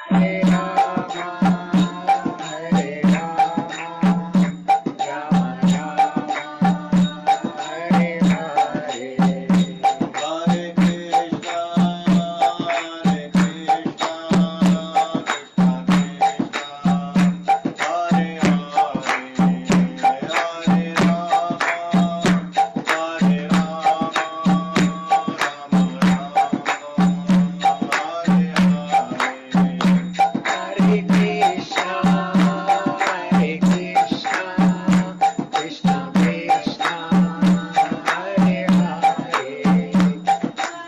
Hare Rama, Hare Rama, Rama Rama, Hare Hare. Hare Krishna, Hare Krishna, Krishna Krishna, Hare Hare,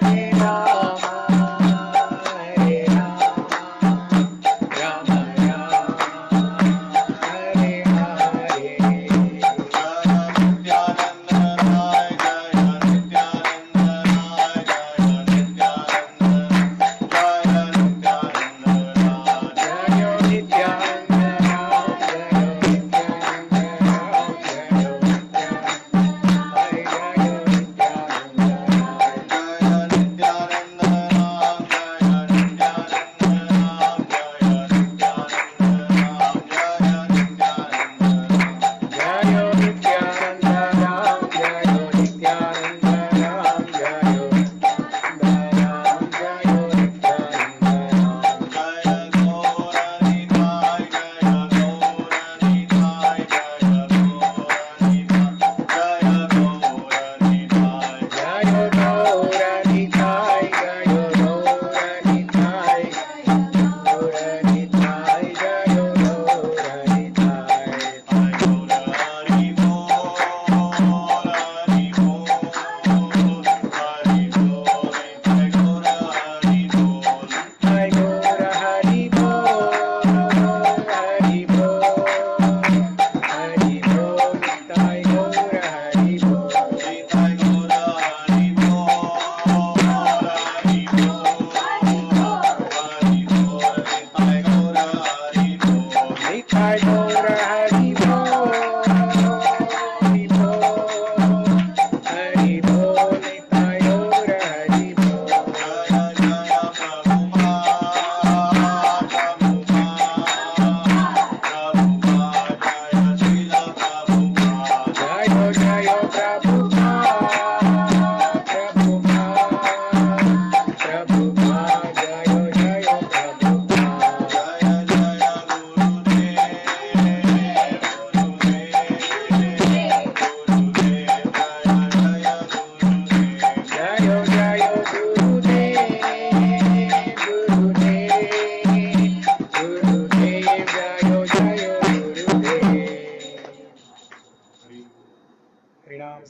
Hare Rama, Hare Rama, Rama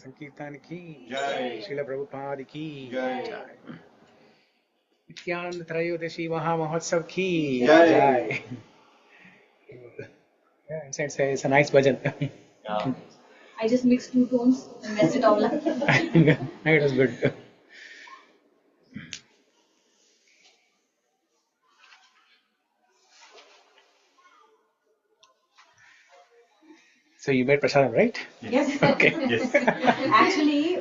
संकीर्तन की जय, श्रील प्रभुपाद की जय, नित्यानंद त्रयोदशी महामहोत्सव की जय. It's a nice bhajan. Yeah. I just mixed two tones and messed it all up. It was good. So you made prasadam, right? Yes. Okay. Yes. Actually,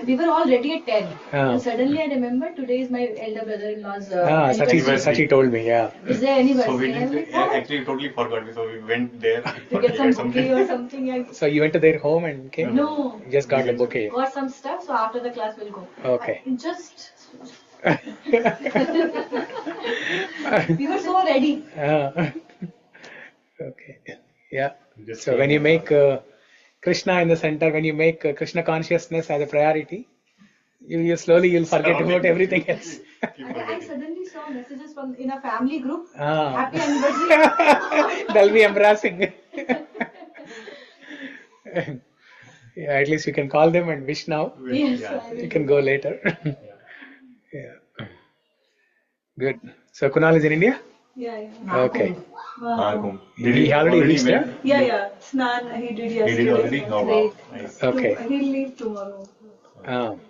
we were all ready at 10. And suddenly I remember today is my elder brother-in-law's Sachi told me, yeah. Is there anniversary? So we didn't, actually totally forgot. So we went there to get some bouquet or something. Yeah. So you went to their home and came? No. You just got the bouquet. Got some stuff, so after the class we'll go. Okay. We were so ready. Okay. Yeah. So when you make Krishna in the center, when you make Krishna consciousness as a priority, you slowly you'll forget about everything else. I suddenly saw messages from in a family group. Happy anniversary. That'll be embarrassing. Yeah, at least you can call them and wish now. Yes, you can go later. Yeah. Good. So Kunal is in India? Yeah. Okay. Wow. Did he already reached there? Yeah. Snan, he did yesterday. He did already? Oh, wow. Nice. Okay. He'll leave tomorrow.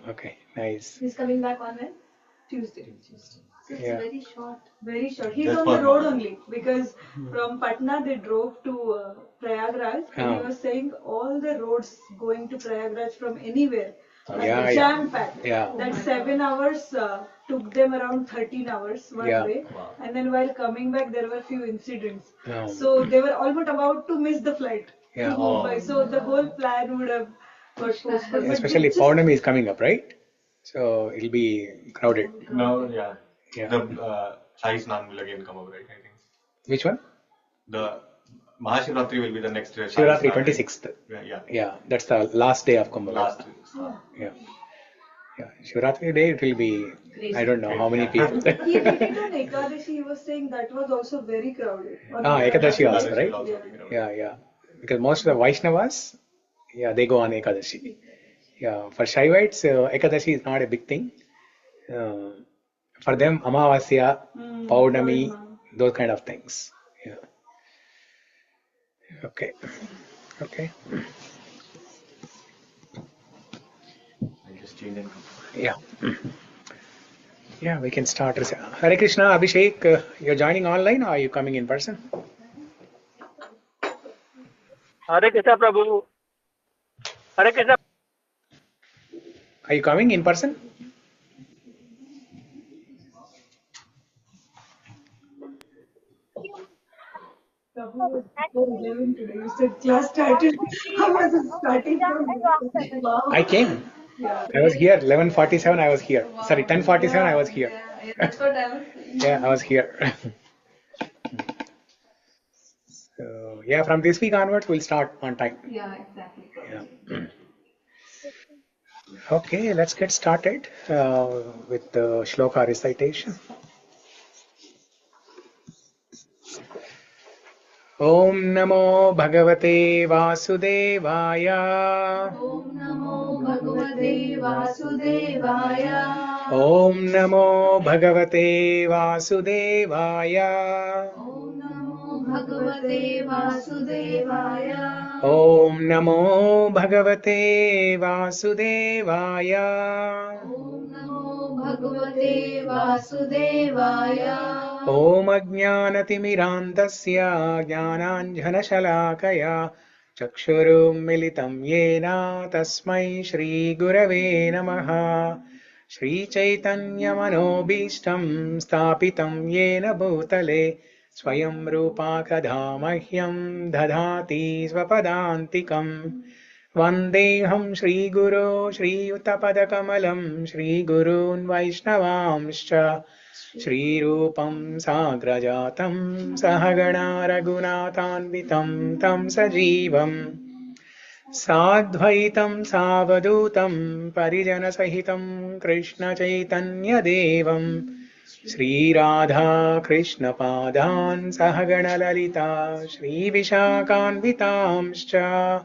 Okay. Nice. He's coming back on when? Tuesday. So it's very short. Very short. He's Just on the road only because from Patna they drove to Prayagraj and he was saying all the roads going to Prayagraj from anywhere. Yeah. Jam packed. Yeah. That 7 hours took them around 13 hours one Yeah. way. Wow. And then while coming back, there were few incidents. No. So they were almost about to miss the flight Yeah. to Mumbai. So the whole plan would have got postponed. But Especially just- Purnami is coming up, right? So it'll be crowded. No, yeah. Yeah. The Shahi Snan will again come up, right? I think. Which one? The Mahashivratri will be the next Shahi Shivratri, Snan, right? 26th. Yeah. Yeah, that's the last day of Kumbh Mela. Last. Yeah. Yeah. Shivratri day, it will be, I don't know how many people. Even on Ekadashi, he was saying that was also very crowded. On Ekadashi also, Ekadashi right? will also be crowded. Yeah. Because most of the Vaishnavas, they go on Ekadashi. Yeah, for Shaivites, Ekadashi is not a big thing. For them, Amavasya, Paurnami, those kind of things. Yeah. Okay. I just changed it. Yeah. Yeah, we can start. Hare Krishna, Abhishek, you're joining online or are you coming in person? Hare Krishna Prabhu. Hare Krishna. Are you coming in person? Prabhu was before 11 today. You said class started. I was starting from wow. I came. Yeah. I was here. 11:47. I was here. Sorry, 10:47. I was here. That's what I was saying. Yeah, I was here. So yeah, from this week onwards, we'll start on time. Yeah, exactly. Yeah. Okay, let's get started with the shloka recitation. Om Namo Bhagavate Vasudevaya. Om Namo Bhagavate Vasudevaya. Om Namo Bhagavate Vasudevaya. Om Namo Bhagavate Vasudevaya. Om Namo Bhagavate Vasudevaya. Om Namo Bhagavate Vasudevaya. Om Ajnanatimirandasya Jnananjanashalakaya Chakshurum Militam Yena Tasmai Shri Gurave Namaha. Shri Chaitanya Manobishtam Stapitam Yena Bhutale Swayam Rupa Kadamahyam Dadhati Swapadantikam. Vandeham Shri Guru Shri Uttapadakamalam Shri Gurun Vaishnavamscha Shri Rupam Sagrajatam Sahagana Raghunathanvitam Tam Sajivam Sadvaitam Savadutam Parijana Sahitam Krishna Chaitanya Devam Shri Radha Krishna Padan Sahagana Lalita Shri Vishakhanvitamscha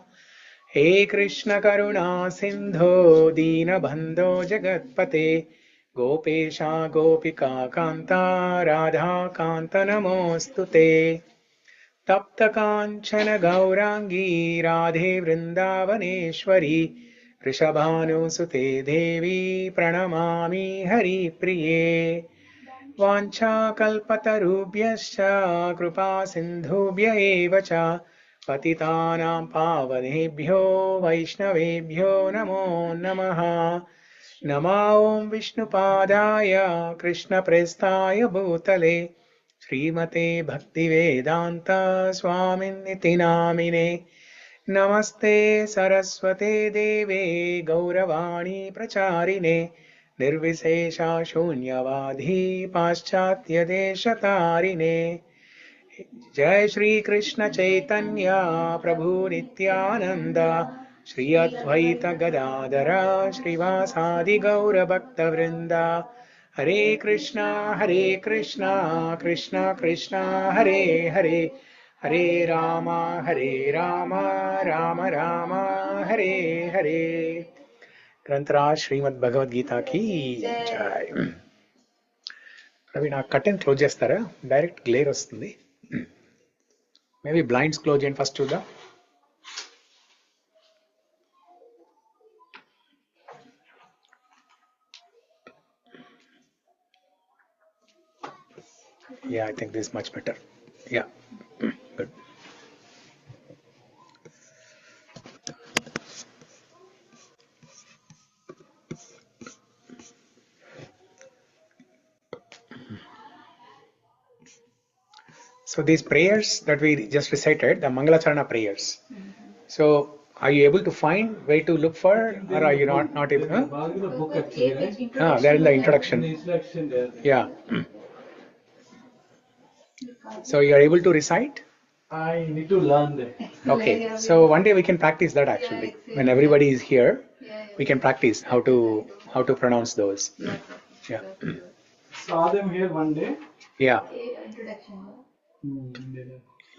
He Krishna Karuna Sindho Dina Bandho Jagatpate Gopesha Gopika Kanta Radha Kanta Namostute Tapta Kanchana Gaurangi Radhe Vrindavaneshwari Rishabhanu Sute Devi Pranamami Hari Priye Vancha Kalpatarubhyascha Kripa Sindhubhya eva cha Patitanam Pavanebhyo Vaishnavebhyo Namo Namaha Nama Om Vishnupadaya Krishna Prestaya Bhutale Srimate Bhaktivedanta Swaminiti Namine Namaste Saraswate Deve Gauravani Pracharine Nirvisesha Shunyavadhi Paschatya Deshatarine Jai Shri Krishna Chaitanya Prabhu Nityananda Shri Advaita Gadadara Srivasadi Gaura Bhakta Vrinda Hare Krishna Krishna Krishna Hare Hare Hare Rama Rama Rama Hare Hare Grantaraj Srimad Bhagavad Gita ki jai. Ravi, నా curtain close చేస్తారా? Direct glare వస్తుంది. Maybe blinds close చేయండి first చూద్దాం. Yeah, I think this is much better. Yeah, good. So these prayers that we just recited, the Mangalacharana prayers. So are you able to find where to look for, or are you not able? Huh? Bhagavad book actually, right? They're in the introduction. The introduction there. Yeah. So you are able to recite? I need to learn that. Okay. So one day we can practice that actually. When everybody is here, we can practice how to pronounce those. Yeah. Saw them here one day. Yeah. Introduction.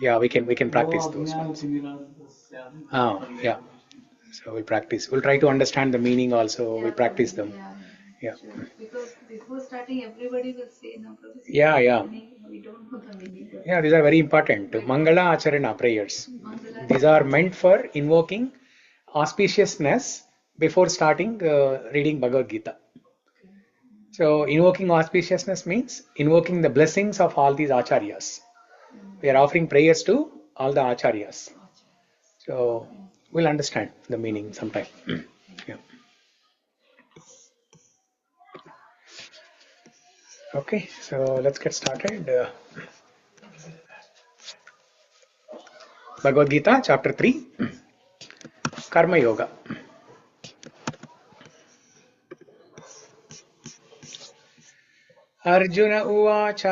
Yeah, we can practice those ones. Yeah. So we'll practice. We'll try to understand the meaning also. We'll practice them. Yeah. Sure. Because before starting, everybody will say, no, Prabhu, Yeah. we don't know the meaning. Yeah, these are very important. Mangala Acharana prayers. These are meant for invoking auspiciousness before starting reading Bhagavad Gita. So invoking auspiciousness means invoking the blessings of all these acharyas. We are offering prayers to all the acharyas. So we'll understand the meaning sometime. Yeah. Okay, so let's get started. Bhagavad Gita, chapter 3, Karma Yoga. Arjun उवाच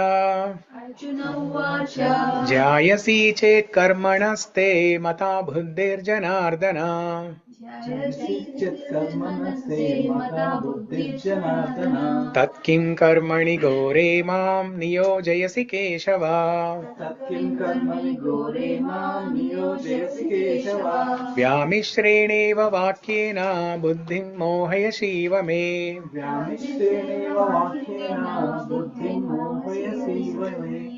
ध्यायसि चेत् कर्मणस्ते मता बुद्धिर्जनार्दन तत्किं कर्मणि घोरे मां नियोजयसि केशव व्यामिश्रेणेव वाक्येन बुद्धिं मोहयसीव मे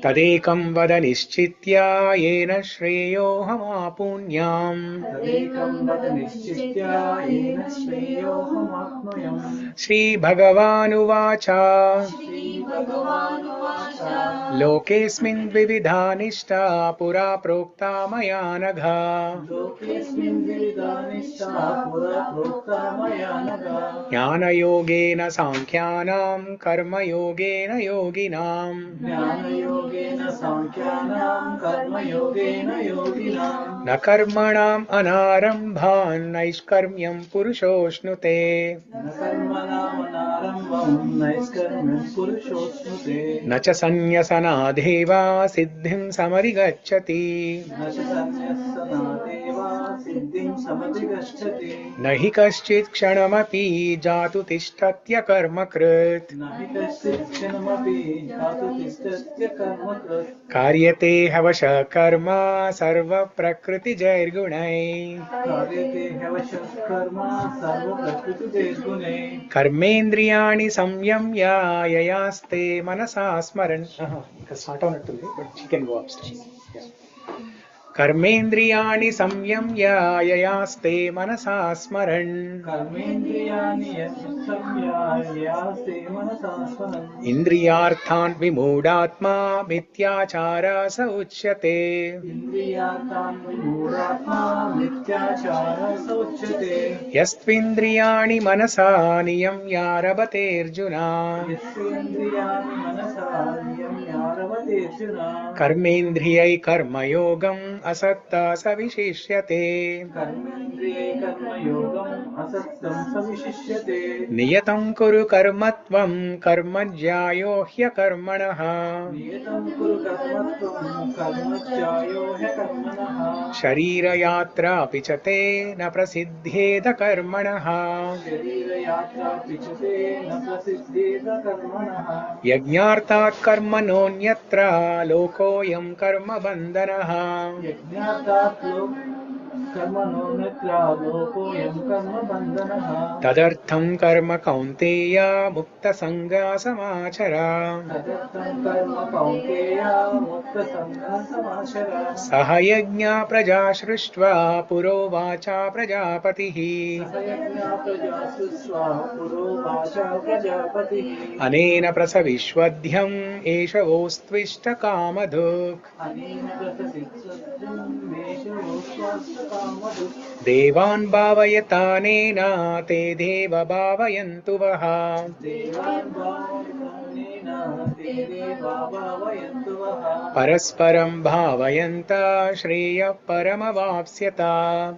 तदेकं वद निश्चित्य येन श्रेयोऽहमाप्नुयाम् श्रीभगवानुवाच लोकेऽस्मिन् द्विविधा निष्ठा पुरा प्रोक्ता मया नघ ज्ञानयोगेन सांख्यानां कर्मयोगेन योगिनाम् न कर्मणाम् अनारम्भान् नैष्कर्म्यं पुरुषोऽश्नुते न च सन्न्यसनादेव सिद्धिं समधिगच्छति न हि कश्चित् क्षणमपि जातु तिष्ठत्यकर्मकृत् कार्यते हवशः कर्म सर्वप्रकृतिजैर्गुणैः कर्मेन्द्रियाणि संयम्य ययास्ते मनसा स्मरन् कर्मेन्द्रियाणि संयम्य ययास्ते मनसा स्मरन् इन्द्रियार्थान् विमूढात्मा मिथ्याचार स उच्यते यस्त्विन्द्रियाणि मनसा नियम्यारभतेऽर्जुन कर्मेन्द्रियै कर्मयोगम् असक्तः स विशिष्यते नियतं कुरु कर्मत्वं कर्मज्यायो ह्यकर्मणः शरीरयात्रापि च ते न प्रसिद्ध्येद कर्मणः यज्ञार्थात् कर्मणोऽन्यत्र लोकोऽयं कर्मबन्धनः तदर्थं कर्म कौन्तेय मुक्तसङ्गः समाचर सह यज्ञा प्रजा सृष्ट्वा पुरोवाच प्रजापतिः अनेन प्रसविष्वध्यम् एष वोस्त्विष्टकामधुक् देवान् भावयतानेन ते देव भावयन्तु वः ते देवा भावयन्तु वः परस्परं भावयन्ता श्रेयः परमवाप्स्यता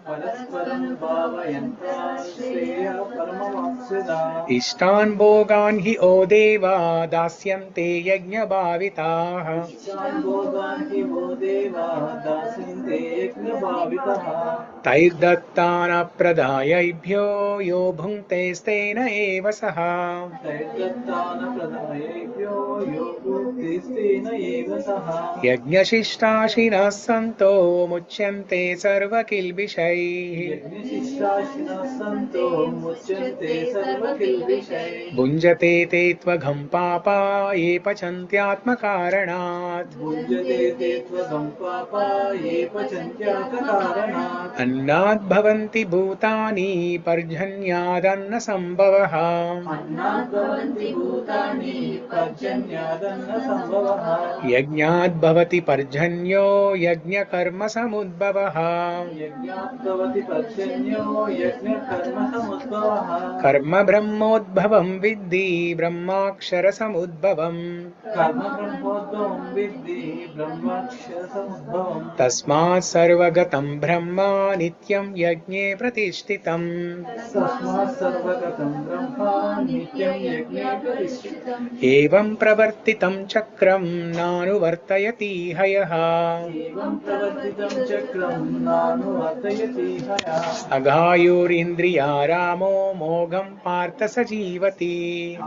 परस्परं भावयन्तः श्रेयः परमवाप्स्यता इष्टान् भोगान् हि ओ देवा दास्यन्ते यज्ञभाविताः इष्टान् भोगान् हि वो देवा दास्यन्ते यज्ञभावितः तैर्दत्तानप्रदायैभ्यो यो भुङ्क्तेस्तेन एव सः तैर्दत्तानप्रदायैभ्यो यो भुङ्क्तेस्तेन एव सः यज्ञशिष्टाशिनः सन्तो मुच्यन्ते सर्वकिल्बिषैः यज्ञशिष्टाशिनः सन्तो मुच्यन्ते सर्वकिल्बिषैः भुञ्जते ते त्वघं पापा ये पचन्त्यात्मकारणात् भुञ्जते ते त्वगं पापा ये पचन्त्यात्मकारणात् अन्नाद् भवन्ति भूतानि पर्जन्यादन्नसम्भवः अन्नात् भवन्ति भूतानि पर्जन्यादन्नसम्भवः यज्ञाद् भवति पर्जन्यो यज्ञकर्मसमुद्भवः यज्ञात् भवति पर्जन्यो यज्ञकर्मसमुद्भवः कर्म ब्रह्मोद्भवं विद्धि ब्रह्माक्षरसमुद्भवम् कर्म ब्रह्मोद्भवं विद्धि ब्रह्माक्षरसमुद्भवम् तस्मात् सर्वगतं ब्रह्म नित्यं यज्ञे प्रतिष्ठितम् तस्मात् सर्वगतं ब्रह्म नित्यं यज्ञे प्रतिष्ठितम् एवं प्रवर्तितं चक्रं नानुवर्तयति हयः एवं प्रवर्तितं चक्रं नानुवर्तयति हयः अघायुरिन्द्रियारामो मोघं पार्थ स जीवति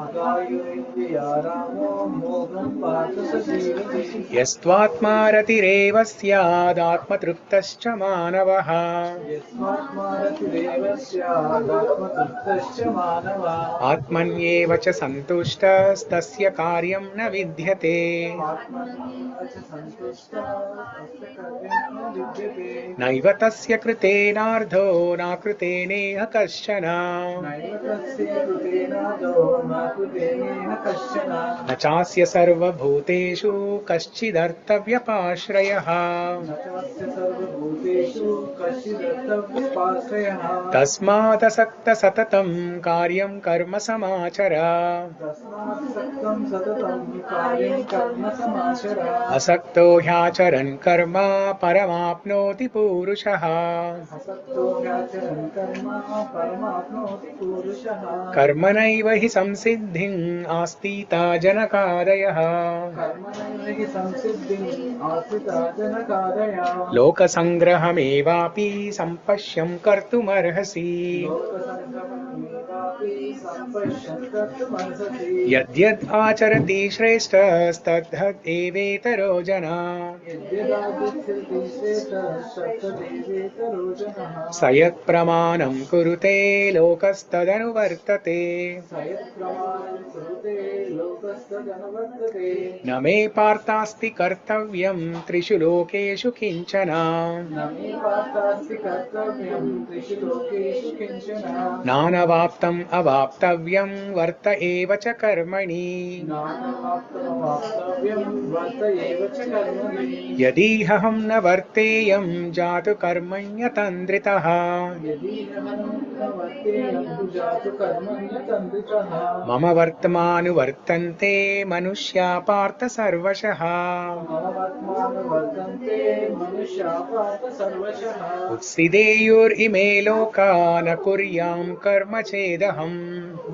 अगायुरिन्द्रियारामो मोघं पार्थ स जीवति यस्त्वात्मा रतिरेव स्यादात्मतृप्तश्च मानवः यस्मात्मारतिरेव स्यादात्मतृप्तश्च मानवः आत्मन्येव च सन्तुष्टस्तस्य कार्यं न विद्यते आत्मन्येव च सन्तुष्टः तस्य कार्यं न विद्यते नैव तस्य कृतेनार्धो नाकृतेनेह कश्चन नैव तस्य कृतेनादौ न कृतेनेह कश्चन न चास्य सर्वभूतेषु कश्चिदर्थव्यपाश्रयः न चास्य सर्वभूतेषु कश्चिदर्थव्यपाश्रयः तस्मादसक्त सततं कार्यं कर्म समाचर तस्मात् सक्तं सततं कार्यं कर्म समाचर असक्तो ह्याचरन् कर्म परमाप्नोति पूरुषः असक्तो ह्याचरन् कर्म परमाप्नोति पूरुषः कर्मणैव हि संसिद्धिम् आस्तीता जनकादयः कर्मणैव हि संसिद्धिम् आस्थिता जनकादयः लोकसङ्ग्रहमेवापि सम्पश्यं कर्तुमर्हसि लोकसङ्गमेवापि सम्पश्यन् कर्तुमर्हसि यद्यद् आचरति श्रेष्ठस्तद्ध एवेतरो जना यद्यदादिच्छति श्रेष्ठस्तदेवेतरो जनः स यत्प्रमाणं कुरुते लोकस्तदनुवर्तते स यत्प्रमाणं कुरुते लोकस्तदनुवर्तते न मे पार्थास्ति कर्तव्यं त्रिषु लोकेषु किञ्चन न मे पार्थास्ति कर्तव्यं त्रिषु लोकेषु किञ्चन नानवाप्तम् अवाप्तव्यं वर्त एव च कर्मणि नानवाप्तमवाप्तव्यं वर्त एव च कर्मणि यदीहं न वर्तेयं जातु कर्मण्यतन्द्रितः यदि न वर्तेयं जातु कर्मण्यतन्द्रितः मम वर्तमानुवर्तन्ते मनुष्या पार्थ सर्वशः मम वर्तन्ते मनुष्या पार्थ सर्वशः उत्सिदेयुरिमे लोका न कुर्यां कर्म चेदहम्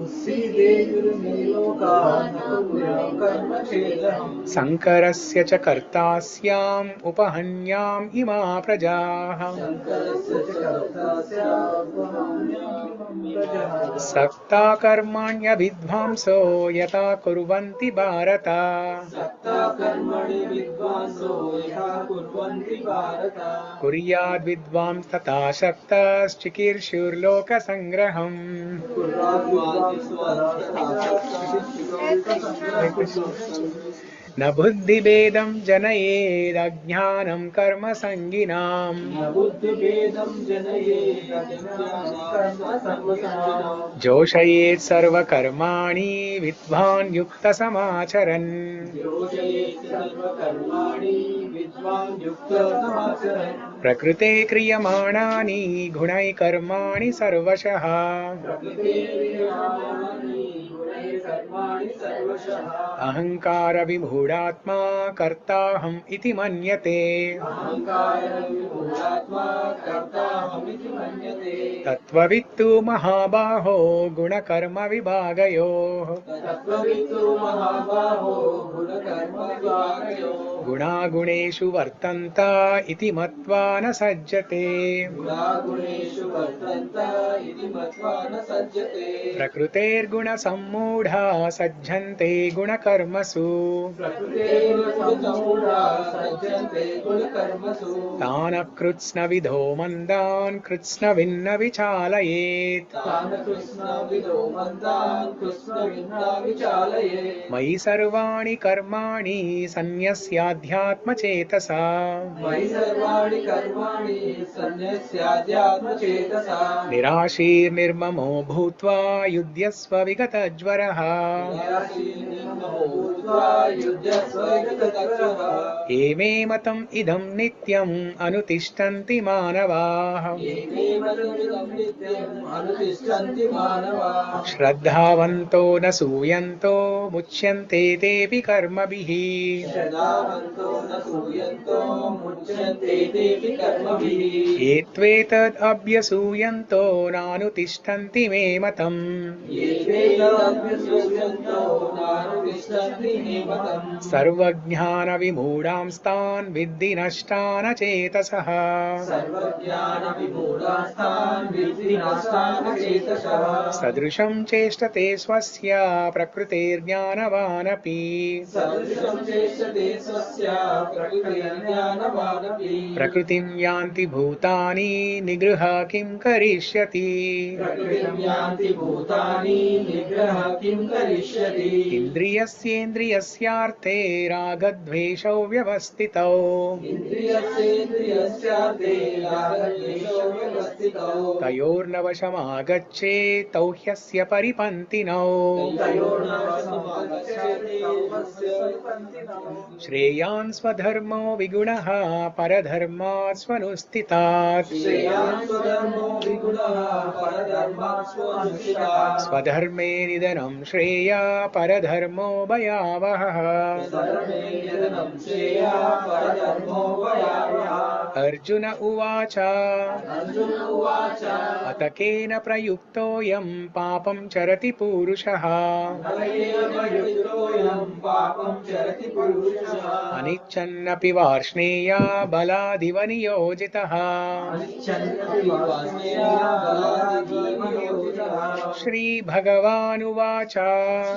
उस्सीदेयुर्मे लोका न कुर्यां कर्म चेदहम् शङ्करस्य च कर्ता स्याम् उपहन्याम् इमा प्रजाः शङ्करस्य च कर्ता स्यादुपहन्यामिमं प्रजः सक्ता कर्माण्यविद्वांसो यथा कुर्वन्ति भारत सक्ता कर्मणि विद्वांसो यथा कुर्वन्ति भारत कुर्याद् विद्वांस तथा शक्तश्चिकीर्षुर्लोकसङ्ग्रहम् न बुद्धिभेदं जनयेदज्ञानं कर्मसङ्गिनाम् बुद्धिभेदं जनयेदज्ञानं जोषयेत् सर्वकर्माणि विद्वान् युक्तसमाचरन् योजयेत् सर्वकर्माणि विद्वान् युक्तसमाचरन् प्रकृते क्रियमाणानि गुणैः कर्माणि सर्वशः प्रकृते क्रियमाणानि गुणैः कर्माणि सर्वशः अहंकार विमूढात्मा कर्ताहम् इति मन्यते अहङ्कारविमूढात्मा कर्ताहमिति मन्यते तत्त्ववित्तु महाबाहो गुणकर्म विभागयोः तत्त्ववित्तु महाबाहो गुणकर्मविभागयोः गुणागुणेषु वर्तन्त इति मत्वा न सज्जते गुणागुणेषु वर्तन्त इति मत्वा न सज्जते प्रकृतेर्गुणसम्मूढा सज्जन्ते गुणकर्मसु प्रकृतेर्गुणसम्मूढा सज्जन्ते गुणकर्मसु तान् कृत्स्नविधो मन्दान् कृत्स्नविन्न विचालयेत् तान् कृष्णविदो मन्दान् कृष्णविन्ना विचालयेत् मयि सर्वाणि कर्माणि सन्न्यस्याध्यात्मचेतसा मयि सर्वाणि कर्माणि सन्न्यस्याध्यात्मचेतसा निराशीर्निर्ममो भूत्वा युध्यस्व विगतज्वरः निराशीर्निर्ममो भूत्वा युध्यस्व विगतज्वरः एमे मतम् इदं नित्यम् अनुतिष्ठन्ति मानवाः नित्यम् अनुतिष्ठन्ति मानवाः श्रद्धावन्तो न सूयन्तो मुच्यन्ते तेऽपि कर्मभिः श्रद्धावन्तो न सूयन्तो मुच्यन्ते तेऽपि कर्मभिः ये त्वेतदभ्यसूयन्तो नानुतिष्ठन्ति मे मतम् ये वेदाभ्यसूयन्तो नानुतिष्ठन्ति मे मतम् सर्वज्ञानविमूढांस्तान् विद्धि नष्टान चेतसः सर्वज्ञानविमूढास्तान् विद्धि नष्टान् चेतसः सदृशं चेष्टते स्वस्य प्रकृतेर्ज्ञानवानपि सदृशं चेष्टते स्वस्य प्रकृतिर्ज्ञानवानपि प्रकृतिं यान्ति भूतानि निगृह किं करिष्यति प्रकृतिं यान्ति भूतानि निग्रह किं करिष्यति इन्द्रियस्येन्द्रियस्यार्थे रागद्वेषौ व्यवस्थितौ इन्द्रियस्येन्द्रियस्यार्थे रागद्वेषौ व्यवस्थितौ तयोर्नवशमागच्छेत् तौ ह्यस्य परिपन्तिनौ तयोर्नवशमागच्छेत् तस्य परिपन्तिनौ श्रेयान् स्वधर्मो विगुणः परधर्मात् स्वनुस्थितात् श्रेयान् स्वधर्मो विगुणः परधर्मात् स्वनुष्ठितात् स्वधर्मे निधनं श्रेय परधर्मो भयावहः स्वधर्मे निधनं श्रेय परधर्मो भयावहः अर्जुन उवाच अर्जुन उवाच अत केन प्रयुक्तोऽयं पापं चरति पूरुषः अनेकयुक्तोऽयं पापं चरति पुरुषः अनिच्छन्नपि वार्ष्णेय बलादिव नियोजितः अनिच्छन्नपि वार्ष्णेय बलादिनियोजितः श्रीभगवानुवाच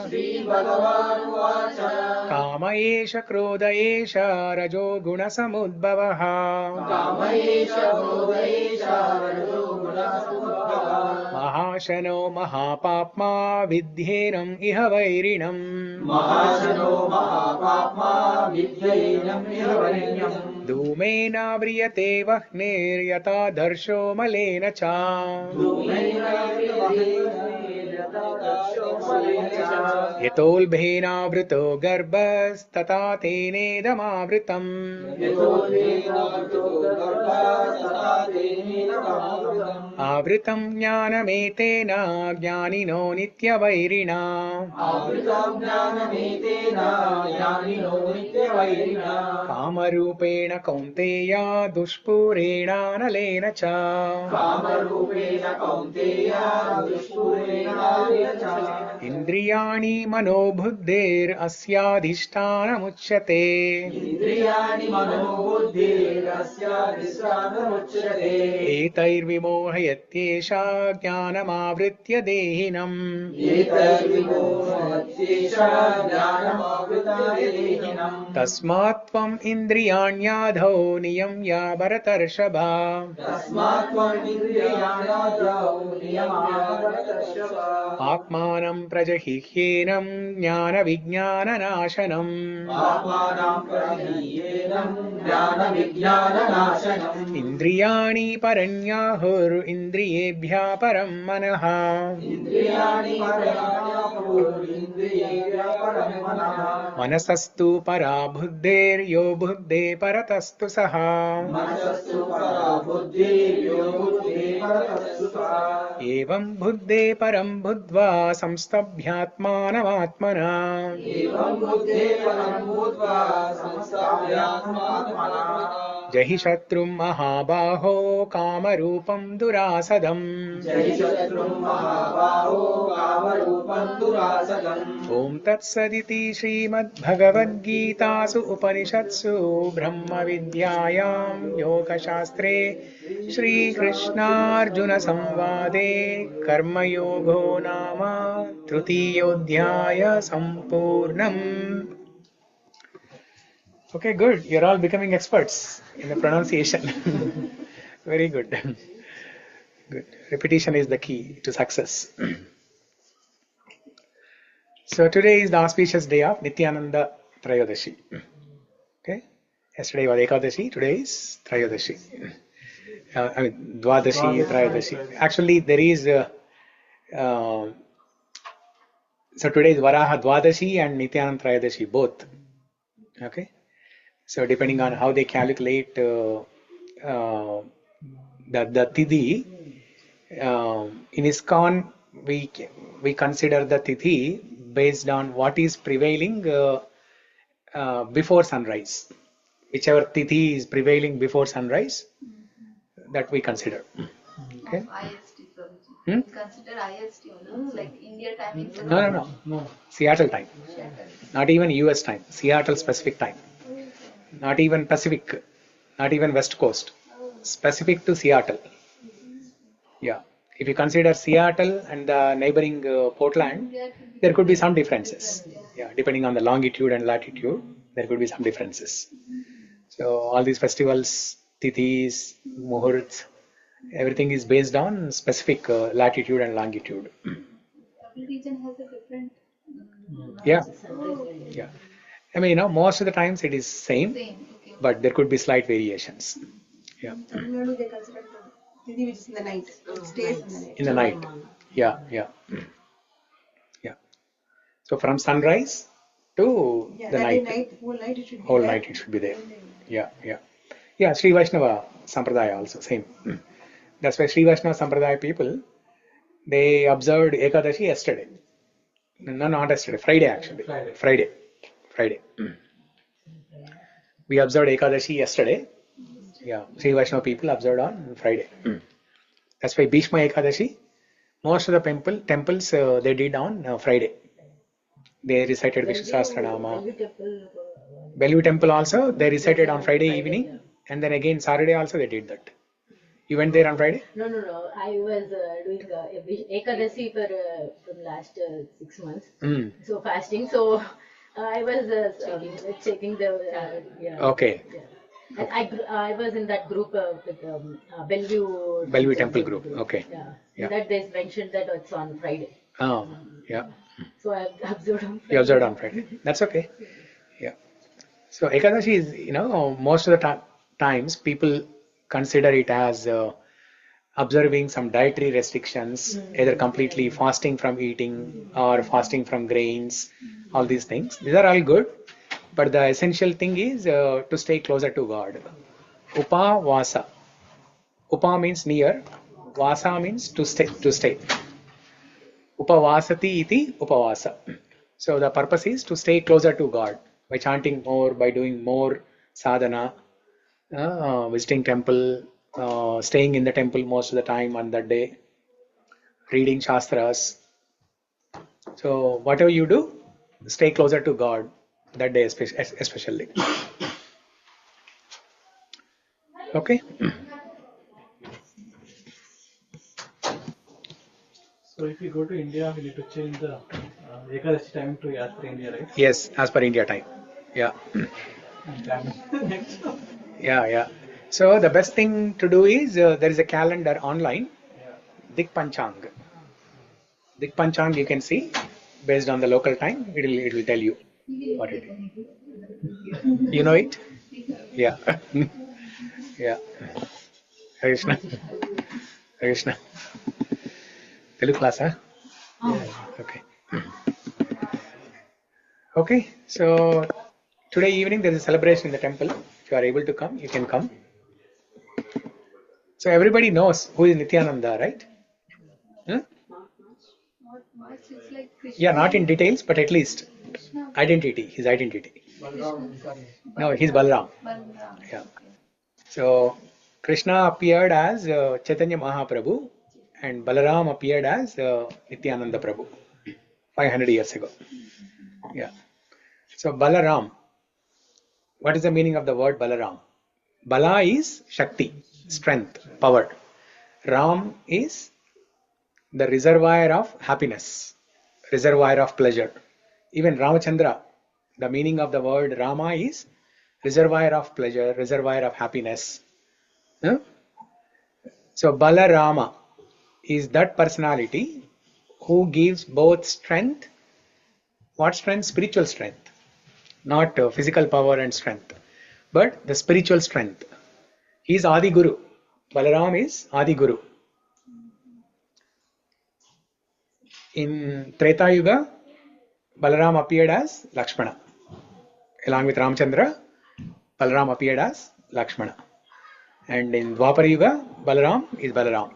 श्रीभगवानुवाच काम एष क्रोध एष रजो गुणसमुद्भवः काम एष क्रोध एष रजो गुणसमुद्भवः महाशनो महापाप्मा विद्येनम् इह वैरिणम् महाशनो महापाप्मा विद्येनम् इह वैरिणम् धूमेन व्रियते वह्निर्यथा दर्शो मलेन च यतोल्बेनावृतो गर्भस्तथा तेनेदमावृतम् आवृतं ज्ञानमेतेन ज्ञानिनो नित्यवैरिणा कामरूपेण कौन्तेय दुष्पूरेणानलेन च इन्द्रियाणि मनोबुद्धिरस्याधिष्ठानमुच्यते एतैर्विमोहयत्येषा ज्ञानमावृत्य देहिनम् तस्मात् त्वम् इन्द्रियाण्याधौ नियम्य भरतर्षभ आत्मानं प्रजहिह्येनं ज्ञानविज्ञाननाशनम् इन्द्रियाणि परण्याहुरिन्द्रियेभ्यः परं मनः मनसस्तु परा बुद्धेर्यो बुद्धे परतस्तु सः एवं बुद्धे परं बुद्धे भूत्वा संस्तभ्यात्मानमात्मना एवं बुद्धे परं भूत्वा संस्थाप्यात्मात्मना जहि शत्रुं महाबाहो कामरूपं दुरासदम् जय शत्रुं महाबाहो कामरूपं दुरासदम् ॐ तत्सदिति श्रीमद्भगवद्गीतासु उपनिषत्सु ब्रह्मविद्यायां योगशास्त्रे श्रीकृष्णार्जुनसंवादे कर्मयोगो नाम तृतीयोऽध्यायः सम्पूर्णम्. Okay, good. You're all becoming experts in the pronunciation. Very good. Good. Repetition is the key to success. So today is the auspicious day of Nityananda Trayodasi. Okay. Yesterday was Ekadashi. Today is Trayodasi. Dwadashi, Trayodasi. Actually, there is. So today is Varaha Dwadashi and Nityananda Trayodasi both. Okay. So depending on how they calculate the tithi, in ISKCON we consider the tithi based on what is prevailing before sunrise. Whichever tithi is prevailing before sunrise, that we consider. Okay. IST, Prabhuji. Consider IST, like India timing. No. Seattle time. Not even US time. Seattle specific time. Not even Pacific, not even West Coast, specific to Seattle. Yeah, if you consider Seattle and the neighboring Portland, there could be some differences. Yeah, depending on the longitude and latitude, there could be some differences. So all these festivals, tithis, muhurts, everything is based on specific latitude and longitude. Every region has a different. Yeah. I mean, most of the times it is same, Okay. but there could be slight variations. Yeah. Tamil Nadu, they consider the tithi which is in the night. It stays in the night. In the night. Yeah. So from sunrise to the that night. night, whole night it should be Whole there. night it should be there. Yeah, Sri Vaishnava Sampradaya also, same. That's why Sri Vaishnava Sampradaya people, they observed Ekadashi yesterday. No, not yesterday, Friday actually. Friday. We observed Ekadashi yesterday. Yeah, Sri Vaishnava people observed on Friday. That's why Bhishma Ekadashi, most of the temples they did on Friday. They recited Vishnu Sahasranama. Bellevue Temple also, they recited on Friday evening. And then again Saturday also they did that. You went there on Friday? No. I was doing Ekadasi for from last 6 months. So fasting. So I was checking the. Okay. Yeah. And I was in that group with Bellevue. Bellevue Temple group. Okay. Yeah. Yeah. That they mentioned that it's on Friday. Oh, yeah. So I observed on Friday. You observed on Friday. That's okay. Yeah. So Ekadashi is, most of the times people consider it as observing some dietary restrictions, either completely fasting from eating or fasting from grains, all these things. These are all good, but the essential thing is to stay closer to God. Upavasa. Upa means near, vasa means to stay. Upavasati iti upavasa. So the purpose is to stay closer to God by chanting more, by doing more sadhana, visiting temple, staying in the temple most of the time on that day, reading shastras. So whatever you do, stay closer to God that day especially. Okay. So if we go to India, we need to change the Ekadashi time to as per India, right? Yes, as per India time. Yeah. Yeah. So the best thing to do is there is a calendar online, Dik Panchang. Dik Panchang you can see based on the local time. It will tell you what it is. You know it? Yeah. Yeah. Hare Krishna. Telugu class, huh? Okay. Okay. So today evening there is a celebration in the temple. If you are able to come, you can come. So everybody knows who is Nityananda, right? Much it's like Krishna. Yeah, not in details, but at least Krishna. identity, his identity. Krishna. No, he's Balaram. Balaram. Yeah. Okay. So Krishna appeared as Chaitanya Mahaprabhu and Balaram appeared as Nityananda Prabhu 500 years ago. Yeah. So Balaram, what is the meaning of the word Balaram? Bala is Shakti, strength, power. Ram is the reservoir of happiness, reservoir of pleasure. Even Ramachandra, the meaning of the word Rama is reservoir of pleasure, reservoir of happiness. Huh? So Balarama is that personality who gives both strength. What strength? Spiritual strength, not physical power and strength, but the spiritual strength. He is Adi Guru. Balaram is Adi Guru. In Treta Yuga, Balaram appeared as Lakshmana. Along with Ramchandra, Balaram appeared as Lakshmana. And in Dwapara Yuga, Balaram is Balaram.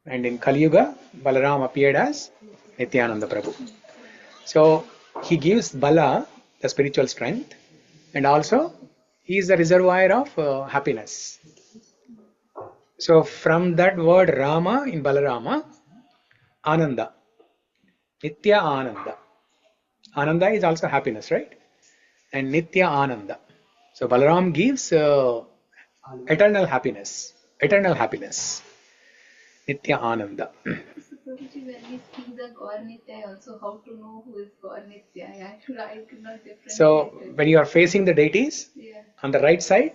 And in Kali Yuga, Balaram appeared as Nityananda Prabhu. So he gives Bala, the spiritual strength, and also he is the reservoir of happiness. So from that word Rama in Balarama, Ananda, Nitya Ananda. Ananda is also happiness, right? And Nitya Ananda. So Balaram gives eternal happiness. Eternal happiness. Nitya Ananda. So Prabhuji, when we see the Gaur Nitya also, how to know who is Gaur Nitya? I could not differentiate. So when you are facing the deities, Yeah. on the right side,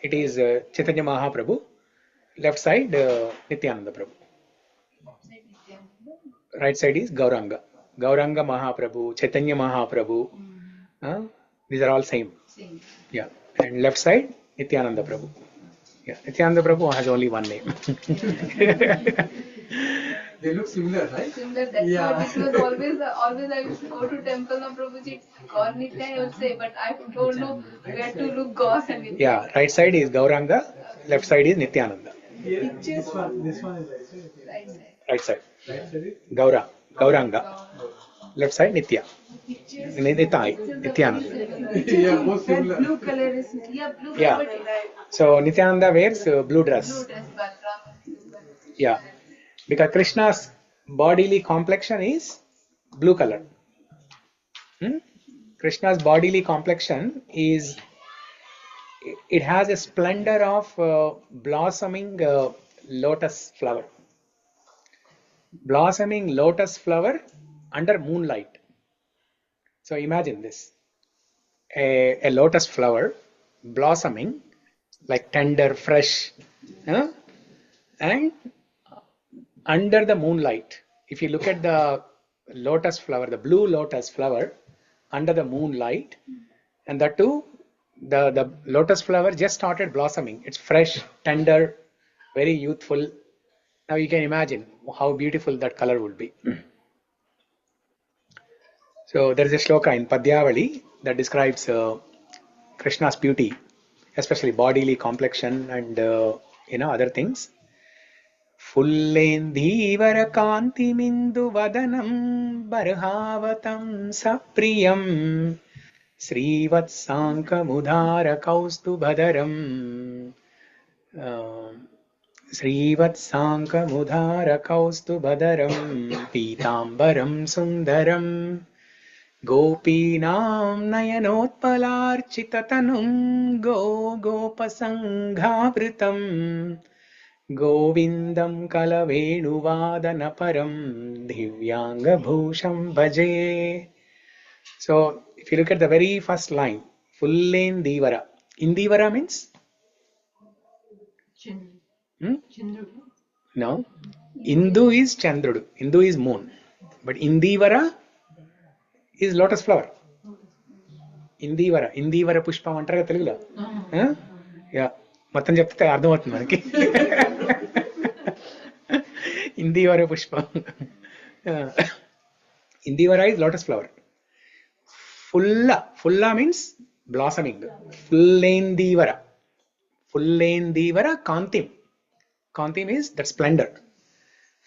it is Chaitanya Mahaprabhu. Left side, Nityananda Prabhu. Right side is Gauranga. Gauranga Mahaprabhu, Chaitanya Mahaprabhu. These are all same. Same. Yeah. And left side, Nityananda Prabhu. Yeah. Nityananda Prabhu has only one name. They look similar, right? Similar, that's Yeah. what it was always I used to go to temple of Prabhuji, Gaur Nitya I would say, but I don't know where to look Gaur and Nitya. Yeah. Right side is Gauranga. Left side is Nityananda. Yeah, this one is right side. Right side. Right side. Right side is Gauranga. Left side Nitya. Nityananda. Yeah, both That similar. blue color is blue Yeah. color, right? So Nityananda wears blue dress. Blue dress, Balaram. Yeah. Because Krishna's bodily complexion is blue color. Krishna's bodily complexion is, it has a splendor of blossoming lotus flower. Blossoming lotus flower under moonlight. So imagine this. A lotus flower blossoming like tender, fresh, and under the moonlight. If you look at the lotus flower, the blue lotus flower under the moonlight, and that too, the lotus flower just started blossoming. It's fresh, tender, very youthful. Now you can imagine how beautiful that color would be. So there is a shloka in Padyavali that describes Krishna's beauty, especially bodily complexion and other things. Fullendhivara kanti mindu vadanam barhavatam sapriyam Srivatsanka mudhara kaustubhadaram Srivatsanka mudhara kaustubhadaram Pitambaram sundaram Gopinam nayanotpalarchitatanum gopasanghavritam Govindam kalavenu-vadanaparam divyanga bhusham bhaje. So if you look at the very first line, Fullendhivara. Indivara means? No. Indu is Chandrudu. Indu is moon. But Indivara is lotus flower. Indivara pushpam అంటారు కదా తెలుగులో. Yeah మొత్తం చెప్తే అర్థమవుతుంది మనకి. Indivara pushpam. Indivara is lotus flower. Fulla means blossoming. Fullendhivara kantim. Kantim is that splendor.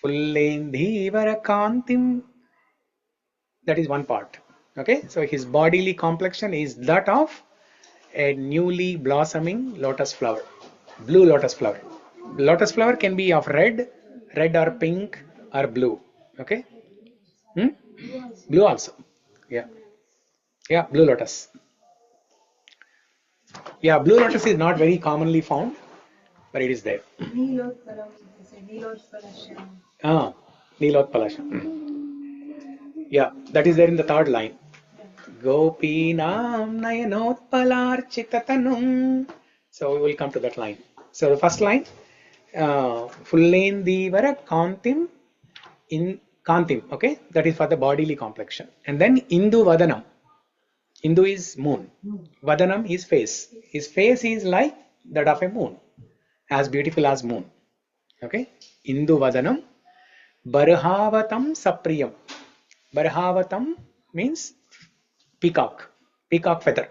Fullendhivara kantim That is one part. Okay, so his bodily complexion is that of a newly blossoming lotus flower, blue lotus flower. Lotus flower can be of red or pink or blue. Okay, blue also. Yeah, yeah, blue lotus. Yeah, blue lotus is not very commonly found, but it is there. Ah, Nilotpalasha. Yeah, that is there in the third line. Gopinam nayanotpalarchitatanum. So we will come to that line. So the first line, Fullendivara Kantim in Kantim, okay, that is for the bodily complexion. And then Indu Vadanam. Indu is moon. Vadanam is face. His face is like that of a moon, as beautiful as moon. Okay, Indu Vadanam. Barhavatam Sapriyam. Barhavatam means peacock, peacock feather,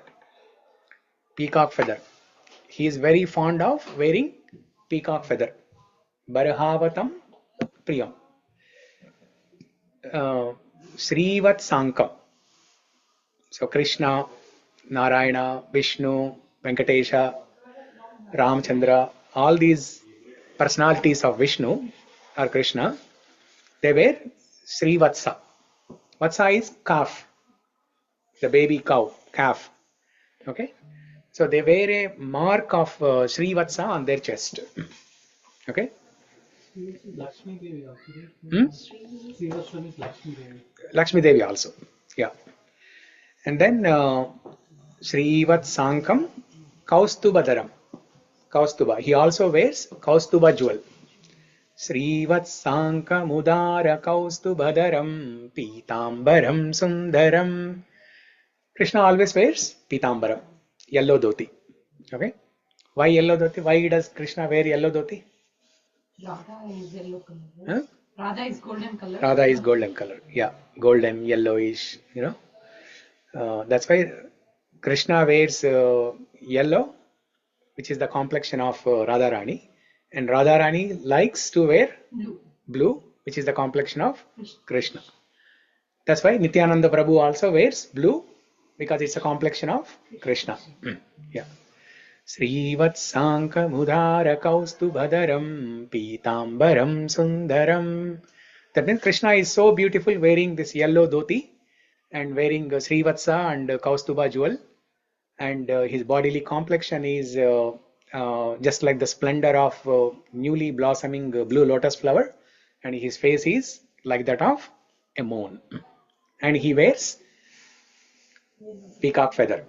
peacock feather. He is very fond of wearing peacock feather. Barhavatam Priyam. Srivat Sankam. So Krishna, Narayana, Vishnu, Venkatesha, Ramchandra, all these personalities of Vishnu or Krishna, they wear Srivatsa. Vatsa is calf, the baby cow, calf. Okay, so they wear a mark of Srivatsa on their chest. Okay. Lakshmi Devi also. Srivastava is Lakshmi Devi. Lakshmi Devi also. Yeah. And then Srivat Sankam Kaustubadaram. Kaustuba. He also wears Kaustuba jewel. Srivat Sankamudara Kaustubadaram Pitambaram Sundaram. Krishna always wears Pitambaram, yellow dhoti. Okay. Why yellow dhoti? Why does Krishna wear yellow dhoti? Radha is yellow color. Huh? Radha is golden color. Radha is golden color. Yeah, golden, yellowish. That's why Krishna wears yellow, which is the complexion of Radharani, and Radharani likes to wear blue, which is the complexion of Krishna. That's why Nityananda Prabhu also wears blue, because it's a complexion of Krishna. Yeah. Srivat Sanka Mudara Kaustubhadaram Pitambaram Sundaram. That means Krishna is so beautiful wearing this yellow dhoti and wearing Srivatsa and Kaustuba jewel, and his bodily complexion is just like the splendor of newly blossoming blue lotus flower, and his face is like that of a moon, and he wears peacock feather.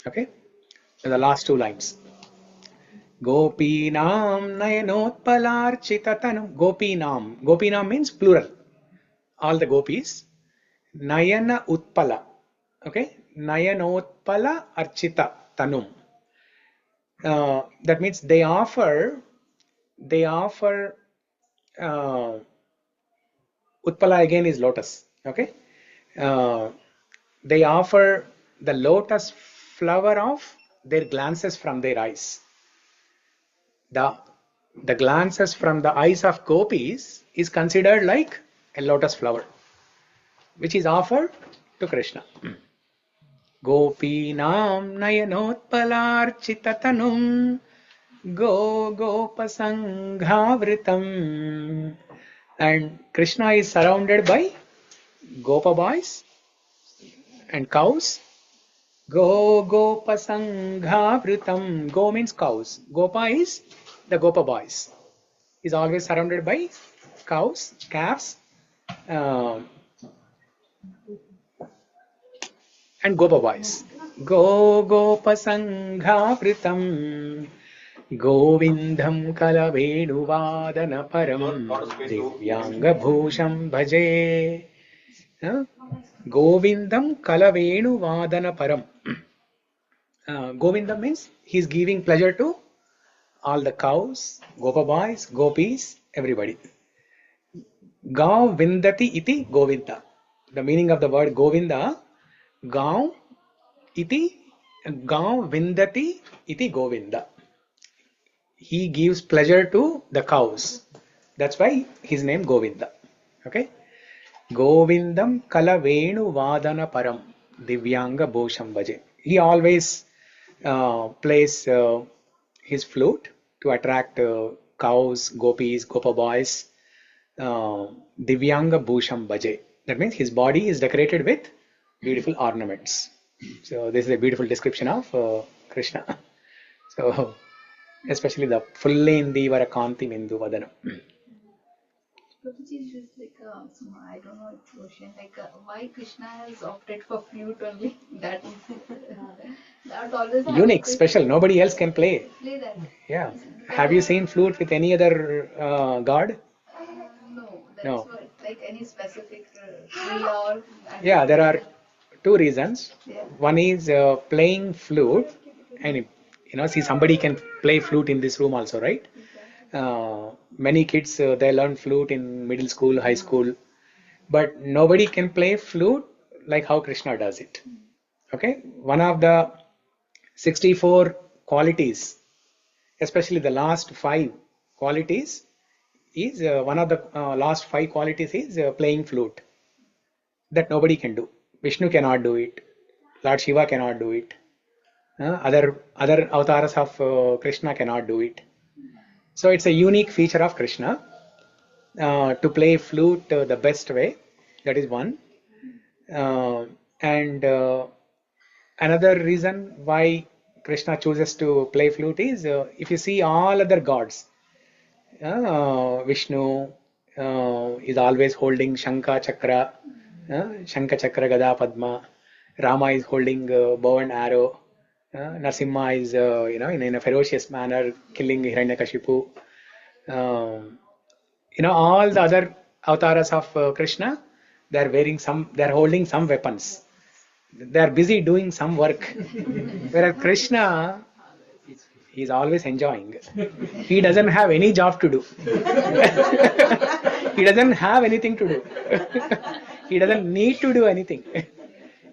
Okay, so the last two lines. Gopinam nayanotpalarchitatanam. Gopinam. Gopinam means plural. All the gopis. Nayana utpala. Okay. Nayanotpala archita tanum. That means they offer utpala again is lotus. Okay. They offer the lotus flower of their glances from their eyes. The glances from the eyes of gopis is considered like a lotus flower, which is offered to Krishna. Gopinam nayanotpalarchitatanum gopasanghavritam. And Krishna is surrounded by gopa boys and cows. Gopasanghavritam. Go means cows. Gopa is the gopa boys. Is always surrounded by cows, calves, and gopa boys. Gopasanghavritam Govindam kalavenu vadana param divyanga bhusham bhaje. Govindam kalavenu vadana param. Govindam means he is giving pleasure to all the cows, gopa boys, gopis, everybody. Gav vindati iti Govinda. The meaning of the word Govinda, Gav vindati iti Govinda. He gives pleasure to the cows. That's why his name Govinda. Okay. Govindam Kalavenu Vadana Param Divyanga Bhosham Bhaje. He always plays his flute to attract cows, gopis, gopa boys. Divyanga Bhosham Bhaje. That means his body is decorated with beautiful ornaments. So this is a beautiful description of Krishna. So especially the Fullindi Varakanti Mindu Vadana. Prabhuji, just like I don't know, it's question like why Krishna has opted for flute only. That is that always Unique, special. Nobody else can play. play that. Yeah. Have you seen flute with any other god? No, that's No. what like any specific tree or. Yeah, there are two reasons. Yeah. One is playing flute, and see, somebody can play flute in this room also, right? Many kids they learn flute in middle school, high school, but nobody can play flute like how Krishna does it. Okay, one of the 64 qualities, especially the last 5 qualities, is one of the last 5 qualities is playing flute. That nobody can do. Vishnu cannot do it. Lord Shiva cannot do it. Other avatars of Krishna cannot do it. So it's a unique feature of Krishna to play flute the best way. That is one. And another reason why Krishna chooses to play flute is if you see all other gods, Vishnu is always holding Shankha Chakra, Gada Padma. Rama is holding bow and arrow. Narasimha is, in a ferocious manner killing Hiranyakashipu. All the other avatars of Krishna, they're holding some weapons. They're busy doing some work. Whereas Krishna, he's always enjoying. He doesn't have any job to do. He doesn't have anything to do. He doesn't need to do anything.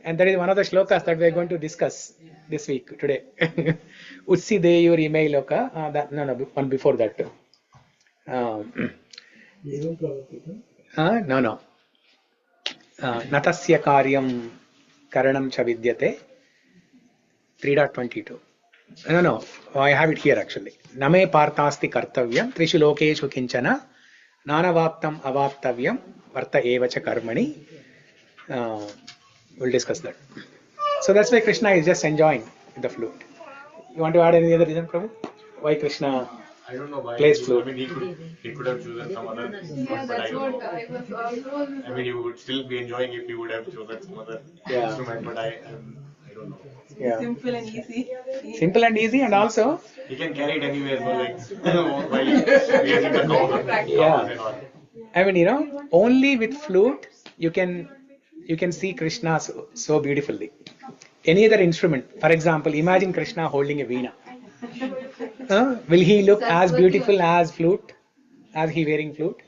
And that is one of the shlokas that we are going to discuss this week, today. Utsi Deyur email loka. No, one before that. No. Natasya karyam karanam cha vidyate 3.22. No, I have it here actually. Name partasti kartavyam trishu lokeshu kinchana nanavaptam avaptavyam varta evacha karmani. We'll discuss that. So that's why Krishna is just enjoying the flute. You want to add any other reason, Prabhu? Why Krishna I don't know why plays flute? I mean, he could have chosen some other Yeah, instrument, but I that's don't what know. I was also. I mean, he would still be enjoying if he would have chosen some other instrument, but I don't know. Yeah. Simple and easy. Simple and easy, and also He can carry it anywhere, so like while raising the cows Yeah. and all. I mean, only with flute you can see Krishna so beautifully. Any other instrument, for example, imagine Krishna holding a veena. Will he look as beautiful as flute, as he wearing flute?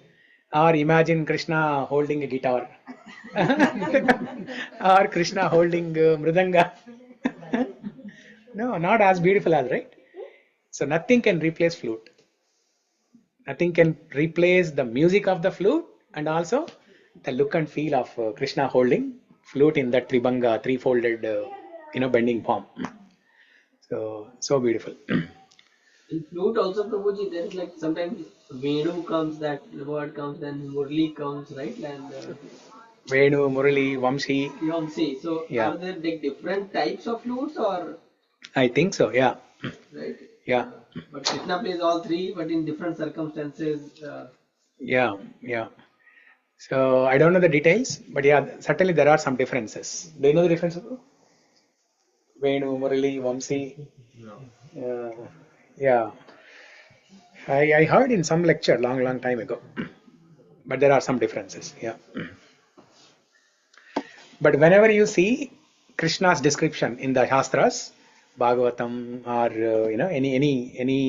Or imagine Krishna holding a guitar, or Krishna holding mridanga. No, not as beautiful as, right? So nothing can replace flute. Nothing can replace the music of the flute and also the look and feel of Krishna holding flute in that tribanga, three-folded, bending form. So beautiful. In flute also, Prabhuji, there is like sometimes Venu comes, that word comes, then Murli comes, right? And Venu, Murali, Vamsi. Yomsi. So Yeah. are there like different types of flutes or? I think so, yeah. Right? Yeah. But Krishna plays all three, but in different circumstances. Yeah. So I don't know the details, but yeah, certainly there are some differences. Do you know the differences? Venu, Murali, Vamsi. No. Yeah. I heard in some lecture long time ago, but there are some differences. Yeah. But whenever you see Krishna's description in the Shastras, Bhagavatam, or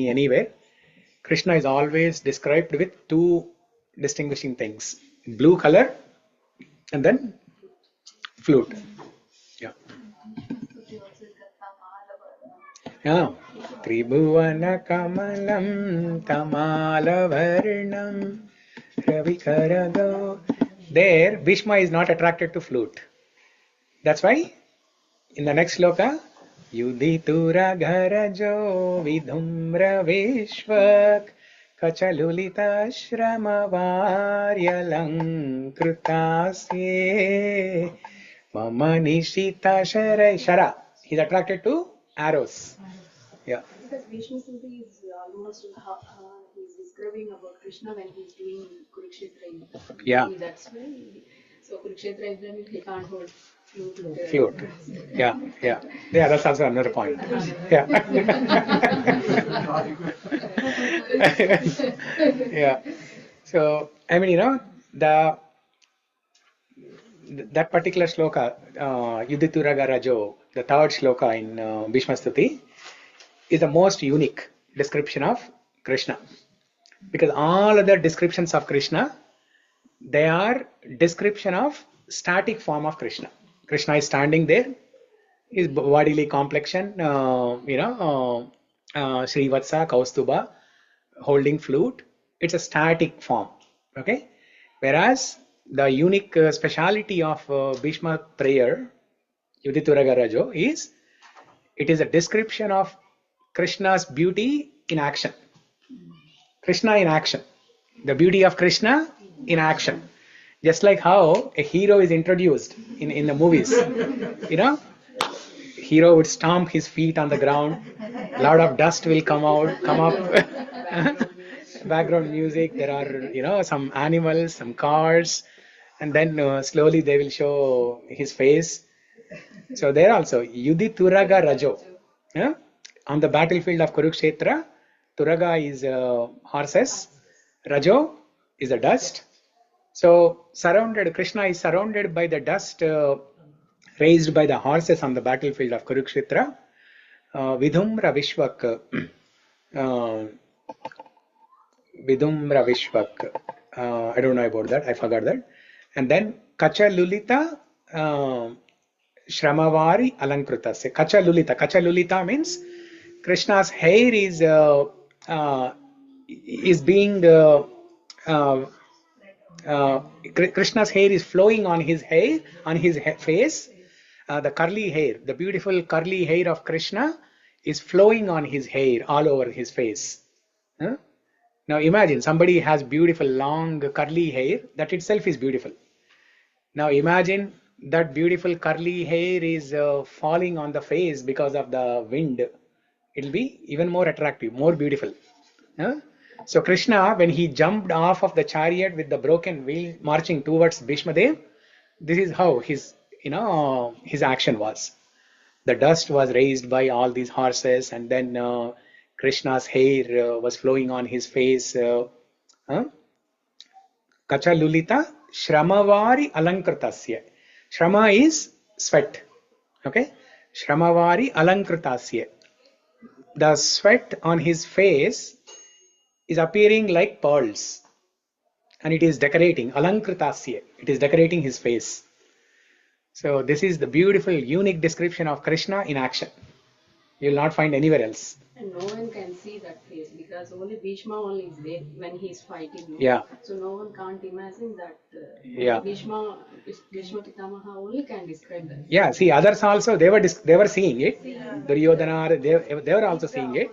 anywhere, Krishna is always described with two distinguishing things: blue color and then flute. Yeah. Yeah. Tribhuvana kamalam tamala varnam ravikarago There, Bhishma is not attracted to flute. That's why in the next sloka, Yuditura Gharajo Vidhumra Vishwak Kachalulita Shrama Varyalankrutase Mama Nishita Shara. He's attracted to arrows. Yeah. Because Vishnu Suti is almost he's describing about Krishna when he's doing Kurukshetra. Yeah. That's why. So Kurukshetra is when he can't hold flute. Flute. Yeah. That's also another point. Yeah. Yeah. So I mean, that particular sloka, Yudhituraga Rajo, the third sloka in Bhishma Stuti, is the most unique description of Krishna. Because all other descriptions of Krishna, they are description of static form of Krishna. Krishna is standing there, his bodily complexion, Srivatsa, Kaustuba, holding flute. It's a static form. Okay. Whereas the unique speciality of Bhishma prayer, Yudhituraga Rajo, is it is a description of Krishna's beauty in action. Krishna in action. The beauty of Krishna in action. Just like how a hero is introduced in the movies. Hero would stomp his feet on the ground. A lot of dust will come up. Background music. There are, some animals, some cars. And then slowly they will show his face. So there also, Yudhituraga Rajo. Yeah? On the battlefield of Kurukshetra, Turaga is horses, Rajo is the dust. So Krishna is surrounded by the dust raised by the horses on the battlefield of Kurukshetra. Vidhumra Vishwak. I don't know about that, I forgot that. And then Kacha Lulita Shramavari Alankrutasya. Kacha Lulita means Krishna's hair is being Krishna's hair is flowing on his hair, on his face. The curly hair, the beautiful curly hair of Krishna is flowing on his hair all over his face. Now imagine somebody has beautiful long curly hair, that itself is beautiful. Now imagine that beautiful curly hair is falling on the face because of the wind. It will be even more attractive, more beautiful. So Krishna, when he jumped off of the chariot with the broken wheel marching towards Bhishma Dev, this is how his action was. The dust was raised by all these horses, and then Krishna's hair was flowing on his face. Kacha Lulita Shramavari Alankritasya. Shrama is sweat. Okay? Shramavari Alankritasya. The sweat on his face is appearing like pearls, and it is decorating. Alankritasya. It is decorating his face. So this is the beautiful, unique description of Krishna in action. You will not find anywhere else. And no one can see that face because only Bhishma only is there when he is fighting. Yeah. So no one can't imagine that. Bhishma Pitamaha only can describe that. Yeah. See, others also they were seeing it. Duryodhana, they were also seeing it.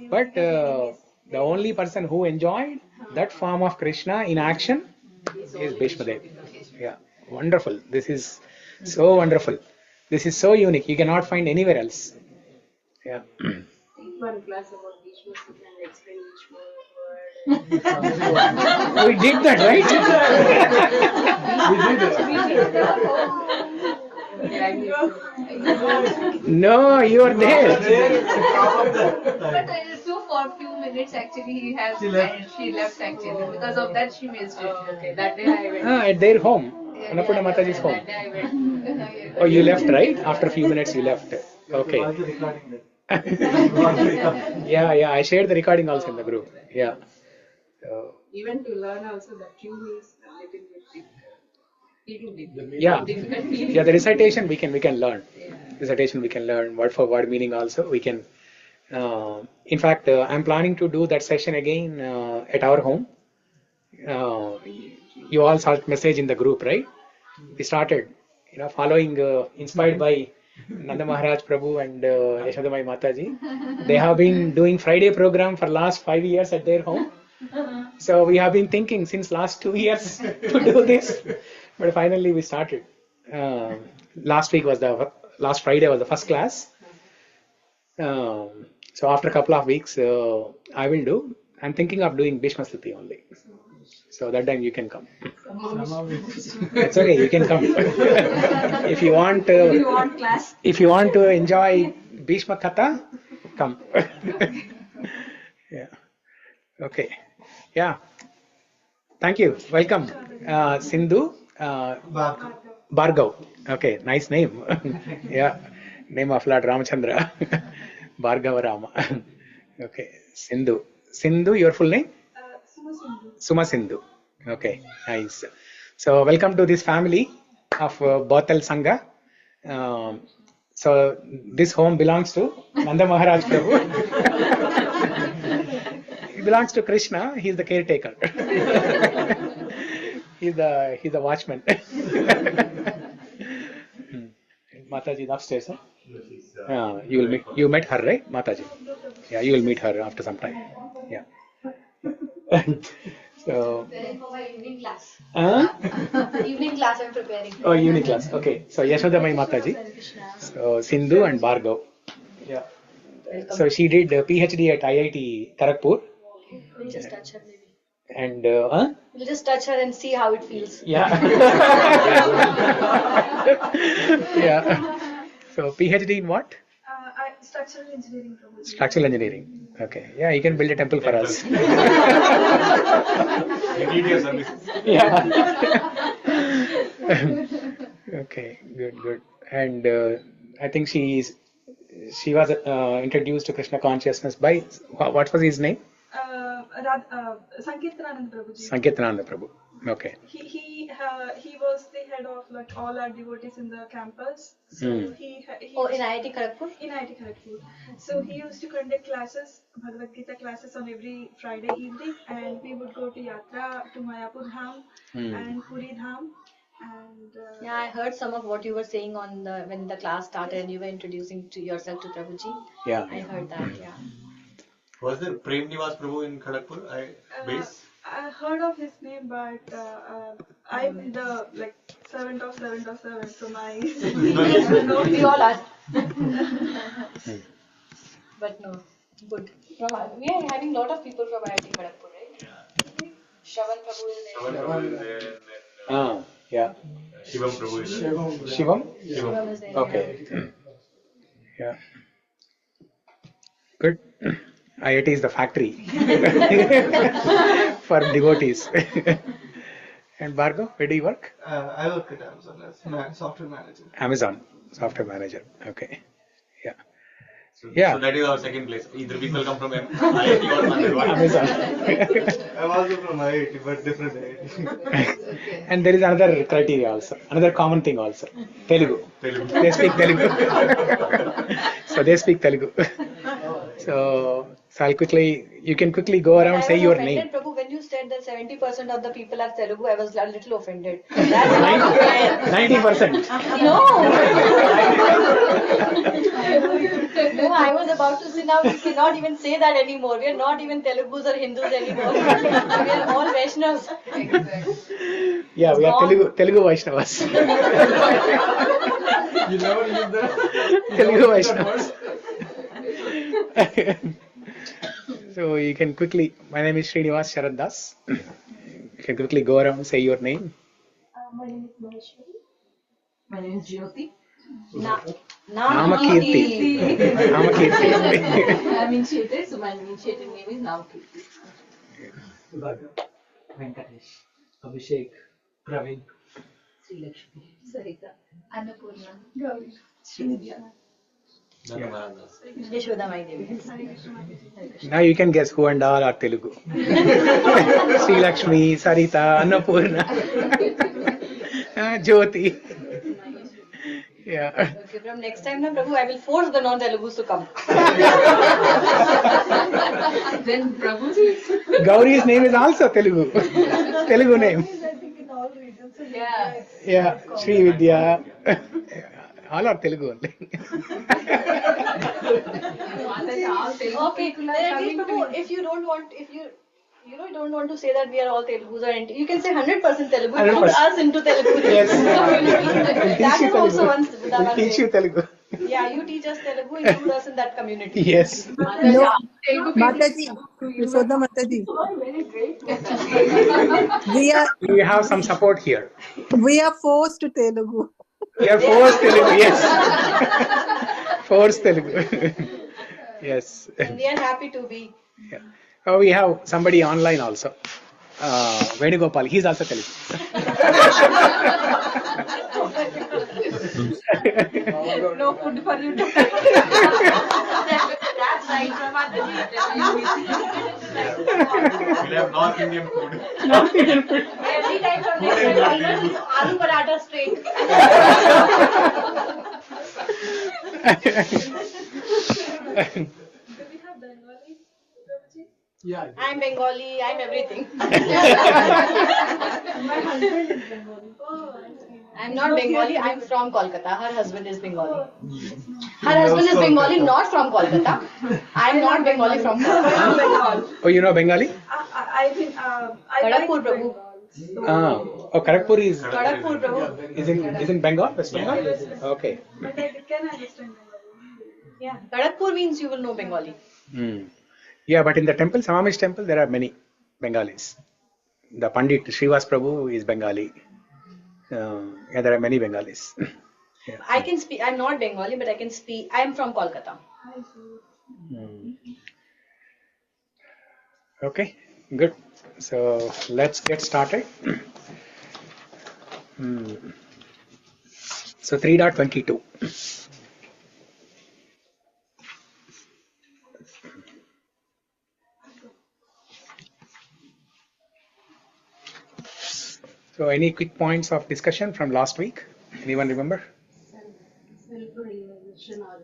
But the only person who enjoyed that form of Krishna in action is Bhishma Dev. Yeah. Wonderful. This is so wonderful. This is so unique. You cannot find anywhere else. Yeah. Take one class about Bhishma and explain each word. We did that, right? No, you are there. But so for a few minutes actually she left actually. Because of that she missed it. Okay, that day I went. At their home. Annapurna Mataji's home. That day I went. Oh, you left, right? After a few minutes you left. Okay. Yeah, I shared the recording also in the group. Yeah. Even to learn also the tune is a little bit Yeah. difficult. Yeah, the recitation we can learn. Recitation we can learn, word for word meaning also we can. In fact, I'm planning to do that session again at our home. you all saw message in the group, right? We started, following, inspired by Nanda Maharaj Prabhu and Yashodamai Mataji. They have been doing Friday program for last 5 years at their home. So we have been thinking since last 2 years to do this, but finally we started. Last Friday was the first class. So after a couple of weeks, I will do. I'm thinking of doing Bhishma Stuti only. So that time you can come. It's okay, you can come. If you want class. If you want to enjoy Bhishma Katha, come. Yeah. Okay. Yeah. Thank you. Welcome. Sindhu. Bhargav. Okay, nice name. Yeah. Name of Lord Ramachandra. Bhargava Rama. Okay. Sindhu, your full name? Suma Sindhu. Okay, nice. So welcome to this family of Bothal Sangha. So this home belongs to Nanda Maharaj Prabhu. He belongs to Krishna. He is the caretaker. He's the watchman. Mataji is upstairs. Huh? You met her, right, Mataji? Yeah, you will meet her after some time. Yeah. So. Preparing for my evening class. Evening class I'm preparing. Oh, evening class. Okay. So Yashodamai Mataji. So Sindhu and Bhargav. Yeah. Welcome. So she did PhD at IIT Kharagpur. We'll just touch her maybe. And We'll just touch her and see how it feels. Yeah. Yeah. So PhD in what? Structural engineering. Structural engineering. Okay. Yeah, you can build a temple for us. Yeah. Okay. Good. And I think she was introduced to Krishna consciousness by what was his name? Sankirtanananda Prabhuji. Sankirtanananda Prabhu. Okay. He was the head of like all our devotees in the campus. So he in IIT Kharagpur? In IIT Kharagpur. So he used to conduct classes, Bhagavad Gita classes on every Friday evening, and we would go to Yatra to Mayapur Dham and Puri Dham. And yeah, I heard some of what you were saying when the class started and you were introducing yourself to Prabhuji. Yeah. I heard that. Yeah. Was there Prem Nivas Prabhu in Kharagpur? Base? I heard of his name, but I'm the servant of 7, so my we all are. But no, good. We are having a lot of people from IIT Kharagpur, right? Yeah. Shravan Prabhu is there. Yeah. Shivam Prabhu is there. Shivam is there. Okay. Yeah. Good. IIT is the factory for devotees. And Bhargav, where do you work? I work at Amazon as software manager. Amazon software manager. Okay. Yeah. So that is our second place. Either people come from IIT or Amazon. I'm also from IIT, but different IIT. And there is another criteria also, another common thing also. Telugu. They speak Telugu. So they speak Telugu. So you can quickly go around, say your name. Prabhu, when you said that 70% of the people are Telugu, I was a little offended. 90%. No, I was about to say now we cannot even say that anymore. We are not even Telugus or Hindus anymore. We are all Vaishnavas. Yeah, we are Telugu Vaishnavas. You never use the Telugu Vaishnavas. So you can quickly, my name is Srinivas Das. You can quickly go around, say your name. My name is Maheshwari. My name is Jyoti. Namakirti. I'm initiated, so my initiated name is Namakirti. Venkatesh, Abhishek, Praveen, Sri Lakshmi, Sarita, Annapurna, Gauri, Srinivya. Yashodamai Devi. Now you can guess who and all are Telugu. Sri Lakshmi, Sarita, Annapurna, Jyoti. Yeah. Okay, from next time, Prabhu, I will force the non-Telugus to come. Then Prabhuji. Gauri's name is also Telugu. Telugu name. Yeah, Sri Vidya. All are Telugu only. Okay, then at least Prabhu, if you don't want, if you don't want to say that we are all Telugus or anything, you can say 100% Telugu. 100%. Put us into Telugu. Yes. Community. That is also one. We'll teach you Telugu. Yeah, you teach us Telugu, include us in that community. Yes. No, Mataji, Yashoda Mataji. We have some support here. We are forced to Telugu. We are forced Telugu, yes. Forced Telugu. Yes. And we are happy to be. Yeah. Oh, we have somebody online also. Venugopal, he's also Telugu. No food for you to That's right, We'll have North Indian food. Every time from next time onwards is aloo paratha straight. Yeah. I'm Bengali, I'm everything. My husband is Bengali. I'm not Bengali, I'm from Kolkata. Her husband is Bengali. Her husband is Bengali, not from Kolkata. I'm not Bengali from Kolkata. Oh, you know Bengali? I think Kharagpur, Prabhu. Oh, Kharagpur is Kharagpur, Prabhu. is in Bengal, West Bengal? Okay. But I can understand Bengali. Yeah, Kharagpur means you will know Bengali. Yeah, but in the temple, Swami's temple, there are many Bengalis. The Pandit Srinivas Prabhu is Bengali. Yeah, there are many Bengalis. Yeah. I can speak, I'm not Bengali, but I can speak, I'm from Kolkata. Okay, good. So let's get started. So 3.22. So any quick points of discussion from last week? Anyone remember? Self-realization or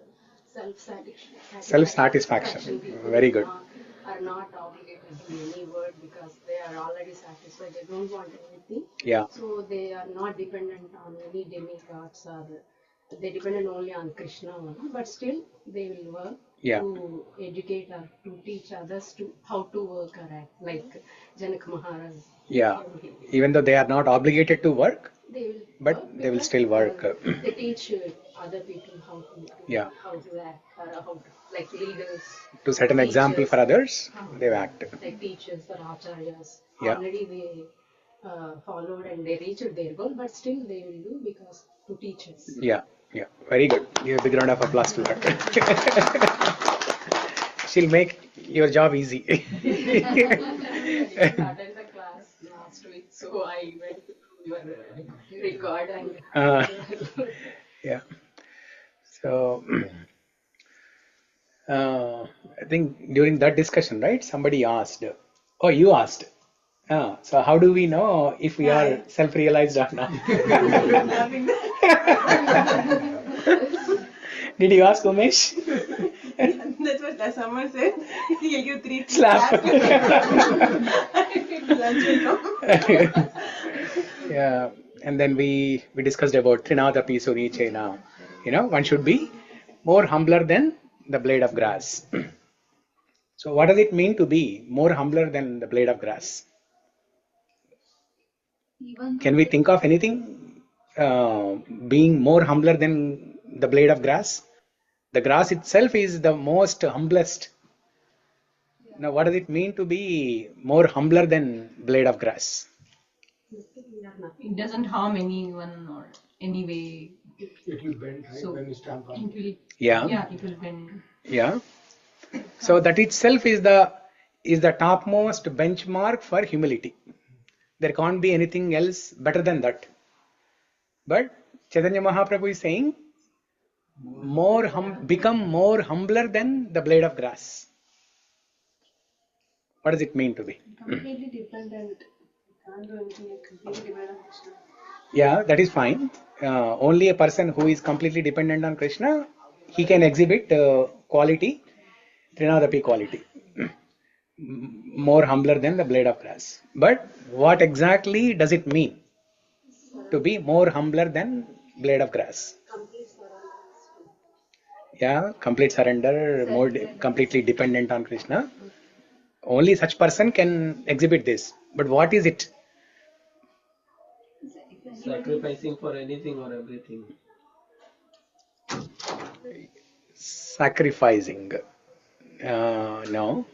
self-satisfaction. Self-satisfaction. Very good. Are not obligated to any word because they are already satisfied. They don't want anything. Yeah. So they are not dependent on any demigods or they dependent only on Krishna only. But still they will work to educate or to teach others to how to work or act, like Janak Maharaj. Yeah. Even though they are not obligated to work, they will still work. They teach other people how to act or how to, like leaders. To set an example for others, they act. Like teachers or acharyas. Yeah. Already they followed and they reached their goal, but still they will do because to teach us. Yeah, yeah. Very good. Give a big round of applause to her. She'll make your job easy. I started the class last week, so I went to your record and yeah. So I think during that discussion, right, somebody asked, oh, you asked. So how do we know if we are self-realized or not? Did you ask Umesh? That's what someone said. He'll give 3 slap. Slap. Yeah, and then we discussed about Trinadapi Sunichena. You know, one should be more humbler than the blade of grass. So what does it mean to be more humbler than the blade of grass? Can we think of anything being more humbler than the blade of grass? The grass itself is the most humblest. Now, what does it mean to be more humbler than blade of grass? It doesn't harm anyone or any way. It will bend, right, when you stamp on it. Yeah, it will bend. Yeah. So that itself is the topmost benchmark for humility. There can't be anything else better than that. But Chaitanya Mahaprabhu is saying, become more humbler than the blade of grass. What does it mean to be? completely dependent. Can't do anything like completely dependent on Krishna. Yeah, that is fine. Only a person who is completely dependent on Krishna, he can exhibit quality, Trinadapi quality. More humbler than the blade of grass. But what exactly does it mean? to be more humbler than blade of grass. Yeah, complete surrender, more completely dependent on Krishna. Only such person can exhibit this. But what is it? Sacrificing for anything or everything. Sacrificing. No.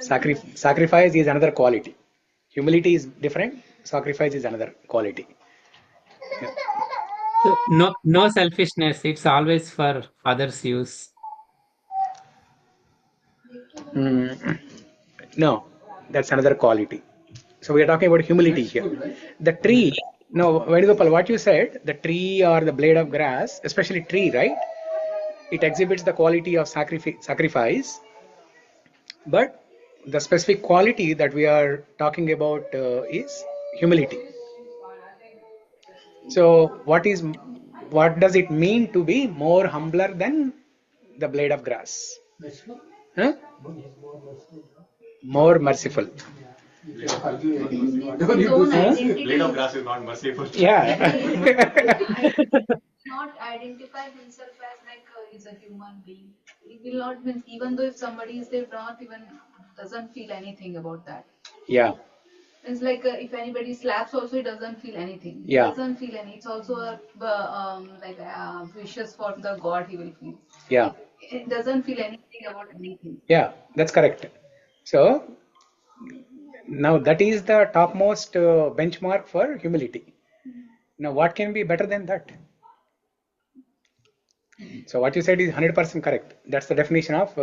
Sacrifice is another quality. Humility is different. Sacrifice is another quality. Yeah. So no selfishness. It's always for others' use. No, that's another quality. So we are talking about humility here. The tree. No, Venugopal, what you said, the tree or the blade of grass, especially tree, right? It exhibits the quality of sacrifice, but the specific quality that we are talking about is humility. So what does it mean to be more humbler than the blade of grass? Huh? More merciful. Blade of grass is not merciful. Yeah. Not identify himself as like he's a human being. He will not mean, even though if somebody is there, not even doesn't feel anything about that. Yeah. It's like if anybody slaps also, he doesn't feel anything. Yeah. He doesn't feel any. It's also wishes for the God he will feel. Yeah. It doesn't feel anything about anything. Yeah, that's correct. So now that is the topmost benchmark for humility. Now what can be better than that? So what you said is 100% correct. That's the definition of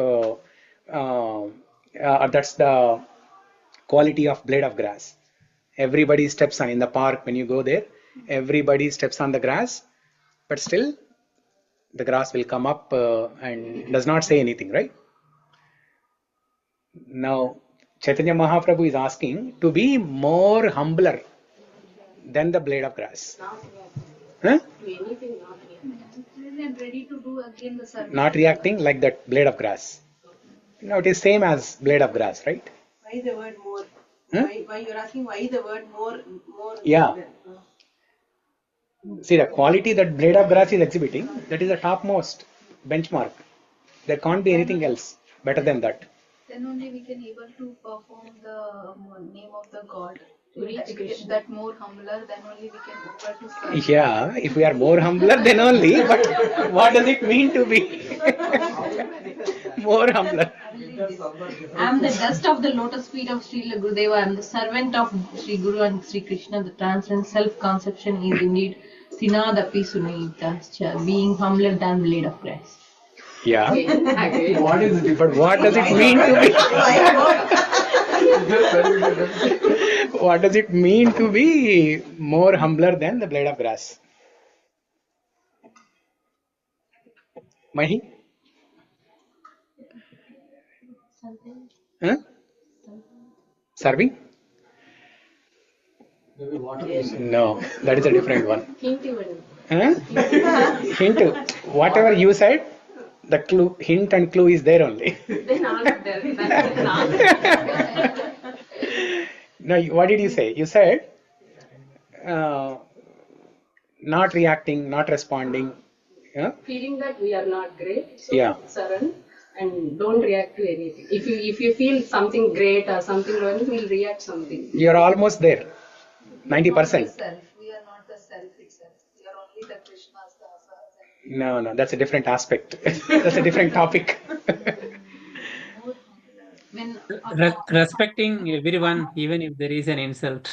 that's the quality of blade of grass. Everybody steps on in the park when you go there. Everybody steps on the grass, but still the grass will come up and does not say anything, right? Now Chaitanya Mahaprabhu is asking to be more humbler than the blade of grass. Huh? Ready to do again the service. Not reacting like that blade of grass. No, it is same as blade of grass, right? Why the word more? Huh? Why you're asking why the word more? Yeah. See, the quality that blade of grass is exhibiting, that is the topmost benchmark. There can't be anything else better than that. Then only we can able to perform the name of the God. To reach that more humbler, then only we can able to serve. Yeah, if we are more humbler, then only. But what does it mean to be more humbler? I am the dust of the lotus feet of Srila Gurudeva. I am the servant of Sri Guru and Sri Krishna. The transcendent self-conception is indeed Sinadapi Sunita, being humbler than blade of grass. Yeah. What is it? But what does it mean to be? What does it mean to be more humbler than the blade of grass? Mahi? Huh? Serving? No, that is a different one. Huh? Hint. Whatever you said, the clue, hint and clue is there only. No, what did you say? You said not reacting, not responding. Yeah? Feeling that we are not great, so Yeah. surrender and don't react to anything. If you feel something great or something wrong, we'll react something. You're almost there. 90%. We are not the self itself. We are only the Krishna's. No, that's a different aspect. That's a different topic. When Respecting everyone, even if there is an insult.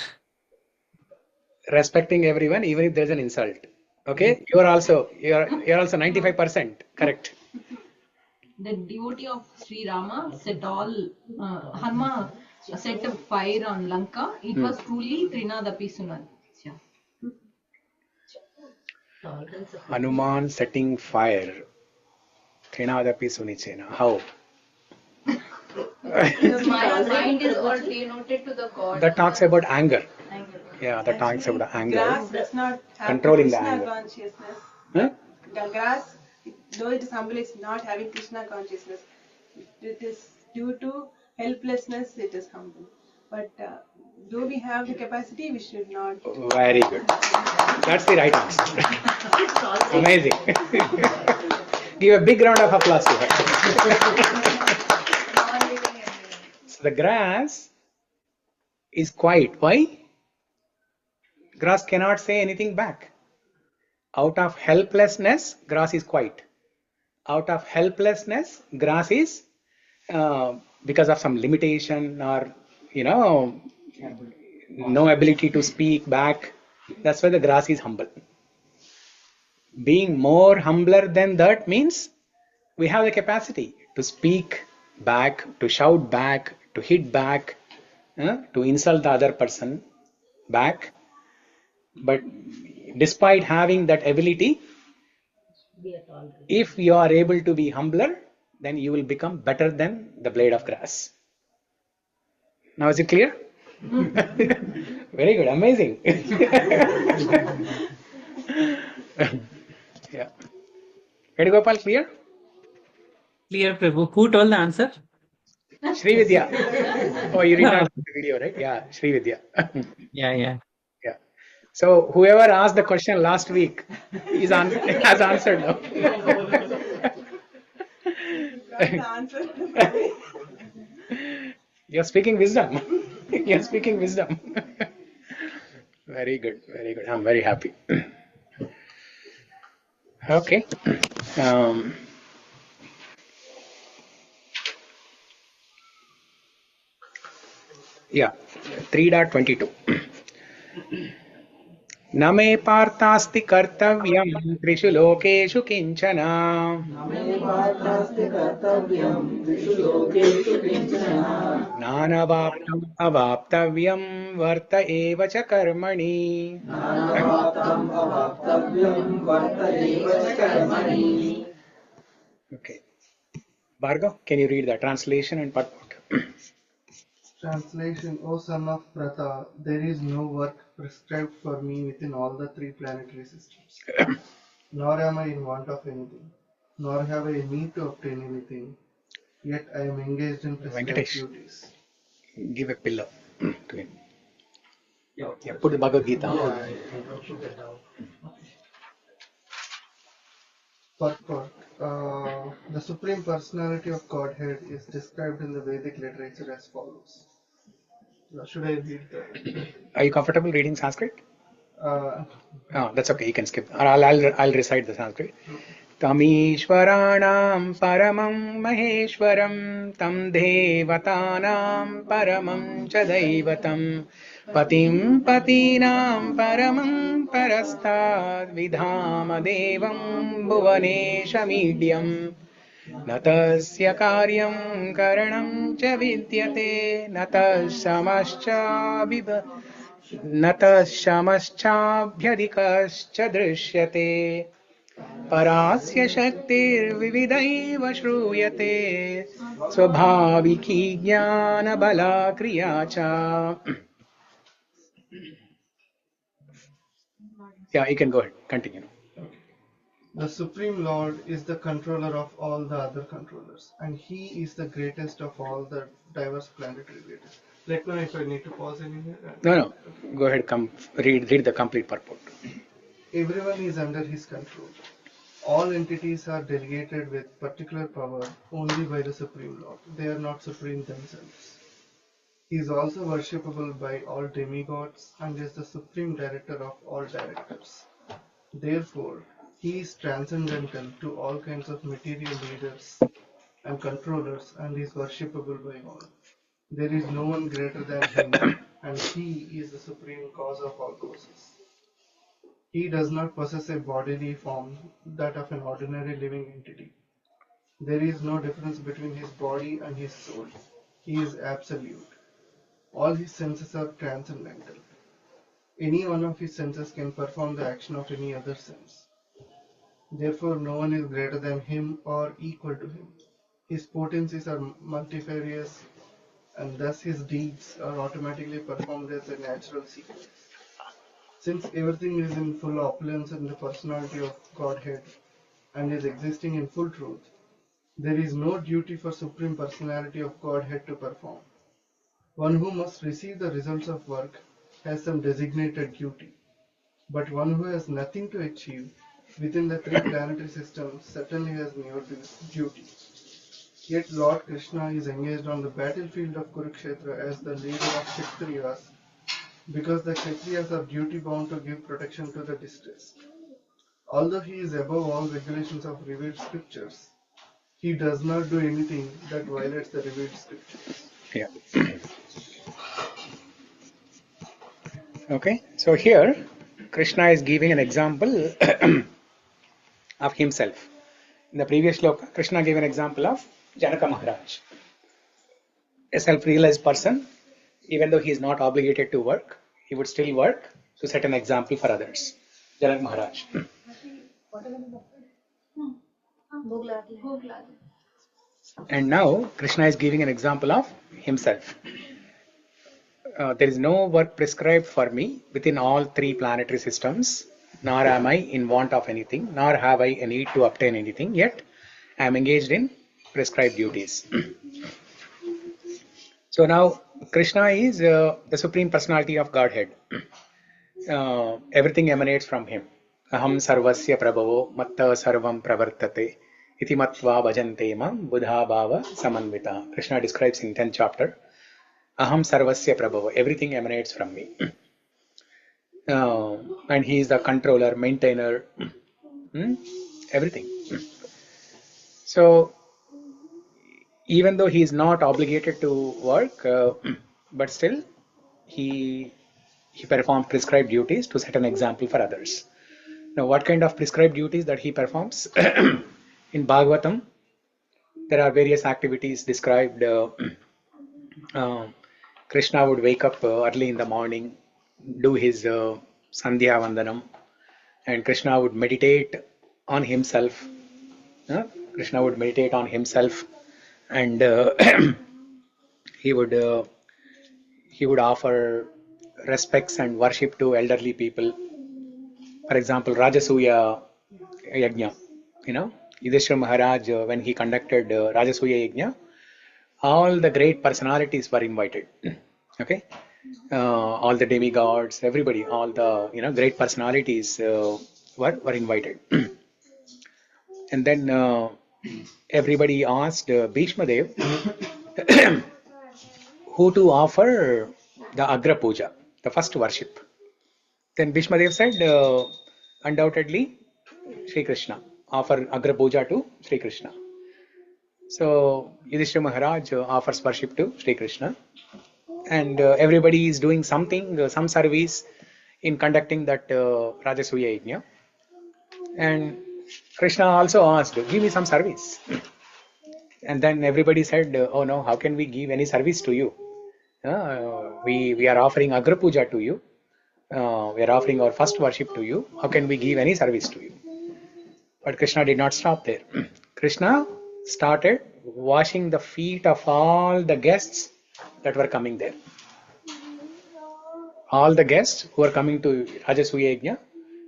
Respecting everyone, even if there's an insult. Okay, you're also 95% correct. the devotee of Sri Rama set all Hanma set a fire on Lanka, it was truly Trinadapi Sunat. Hanuman setting fire. Trinadapi Sunichena. How? My mind is all denoted to the God. That talks about anger. Yeah, that talks about anger. Grass does not have Controlling the Krishna anger. consciousness. Huh? The grass, though it is humble, is not having Krishna consciousness. It is due to helplessness, it is humble. But Though we have the capacity, we should not. Very good. That's the right answer. Amazing. Give a big round of applause to her. So the grass is quiet. Why? Grass cannot say anything back. Out of helplessness, grass is quiet. Out of helplessness, grass is because of some limitation or, no ability to speak back. That's why the grass is humble. Being more humbler than that means we have the capacity to speak back, to shout back, to hit back, to insult the other person back. But despite having that ability, if you are able to be humbler, then you will become better than the blade of grass. Now is it clear? Very good, amazing. Yeah. Ready, Gopal, clear? Clear, Prabhu. Who told the answer? Sri Vidya. Oh, you did not see the video, right? Yeah, Sri Vidya. Yeah. Yeah. So whoever asked the question last week has answered now. You're speaking wisdom. You're speaking wisdom. Very good, very good. I'm very happy. Okay. Yeah, 3.22. न मे पार्थास्ति कर्तव्यं त्रिषु लोकेषु किञ्चन नानवाप्तम् अवाप्तव्यं वर्त एव च कर्मणि. Okay. Bhargav, can you read the translation and purport? Translation: O son of Pratha, there is no work prescribed for me within all the three planetary systems. Nor am I in want of anything, nor have I need to obtain anything, yet I am engaged in prescribed duties. Give a pillow to him. Yeah, put the Bhagavad Gita. Purport. The Supreme Personality of Godhead is described in the Vedic literature as follows. Should I read that? Are you comfortable reading Sanskrit? Oh, that's okay. You can skip. Or I'll recite the Sanskrit. Tamishwaranam paramam maheshwaram tam devatanam paramam chadaivatam patim patinam paramam parastad vidhama devam bhuvanesha medium natasya karyam karanam cha vidyate नतश्शमश्चाभ्यधिकश्च दृश्यते परास्य शक्तिर्विविधैव श्रूयते स्वाभाविकी ज्ञानबला क्रिया च. Yeah, you can go ahead. Continue. The Supreme Lord is the controller of all the other controllers, and He is the greatest of all the diverse planetary leaders. Let me know if I need to pause anywhere. No. Go ahead. Read the complete purport. Everyone is under His control. All entities are delegated with particular power only by the Supreme Lord. They are not supreme themselves. He is also worshipable by all demigods and is the supreme director of all directors. Therefore, He is transcendental to all kinds of material leaders and controllers and is worshipable by all. There is no one greater than Him, and He is the supreme cause of all causes. He does not possess a bodily form, that of an ordinary living entity. There is no difference between His body and His soul. He is absolute. All His senses are transcendental. Any one of His senses can perform the action of any other sense. Therefore, no one is greater than Him or equal to Him. His potencies are multifarious, and thus His deeds are automatically performed as a natural sequence. Since everything is in full opulence in the personality of Godhead and is existing in full truth, there is no duty for Supreme Personality of Godhead to perform. One who must receive the results of work has some designated duty, but one who has nothing to achieve within the three planetary systems certainly has no duty. Yet Lord Krishna is engaged on the battlefield of Kurukshetra as the leader of Kshatriyas, because the Kshatriyas are duty bound to give protection to the distressed. Although he is above all regulations of revealed scriptures, he does not do anything that violates the revealed scriptures. Yeah. Okay, so here Krishna is giving an example of himself. In the previous sloka, Krishna gave an example of Janaka Maharaj, a self-realized person. Even though he is not obligated to work, he would still work to set an example for others. Janaka Maharaj. And now Krishna is giving an example of himself. There is no work prescribed for me within all three planetary systems, nor am I in want of anything, nor have I a need to obtain anything, yet I am engaged in prescribed duties. So now Krishna is the Supreme Personality of Godhead. Everything emanates from him. Aham sarvasya prabhavo matta sarvam pravartate iti matva bhajante mam buddha bhava samanvita. Krishna describes in 10th chapter. Aham sarvasya prabhavo. Everything emanates from me. And he is the controller, maintainer, everything. So even though he is not obligated to work, but still he performs prescribed duties to set an example for others. Now, what kind of prescribed duties that he performs? In Bhagavatam, there are various activities described. Krishna would wake up early in the morning, do his Sandhya Vandanam, and Krishna would meditate on himself. Krishna would meditate on himself, and he would offer respects and worship to elderly people. For example, Rajasuya Yajna, Yudhishthira Maharaj, when he conducted Rajasuya Yajna, all the great personalities were invited. Okay, all the demigods, everybody, all the great personalities were invited. And then everybody asked Bhishma Dev who to offer the Agra Puja, the first worship. Then Bhishma Dev said, undoubtedly, Sri Krishna. Offer Agra Puja to Sri Krishna. So Yudhishthira Maharaj offers worship to Sri Krishna. And everybody is doing something, some service in conducting that Rajasuya Yajna. And Krishna also asked, give me some service. And then everybody said, oh no, how can we give any service to you? We are offering Agra Puja to you. We are offering our first worship to you. How can we give any service to you? But Krishna did not stop there. Krishna started washing the feet of all the guests that were coming there. All the guests who were coming to Rajasuya Yajna,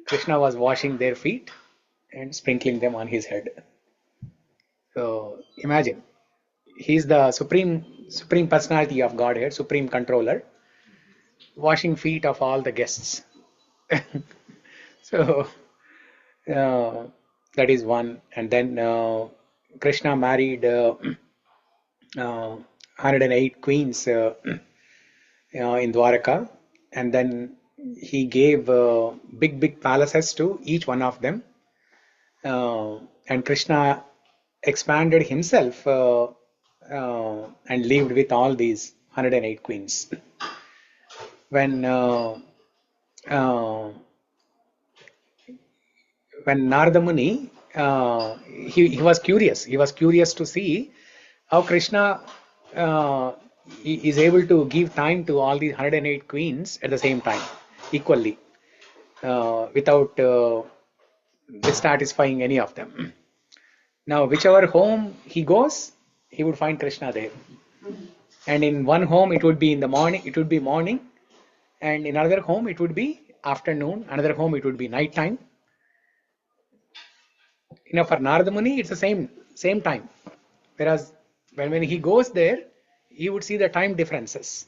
Krishna was washing their feet and sprinkling them on his head. So imagine, he is the supreme personality of Godhead, supreme controller, washing feet of all the guests. So that is one. And then Krishna married 108 queens in Dwaraka, and then he gave big palaces to each one of them. And Krishna expanded himself and lived with all these 108 queens. When Narada Muni, he was curious. He was curious to see how Krishna is able to give time to all these 108 queens at the same time, equally, without dissatisfying any of them. Now, whichever home he goes, he would find Krishna there. And in one home, it would be in the morning. It would be morning, and in another home, it would be afternoon. Another home, it would be night time. For Narada Muni, it's the same time. Whereas when he goes there, he would see the time differences.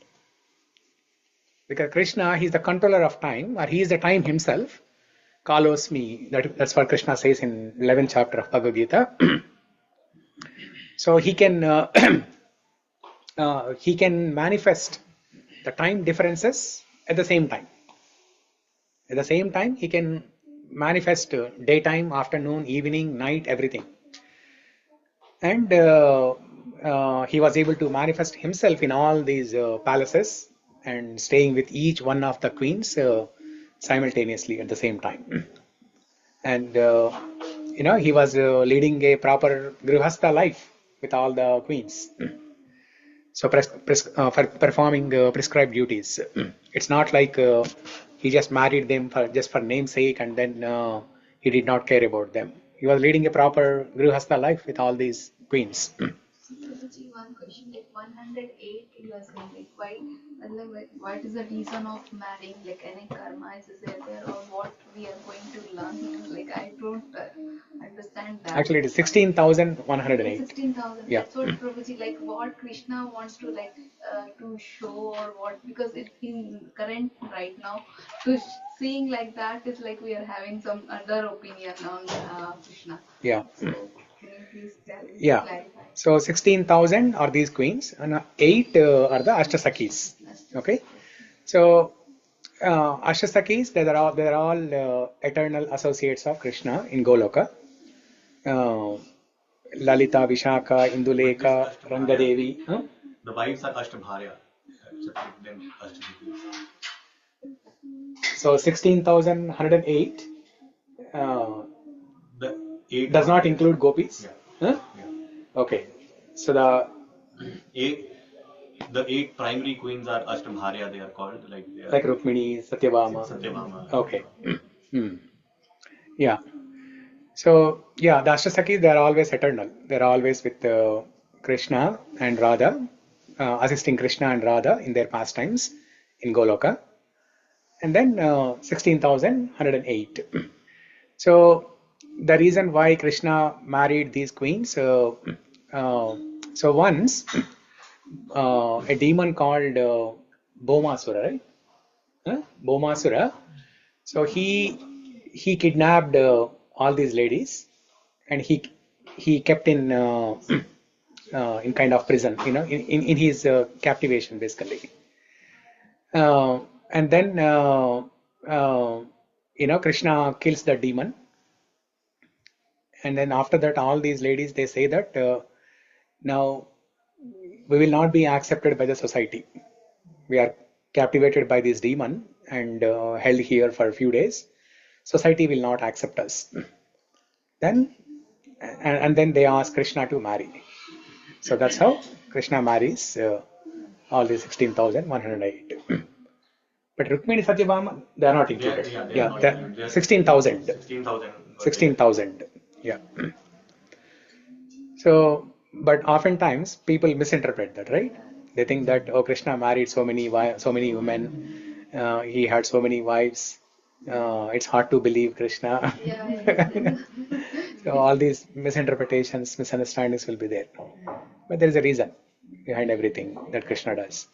Because Krishna, he's the controller of time, or he is the time himself. Kalosmi, that's what Krishna says in 11th chapter of Bhagavad Gita. So he can manifest the time differences at the same time. At the same time, he can manifest daytime, afternoon, evening, night, everything. And he was able to manifest himself in all these palaces and staying with each one of the queens simultaneously at the same time. And he was leading a proper grihastha life with all the queens. So for performing prescribed duties. It's not like he just married them just for namesake and then he did not care about them. He was leading a proper grihastha life with all these queens. Prabhuji, one question, like 108 you are saying, like what is the reason of marrying, like any karma is there or what we are going to learn? Like I don't understand that. Actually it is 16,108. 16,000. Yeah. That's what Prabhuji, like what Krishna wants to to show or what, because it in current right now to seeing like that is like we are having some other opinion on Krishna. Yeah. So, can you please clarify? So 16,000 are these queens and 8 are the Ashtasakis. Okay. So Ashtasakis, they are all eternal associates of Krishna in Goloka. Lalita, Vishaka, Induleka, Rangadevi. The wives are Ashtabharya. Then Ashtasakis. So 16,108 does not include gopis. Yeah. Huh? Yeah. Okay. So the 8 primary queens are Ashtabharya, they are called. Like Rukmini, Satyabhama. Satyabhama. Okay. Yeah. So yeah, the Ashtasakis, they are always eternal. They are always with Krishna and Radha, assisting Krishna and Radha in their pastimes in Goloka. And then 16,108. So the reason why Krishna married these queens, so once a demon called Bhomasura, right? Bhomasura. So he kidnapped all these ladies and he kept in kind of prison, in his captivation basically. And then Krishna kills the demon. And then after that, all these ladies, they say that now we will not be accepted by the society. We are captivated by this demon and held here for a few days. Society will not accept us. Then and then they ask Krishna to marry. So that's how Krishna marries all these 16,108. But Rukmini, Satyabhama, they are not included. Yeah, 16,000. 16,000. Yeah. So, but oftentimes people misinterpret that, right? They think that Krishna married so many women, he had so many wives. It's hard to believe Krishna. So all these misinterpretations, misunderstandings will be there. But there is a reason behind everything that Krishna does.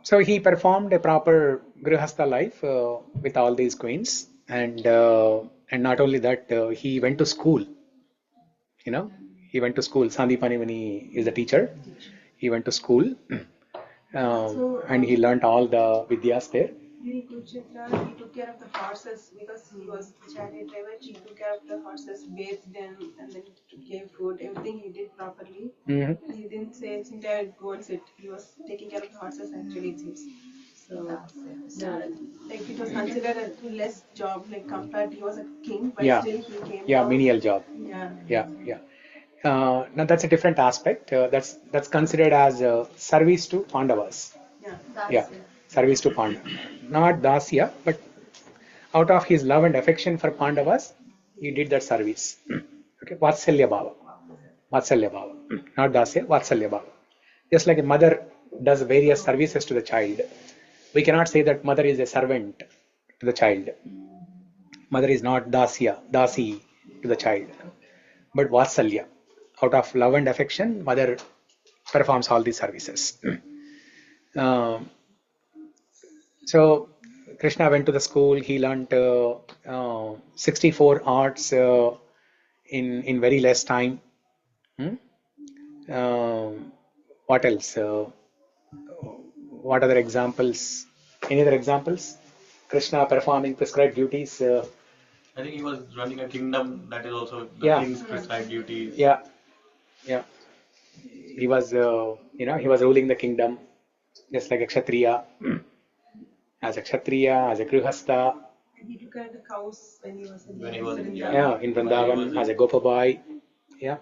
So he performed a proper grihastha life with all these queens, and not only that, he went to school. He went to school. Sandipani, when he is a teacher, he went to school, and he learnt all the vidyas there. During Kurukshetra, he took care of the horses because he was the chariot driver. He took care of the horses, bathed them, and then gave food. Everything he did properly. Mm-hmm. He didn't say, "Chinta, go and sit." He was taking care of the horses. Actually, it seems. So, like it was considered a less job, like compared. He was a king, but still he came. Yeah, menial job. Yeah. Now that's a different aspect. That's considered as service to Pandavas. Service to Pandavas. Not Dasya, but out of his love and affection for Pandavas, he did that service. Okay, Vatsalya Bhava. Not Dasya, Vatsalya Bhava. Just like a mother does various services to the child, we cannot say that mother is a servant to the child. Mother is not Dasi to the child, but Vatsalya. Out of love and affection, mother performs all these services. So Krishna went to the school. He learnt 64 arts in very less time. What else? What other examples? Any other examples? Krishna performing prescribed duties. I think he was running a kingdom. That is also the king's prescribed duties. Yeah. He was, he was ruling the kingdom, just like a Kshatriya. As a Kshatriya, as a Grihastha. He took care of the cows when he was in in Vrindavan, as a Gopa boy. Yeah.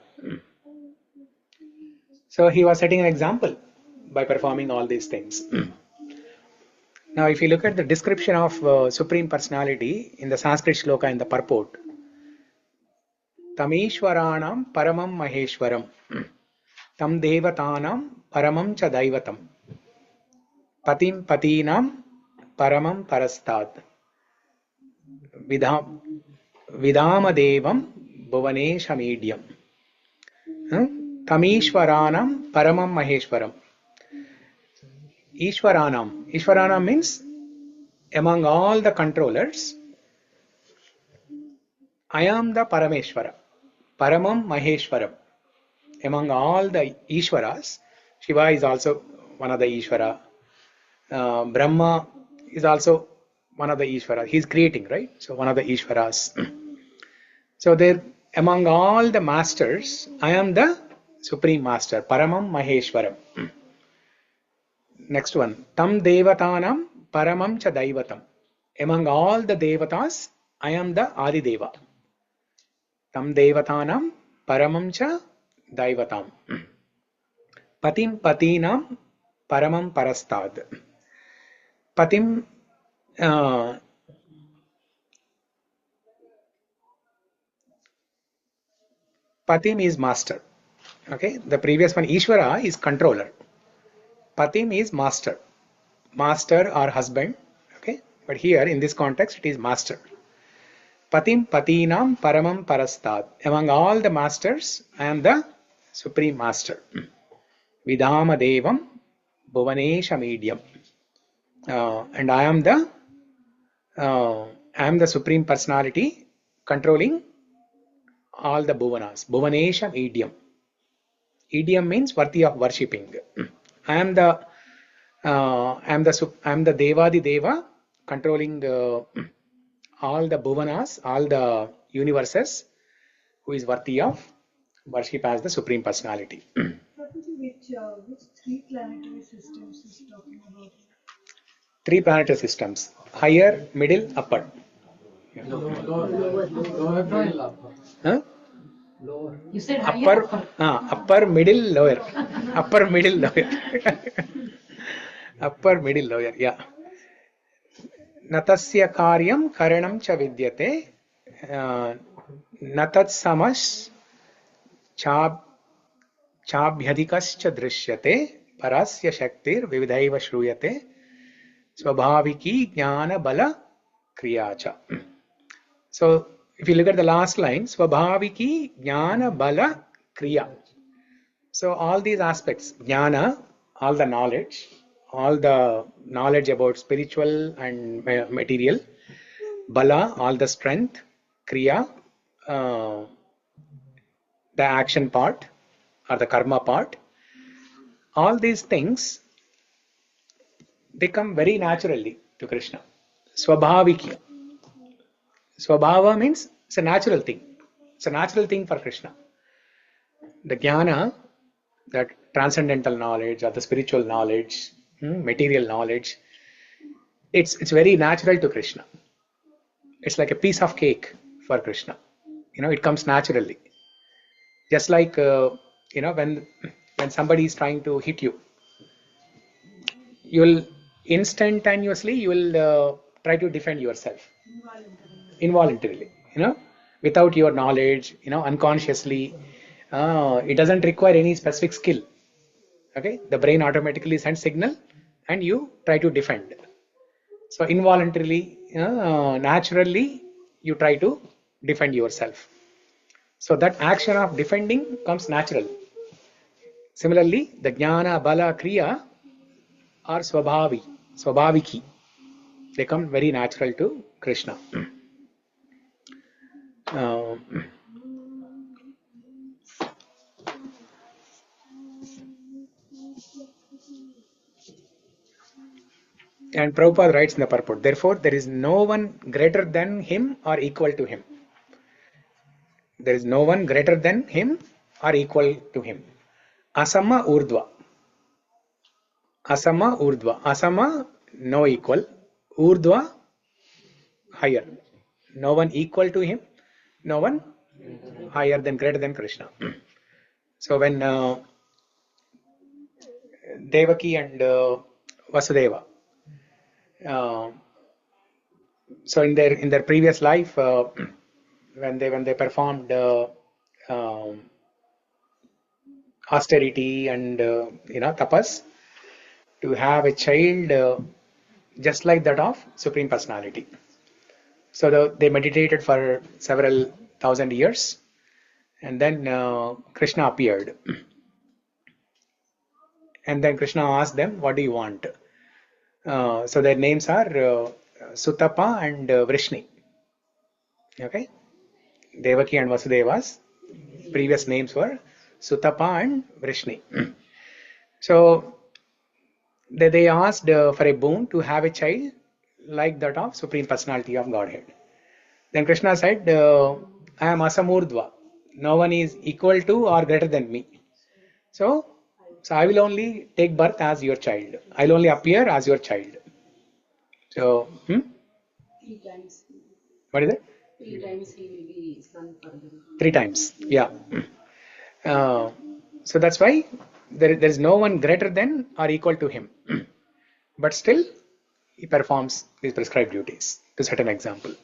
So he was setting an example by performing all these things. Now, if you look at the description of Supreme Personality in the Sanskrit Sloka in the purport, Tamishwaranam Paramam Maheshwaram, Tam Devatanam Paramam Cha Daivatam, Patim Patinam Paramam Parastad, Vidamadevam Bhuvanesha Medium, Tamishwaranam Paramam Maheshwaram. Ishwaranam means among all the controllers, I am the Parameshwara. Paramam Maheshwaram. Among all the Ishwaras, Shiva is also one of the Ishwara. Brahma is also one of the Ishwaras. He is creating, right? So one of the Ishwaras. So there, among all the masters, I am the Supreme Master. Paramam Maheshwaram. Next one. Tam Devatanam Paramam Cha Daivatam. Among all the Devatas, I am the Adideva. Tam Devatanam Paramam Cha Daivatam. Patim Patinam Paramam Parastad. Patim Patim is master. Okay, the previous one Ishvara is controller. Patim is master. Master or husband. Okay, but here in this context it is master. Patim Patinam Paramam Parastad. Among all the masters, I am the Supreme Master. Vidama Devam Bhuvanesha Medium. And I am the Supreme Personality controlling all the Bhuvanas. Bhuvanesha Medium. Medium means worthy of worshipping. I am the Devadi Deva controlling all the Bhuvanas, all the universes, who is worthy of worship as the Supreme Personality. Which three planetary systems is talking about? Three planetary systems: higher, middle, upper. Huh? You said upper, middle, lower. Upper, middle, lower. Upper, middle, lower. Yeah. Natasya karyam karanam cha vidyate. Natat samas chabhyadikascha drishyate. Parasya shaktir vividhaiva shruyate. Swabhaviki jnana bala kriyacha. So, if you look at the last line, Swabhaviki jnana bala kriya. So, all these aspects, jnana, all the knowledge about spiritual and material, bala, all the strength, kriya, the action part or the karma part, all these things, they come very naturally to Krishna. Swabhaviki. Swabhava means it's a natural thing. It's a natural thing for Krishna. The jnana, that transcendental knowledge or the spiritual knowledge, material knowledge, it's very natural to Krishna. It's like a piece of cake for Krishna. It comes naturally. Just like when somebody is trying to hit you, you will instantaneously try to defend yourself. Involuntarily, without your knowledge, unconsciously. It doesn't require any specific skill. Okay, the brain automatically sends signal and you try to defend. So involuntarily, naturally, you try to defend yourself. So that action of defending comes natural. Similarly, the jnana, bala, kriya, or Swabhaviki. They come very natural to Krishna. And Prabhupada writes in the purport, therefore there is no one greater than him or equal to him. There is no one greater than him or equal to him. Asama urdhva. Asama urdhva. Asama, no equal. Urdhva, higher. No one equal to him. No one higher than, greater than Krishna. So when Devaki and Vasudeva, so in their previous life, when they performed austerity and tapas, to have a child just like that of Supreme Personality. So they meditated for several thousand years, and then Krishna appeared. And then Krishna asked them, what do you want? So their names are Sutapa and Vrishni. Okay? Devaki and Vasudeva's previous names were Sutapa and Vrishni. So they asked for a boon to have a child like that of Supreme Personality of Godhead. Then Krishna said, I am Asamurdhva. No one is equal to or greater than me. So I will only take birth as your child. I will only appear as your child. So, 3 times. What is it? 3 times he will be son for them. 3 times, yeah. So that's why there is no one greater than or equal to him. But still, he performs his prescribed duties. To set an example.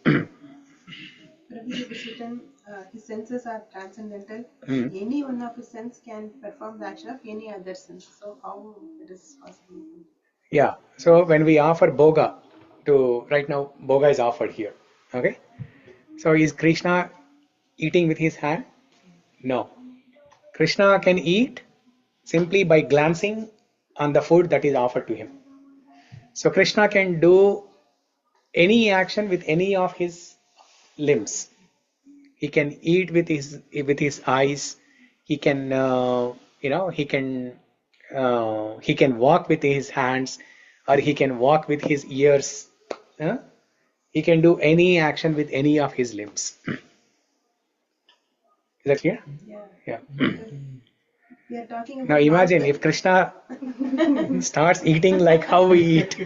His senses are transcendental. Any one of his senses can perform the action of any other sense. So how it is possible? Yeah. So when we offer boga right now, boga is offered here. Okay. So is Krishna eating with his hand? No. Krishna can eat simply by glancing on the food that is offered to him. So Krishna can do any action with any of his limbs. He can eat with his eyes. He can he can walk with his hands, or he can walk with his ears. He can do any action with any of his limbs. Is that clear? Yeah. We are talking about Now imagine if Krishna starts eating like how we eat,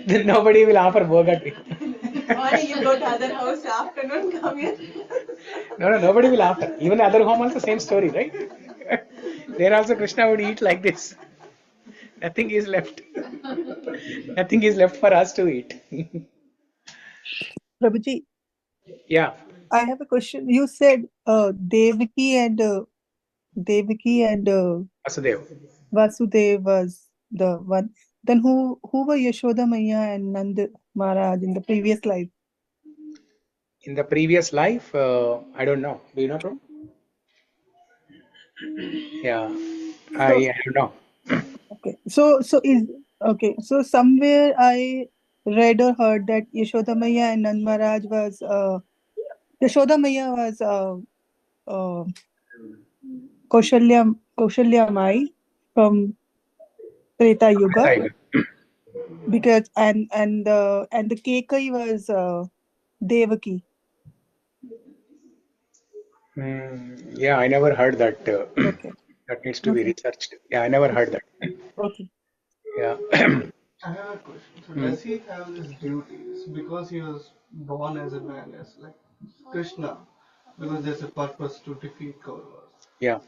then nobody will offer boga to him. Morning you go to other house, afternoon come here. No, nobody will offer. Even other home also same story, right? There also Krishna would eat like this. Nothing is left. Nothing is left for us to eat. Prabhuji. Yeah. I have a question. You said Devaki and Vasudeva was the one. Then who were Yashoda Maya and Nand Maharaj in the previous life? In the previous life, I don't know. Do you know, bro? Yeah, I don't know. Okay, so somewhere I read or heard that Yashoda Maya and Nand Maharaj was Yashoda Maya was Kaushalya Mai from Treta Yuga, because and the Kekai was Devaki. Yeah, I never heard that. Okay. That needs to be researched. Yeah, I never heard that. Okay. Yeah. I have a question. So does he have these duties because he was born as a man, as like Krishna, because there's a purpose to defeat Kauravas? Yeah.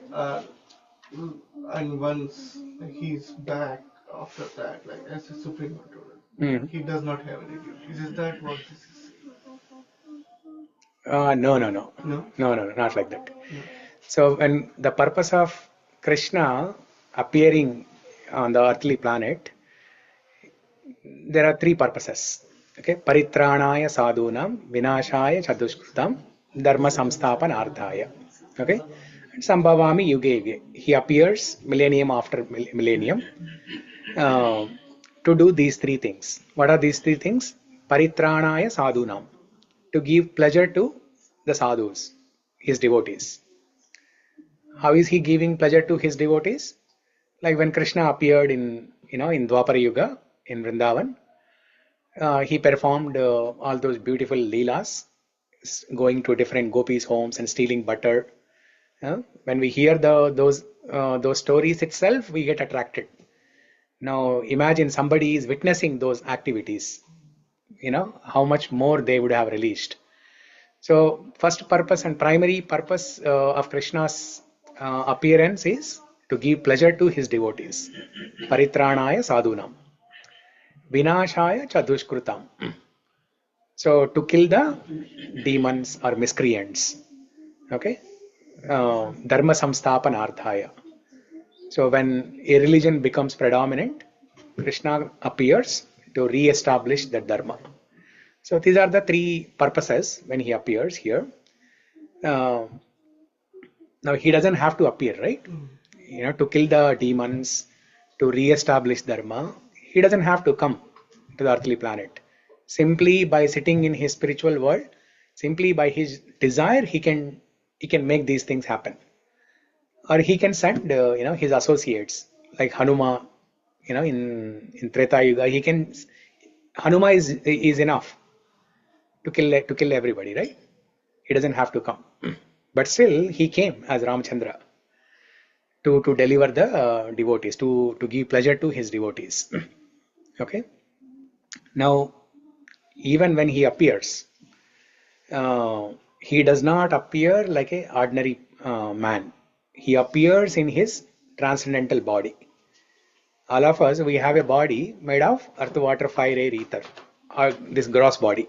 And once he's back after that, like as a Supreme Lord, he does not have any duties. Is that what this is? No, not like that. So when the purpose of Krishna appearing on the earthly planet, there are 3 purposes. Okay, paritranaya sadhunam, vinashaya chadushkrutam, dharma samsthapanarthaya. Okay, and sambhavami yuge yuge. He appears millennium after millennium to do these three things. What are these three things? Paritranaya sadhunam, to give pleasure to the sadhus, his devotees. How is he giving pleasure to his devotees? Like when Krishna appeared in Dwapara Yuga in Vrindavan, he performed all those beautiful leelas, going to different gopis' homes and stealing butter. When we hear those stories itself, we get attracted. Now imagine somebody is witnessing those activities. How much more they would have released. So first purpose and primary purpose of Krishna's appearance is to give pleasure to his devotees. Paritranaya sadhunam. Vinashaya cha dushkrutam. So to kill the demons or miscreants. Okay. Dharma samsthapanarthaya. So when a religion becomes predominant, Krishna appears to re-establish that dharma. So these are the three purposes when he appears here. Now he doesn't have to appear, right? To kill the demons, to re-establish dharma. He doesn't have to come to the earthly planet. Simply by sitting in his spiritual world, simply by his desire, he can make these things happen. Or he can send his associates like Hanuma. In Treta Yuga, Hanuma is enough to kill everybody, right? He doesn't have to come. But still he came as Ramchandra to deliver the devotees, to give pleasure to his devotees. Okay. Now even when he appears, he does not appear like an ordinary man. He appears in his transcendental body. All of us, we have a body made of earth, water, fire, air, ether, or this gross body.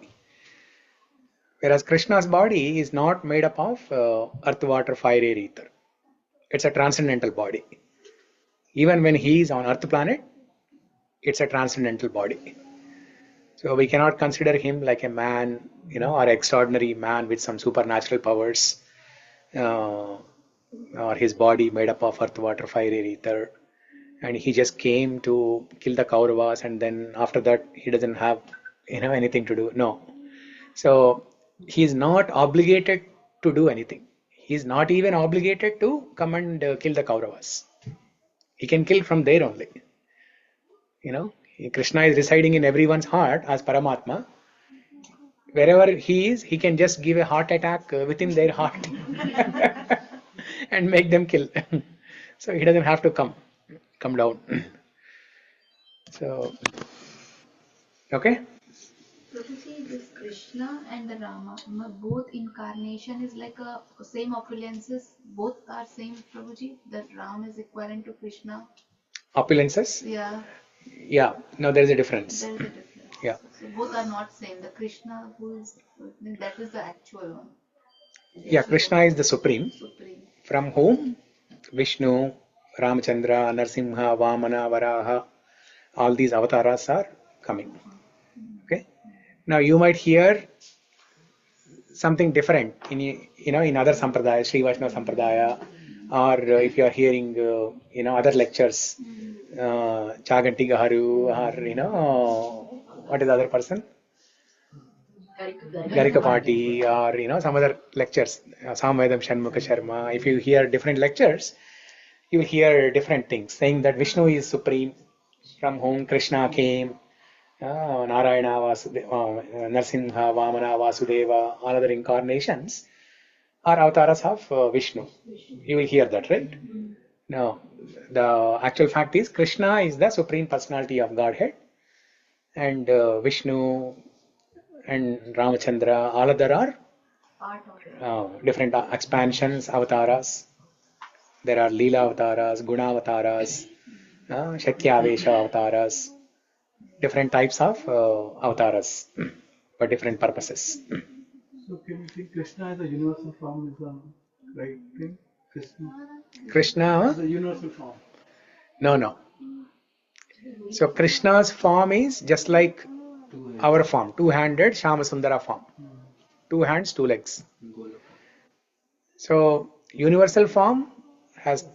Whereas Krishna's body is not made up of earth, water, fire, air, ether. It's a transcendental body. Even when he is on earth planet, it's a transcendental body. So we cannot consider him like a man, or extraordinary man with some supernatural powers, or his body made up of earth, water, fire, air, ether. And he just came to kill the Kauravas, and then after that he doesn't have anything to do. No. So he's not obligated to do anything. He's not even obligated to come and kill the Kauravas. He can kill from there only. Krishna is residing in everyone's heart as Paramatma. Wherever he is, he can just give a heart attack within their heart and make them kill. So he doesn't have to come down. So, okay. Prabhuji, this Krishna and the Rama, both incarnation is like a same opulences. Both are same, Prabhuji. That Ram is equivalent to Krishna. Opulences? Yeah. Yeah. No, there is a difference. There is a difference. Yeah. So both are not same. The Krishna that is the actual one. Yeah, Krishna is the supreme. From whom Vishnu, Ramachandra, Narsimha, Vamana, Varaha, all these avatars are coming. Okay. Now you might hear something different in other sampradaya, Sri Vaishnava sampradaya, or if you are hearing other lectures, Chaganti Gaharu, or what is the other person? Garika Party, or some other lectures, Samvedam Shanmukha Sharma. If you hear different lectures, you will hear different things, saying that Vishnu is supreme, from whom Krishna came, Narayana, Narsimha, Vamana, Vasudeva, all other incarnations are avatars of Vishnu. You will hear that, right? No, the actual fact is Krishna is the supreme personality of Godhead, and Vishnu and Ramachandra, all other are different expansions, avatars. There are Leela avatars, Guna avatars, Shakyavesha avatars, different types of avatars for different purposes. So can you see Krishna as a universal form is the right thing? Krishna as a universal form. No. So Krishna's form is just like our form, two-handed Shyamasundara form. 2 hands, 2 legs. So universal form has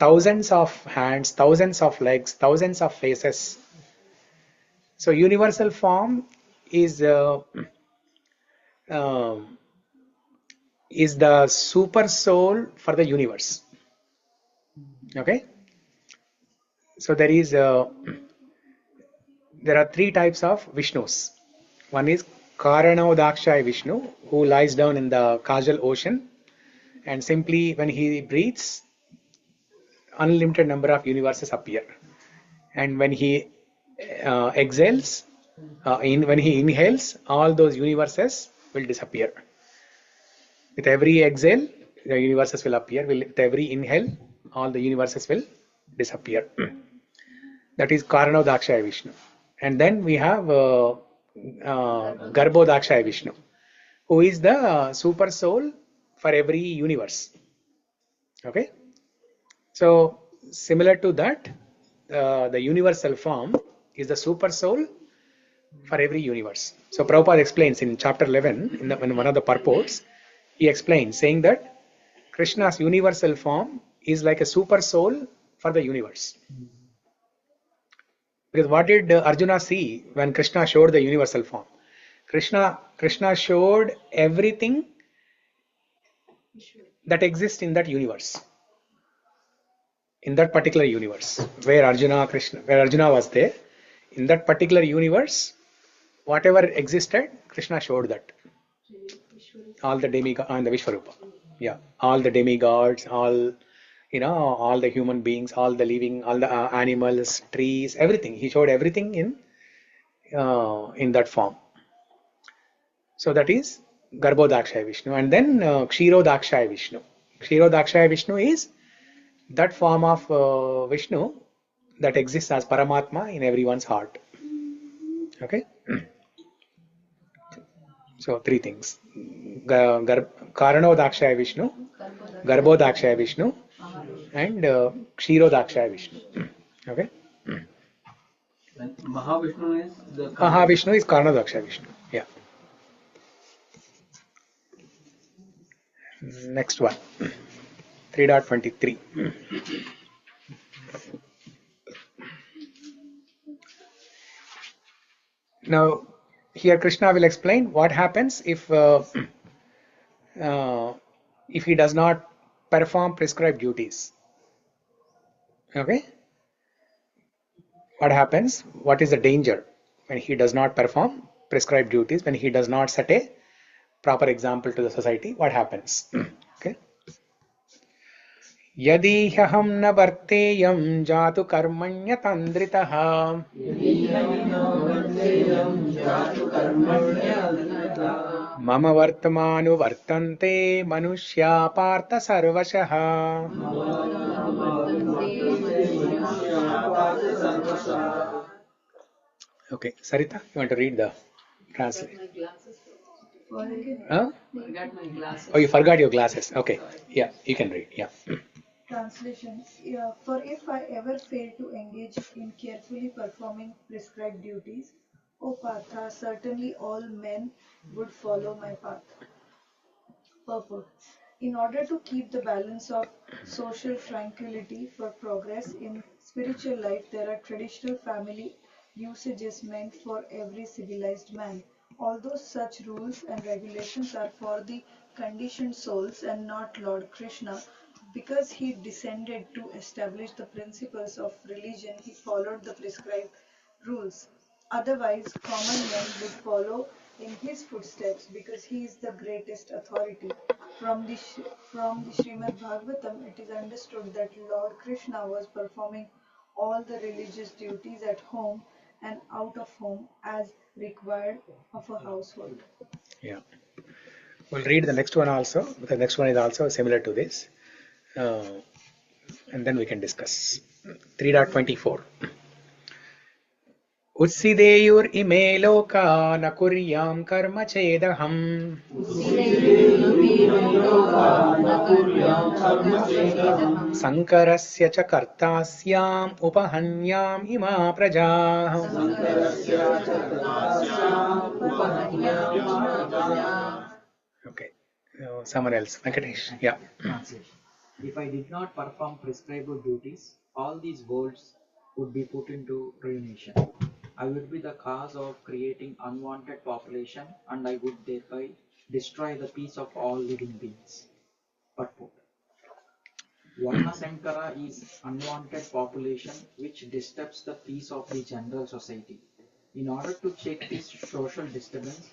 thousands of hands, thousands of legs, thousands of faces. So universal form is the super soul for the universe. Okay. So there are three types of Vishnus. One is Karanodakshaya Vishnu, who lies down in the causal ocean, and simply when he breathes, unlimited number of universes appear. And when he exhales, when he inhales, all those universes will disappear. With every exhale, the universes will appear. With every inhale, all the universes will disappear. That is Karanodakshaya Vishnu. And then we have Garbhodakshaya Vishnu, who is the super soul for every universe. Okay. So similar to that, the universal form is the super soul for every universe. So Prabhupada explains in chapter 11, in one of the purports, he explains saying that Krishna's universal form is like a super soul for the universe. Because what did Arjuna see when Krishna showed the universal form? Krishna showed everything that exists in that universe. In that particular universe, where Arjuna was there, in that particular universe, whatever existed, Krishna showed that. All the demigods and the Vishwarupa. Yeah, all the demigods, all the human beings, all the living, all the animals, trees, everything. He showed everything in that form. So that is Garbhodakshaya Vishnu. And then Kshirodakshaya Vishnu. Kshirodakshaya Vishnu is that form of Vishnu that exists as Paramatma in everyone's heart. Okay. So three things: Karanodakshaya Vishnu, Garbhodakshaya Vishnu, and Kshirodakshaya Vishnu. Okay. Mahavishnu is Karanodakshaya Vishnu. Yeah. Next one. 3.23. Now, here Krishna will explain what happens if he does not perform prescribed duties. Okay? What happens? What is the danger when he does not perform prescribed duties? When he does not set a proper example to the society, what happens? Okay? Yadi hyaham na varteyam jatu karmanya tandritaha mama vartamanu vartante manushya partha sarvashaha. Okay, Sarita, you want to read the translation? Huh? Forgot my glasses. Oh, you forgot your glasses. Okay, yeah, you can read. Yeah. Translation. Yeah, for if I ever fail to engage in carefully performing prescribed duties, O Partha, certainly all men would follow my path. Purport. In order to keep the balance of social tranquility for progress in spiritual life, there are traditional family usages meant for every civilized man. Although such rules and regulations are for the conditioned souls and not Lord Krishna, because he descended to establish the principles of religion, he followed the prescribed rules. Otherwise, common men would follow in his footsteps because he is the greatest authority. From the Srimad Bhagavatam, it is understood that Lord Krishna was performing all the religious duties at home and out of home as required of a household. Yeah. We'll read the next one also. The next one is also similar to this. And then we can discuss. 3.24. Utsideyur ime loka na kuryam karma chedaham sankarasya cha kartasyam upahanyam ima prajah. Okay. Someone else. Venkatesh. Yeah. If I did not perform prescribed duties, all these worlds would be put into ruination. I would be the cause of creating unwanted population, and I would thereby destroy the peace of all living beings. Purport. Varna Sankara is unwanted population which disturbs the peace of the general society. In order to check this social disturbance,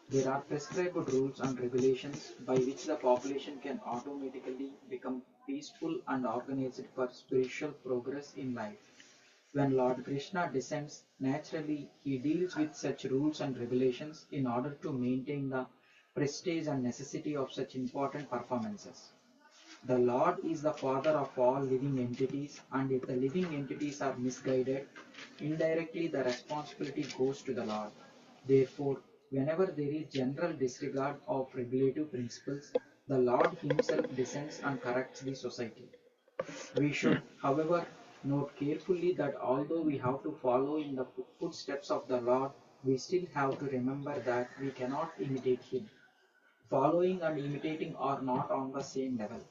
there are prescribed rules and regulations by which the population can automatically become peaceful and organized for spiritual progress in life. When Lord Krishna descends, naturally he deals with such rules and regulations in order to maintain the prestige and necessity of such important performances. The Lord is the father of all living entities, and if the living entities are misguided, indirectly the responsibility goes to the Lord. Therefore, whenever there is general disregard of regulative principles, the Lord himself descends and corrects the society. We should, however, note carefully that although we have to follow in the footsteps of the Lord, we still have to remember that we cannot imitate him. Following and imitating are not on the same level.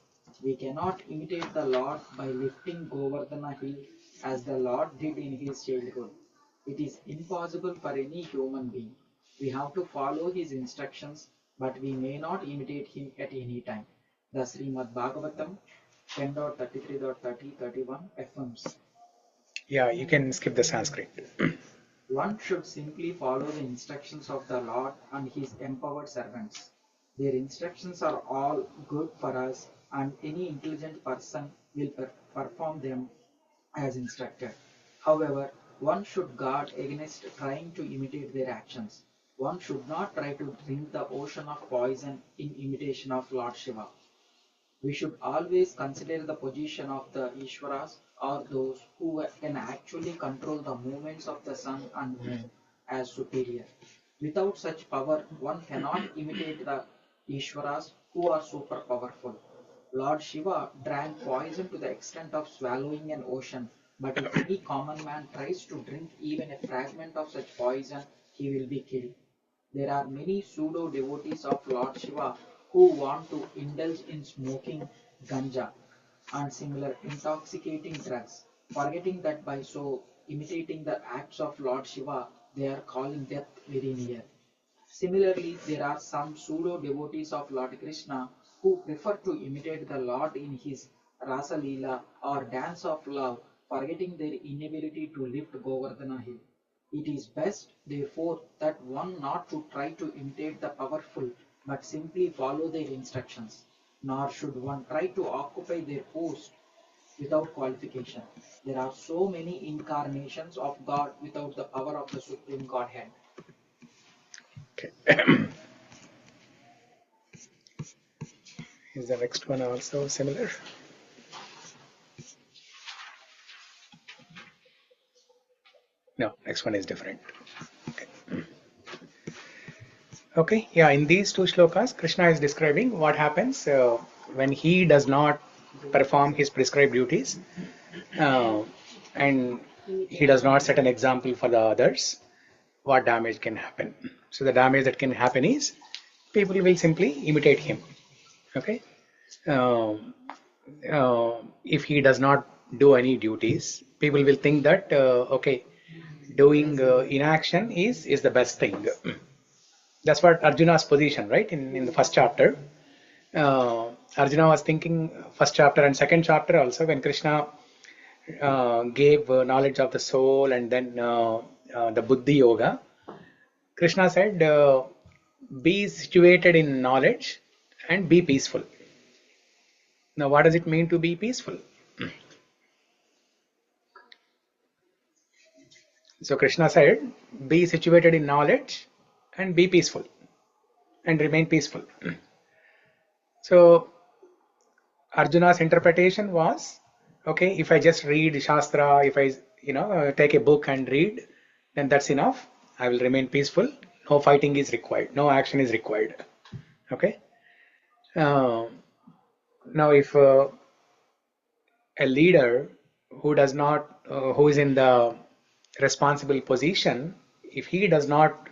We cannot imitate the Lord by lifting Govardhana hill as the Lord did in his childhood. It is impossible for any human being. We have to follow his instructions, but we may not imitate him at any time. The Srimad Bhagavatam 10.33.30.31 affirms. Yeah, you can skip the Sanskrit. One should simply follow the instructions of the Lord and his empowered servants. Their instructions are all good for us, and any intelligent person will perform them as instructed. However, one should guard against trying to imitate their actions. One should not try to drink the ocean of poison in imitation of Lord Shiva. We should always consider the position of the Ishwaras, or those who can actually control the movements of the sun and moon, as superior. Without such power, one cannot imitate the Ishwaras who are super powerful. Lord Shiva drank poison to the extent of swallowing an ocean, but if any common man tries to drink even a fragment of such poison, he will be killed. There are many pseudo devotees of Lord Shiva who want to indulge in smoking ganja and similar intoxicating drugs, forgetting that by so imitating the acts of Lord Shiva, they are calling death very near. Similarly, there are some pseudo devotees of Lord Krishna who prefer to imitate the Lord in his Rasa Leela or dance of love, forgetting their inability to lift Govardhana hill. It is best, therefore, that one not to try to imitate the powerful, but simply follow their instructions. Nor should one try to occupy their post without qualification. There are so many incarnations of God without the power of the Supreme Godhead. Is the next one also similar? No, next one is different. Okay, yeah, in these two shlokas, Krishna is describing what happens when he does not perform his prescribed duties and he does not set an example for the others, what damage can happen. So the damage that can happen is people will simply imitate him. Okay, if he does not do any duties, people will think that okay, doing inaction is the best thing. That's what Arjuna's position, right? In the first chapter, Arjuna was thinking, first chapter and second chapter also, when Krishna gave knowledge of the soul and then the Buddhi Yoga, Krishna said, be situated in knowledge and be peaceful. Now, what does it mean to be peaceful? So Krishna said, be situated in knowledge and be peaceful and remain peaceful. So Arjuna's interpretation was, okay, if I just read Shastra, if I take a book and read, then that's enough. I will remain peaceful. No fighting is required. No action is required. Okay. Now, if a leader who does not, who is in the responsible position, if he does not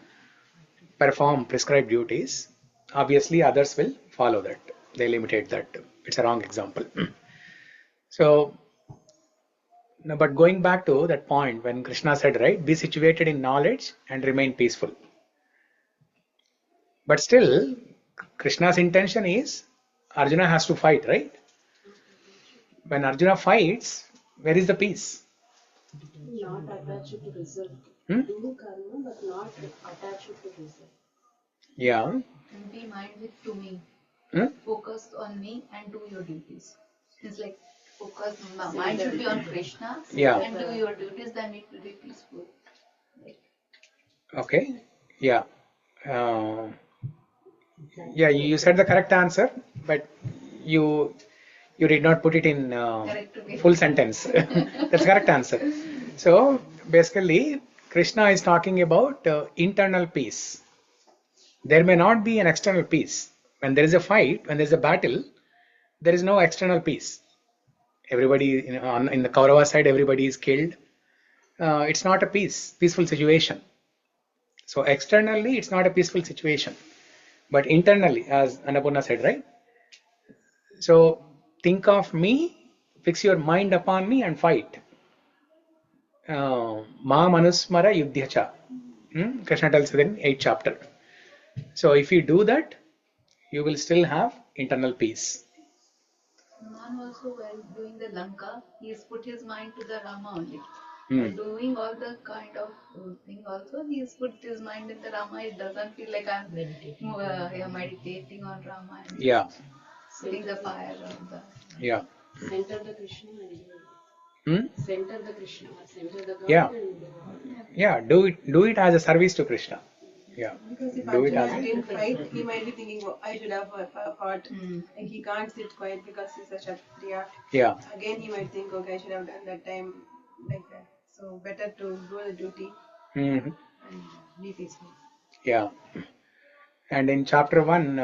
perform prescribed duties, obviously others will follow that. They'll imitate that. It's a wrong example. So, no, but going back to that point when Krishna said, right, be situated in knowledge and remain peaceful. But still, Krishna's intention is Arjuna has to fight, right? When Arjuna fights, where is the peace? Not attached to result. Hmm? Do karma, but not attached to result. Yeah. And be mindful to me. Hmm? Focus on me and do your duties. It's like focus, mind should be on Krishna, Yeah. and do your duties, then it will be peaceful. Okay. Yeah. Yeah, you said the correct answer, but you did not put it in full sentence. That's the correct answer. So basically, Krishna is talking about internal peace. There may not be an external peace. When there is a fight, when there is a battle, there is no external peace. Everybody in the Kaurava side, everybody is killed. It's not a peaceful situation. So externally, it's not a peaceful situation. But internally, as Annapurna said, right? So think of me, fix your mind upon me and fight. Ma manusmara yudhyacha. Krishna tells it in 8th chapter. So if you do that, you will still have internal peace. Man also, while doing the Lanka, he's put his mind to the Rama only. While doing all the kind of thing also, he's put his mind in the Rama. It doesn't feel like I'm meditating on Rama and putting the fire on the... Yeah. Center the Krishna and center the Krishna, center the God. Yeah. And Yeah, do it as a service to Krishna. Yeah. Because if Do it Arjuna as didn't fight, he might be thinking, oh, I should have fought. Like he can't sit quiet because he's a Kshatriya. Yeah. Again, he might think, okay, I should have done that time like that. So better to do the duty and be peaceful. Yeah. And in chapter 1,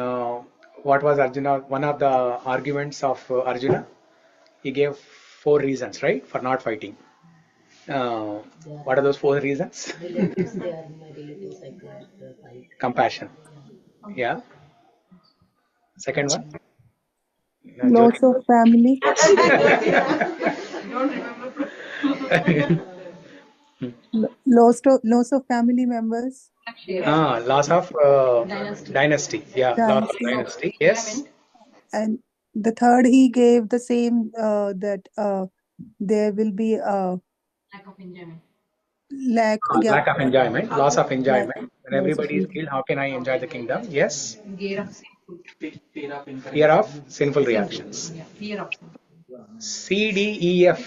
what was Arjuna? One of the arguments of Arjuna, he gave 4 reasons, right, for not fighting. What are those 4 reasons? Relatives, they are my relatives, I can't fight. Compassion. Yeah. Second one? Loss of family. Don't remember. Loss of family members. Loss of dynasty. Yeah, loss of dynasty. Yes. And the third, he gave the same that there will be a Lack of enjoyment. Lack of enjoyment, loss of enjoyment. When everybody is killed, how can I enjoy the kingdom? Yes. Fear of sinful reactions. Yeah, fear of sin. CDEF.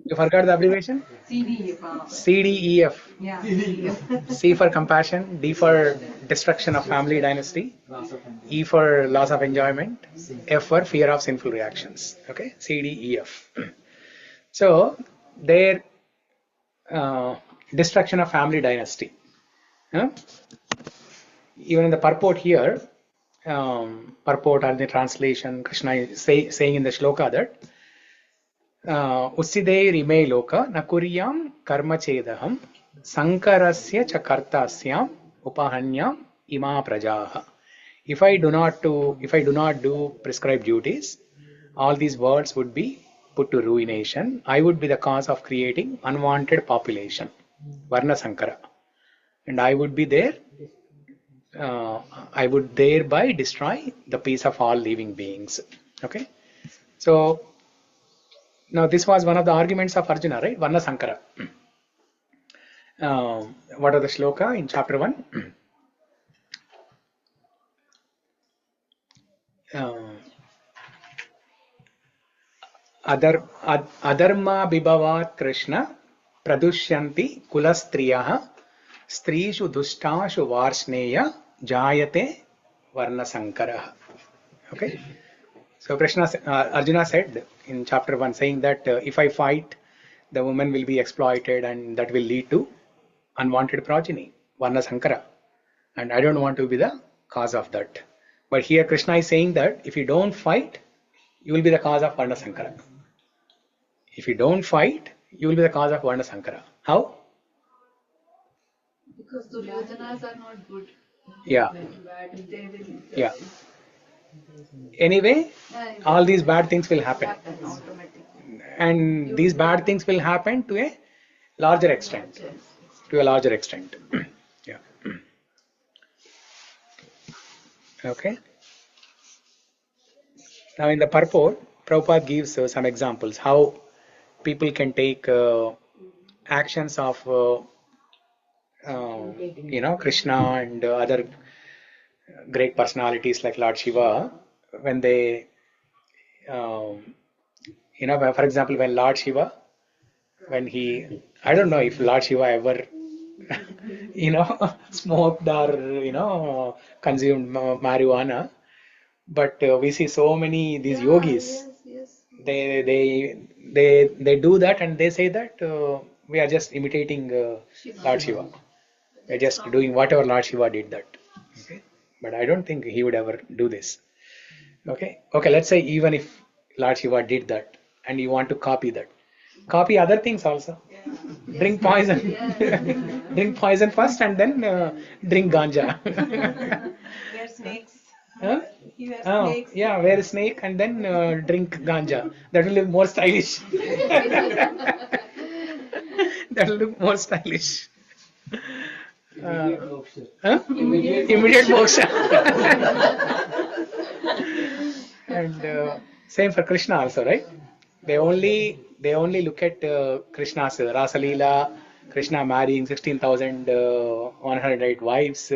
You forgot the abbreviation? CDEF. CDEF. Yeah. CDEF. C for compassion, D for destruction of family dynasty, E for loss of enjoyment, F for fear of sinful reactions. Okay, CDEF. So, their destruction of family dynasty. Even in the purport here, purport or the translation, Krishna is saying in the shloka that Usidei rime loka nakuryam karma chedaham sankarasya cha kartasyam upahanyam ima prajaha. If I do not do prescribed duties, all these worlds would be put to ruination. I would be the cause of creating unwanted population, Varna Sankara, and I would be there. I would thereby destroy the peace of all living beings. Okay, so now this was one of the arguments of Arjuna, right? Varna Sankara. What are the shloka in chapter 1? Adharma bibhavat Krishna pradushyanti kulastriyah strishu dushtashu varsneya jayate varna sankara. Okay, so Arjuna said in chapter 1, saying that if I fight, the woman will be exploited and that will lead to unwanted progeny, varna sankara, and I don't want to be the cause of that. But here Krishna is saying that if you don't fight, you will be the cause of varna sankara. If you don't fight, you will be the cause of varna sankara. How? Because the Duryodanas are not good. Yeah. Bad. They will. Yeah. anyway, all these bad things will happen. And these bad things will happen to a larger extent. To a larger extent. Yeah. Okay. Now in the purport, Prabhupada gives some examples how people can take actions of Krishna and other great personalities like Lord Shiva when they for example, when Lord Shiva, I don't know if Lord Shiva ever smoked or consumed marijuana, but we see so many these yogis. They do that and they say that we are just imitating Lord Shiva. They're just doing whatever Lord Shiva did that. Okay, but I don't think he would ever do this. Okay, let's say even if Lord Shiva did that and you want to copy that, copy other things also. Drink poison. Drink poison first and then drink ganja. Wear snakes. Huh? He wears snakes. Yeah, wear a snake and then drink ganja. That will look more stylish. That will look more stylish. Immediate moksha. And same for Krishna also, right? They only look at Krishna's Rasa Leela, Krishna marrying 16,108 wives,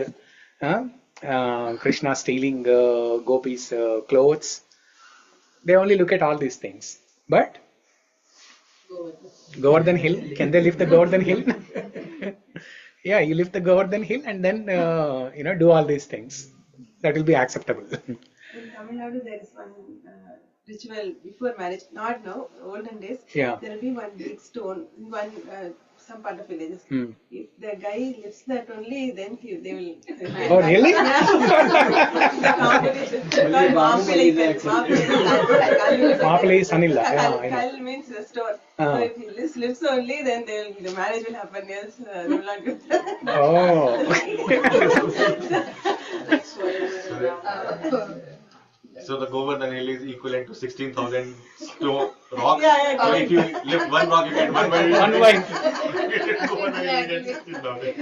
Krishna stealing gopis' clothes. They only look at all these things. But Govardhan Hill, can they lift the Govardhan Hill? Yeah, you lift the Govardhan Hill and then do all these things. That will be acceptable. In Tamil Nadu, there is one ritual before marriage, not now, olden days. Yeah. There will be one big stone in some part of villages. If the guy lifts that only, then they will. Oh, really? Maapalai Sanilla. Kal means the stone. So if he lifts only, then the marriage will happen. Else, they will not do that. So the Govardhan Hill is equivalent to 16,000 stone rocks. Yeah, so if you lift one rock, you get one wife. One wife. Govardhan Hill, you get 16,000.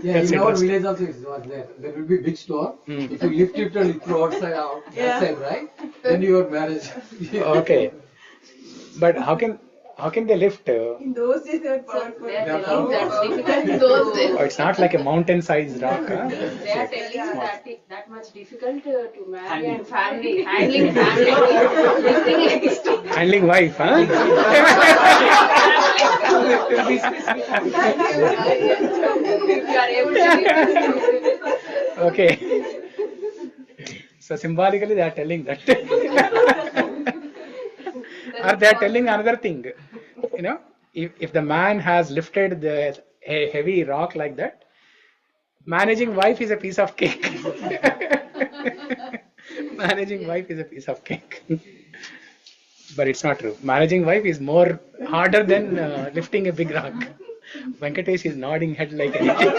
Yeah, in our village also it was there. There will be big store. If you lift it and you throw outside, that side, right? Then your marriage. Okay. But how can they lift? In those days, they were powerful. They are telling that's difficult in those days. It's not like a mountain-sized rock. They are telling that much difficult to marry and family. Handling family. Lifting like a stone. Handling wife, huh? If you are able to. Okay. So symbolically, they are telling that. Or they are telling another thing. If the man has lifted a heavy rock like that, managing wife is a piece of cake. Managing wife is a piece of cake. But it's not true. Managing wife is more harder than lifting a big rock. Venkatesh is nodding head like anything.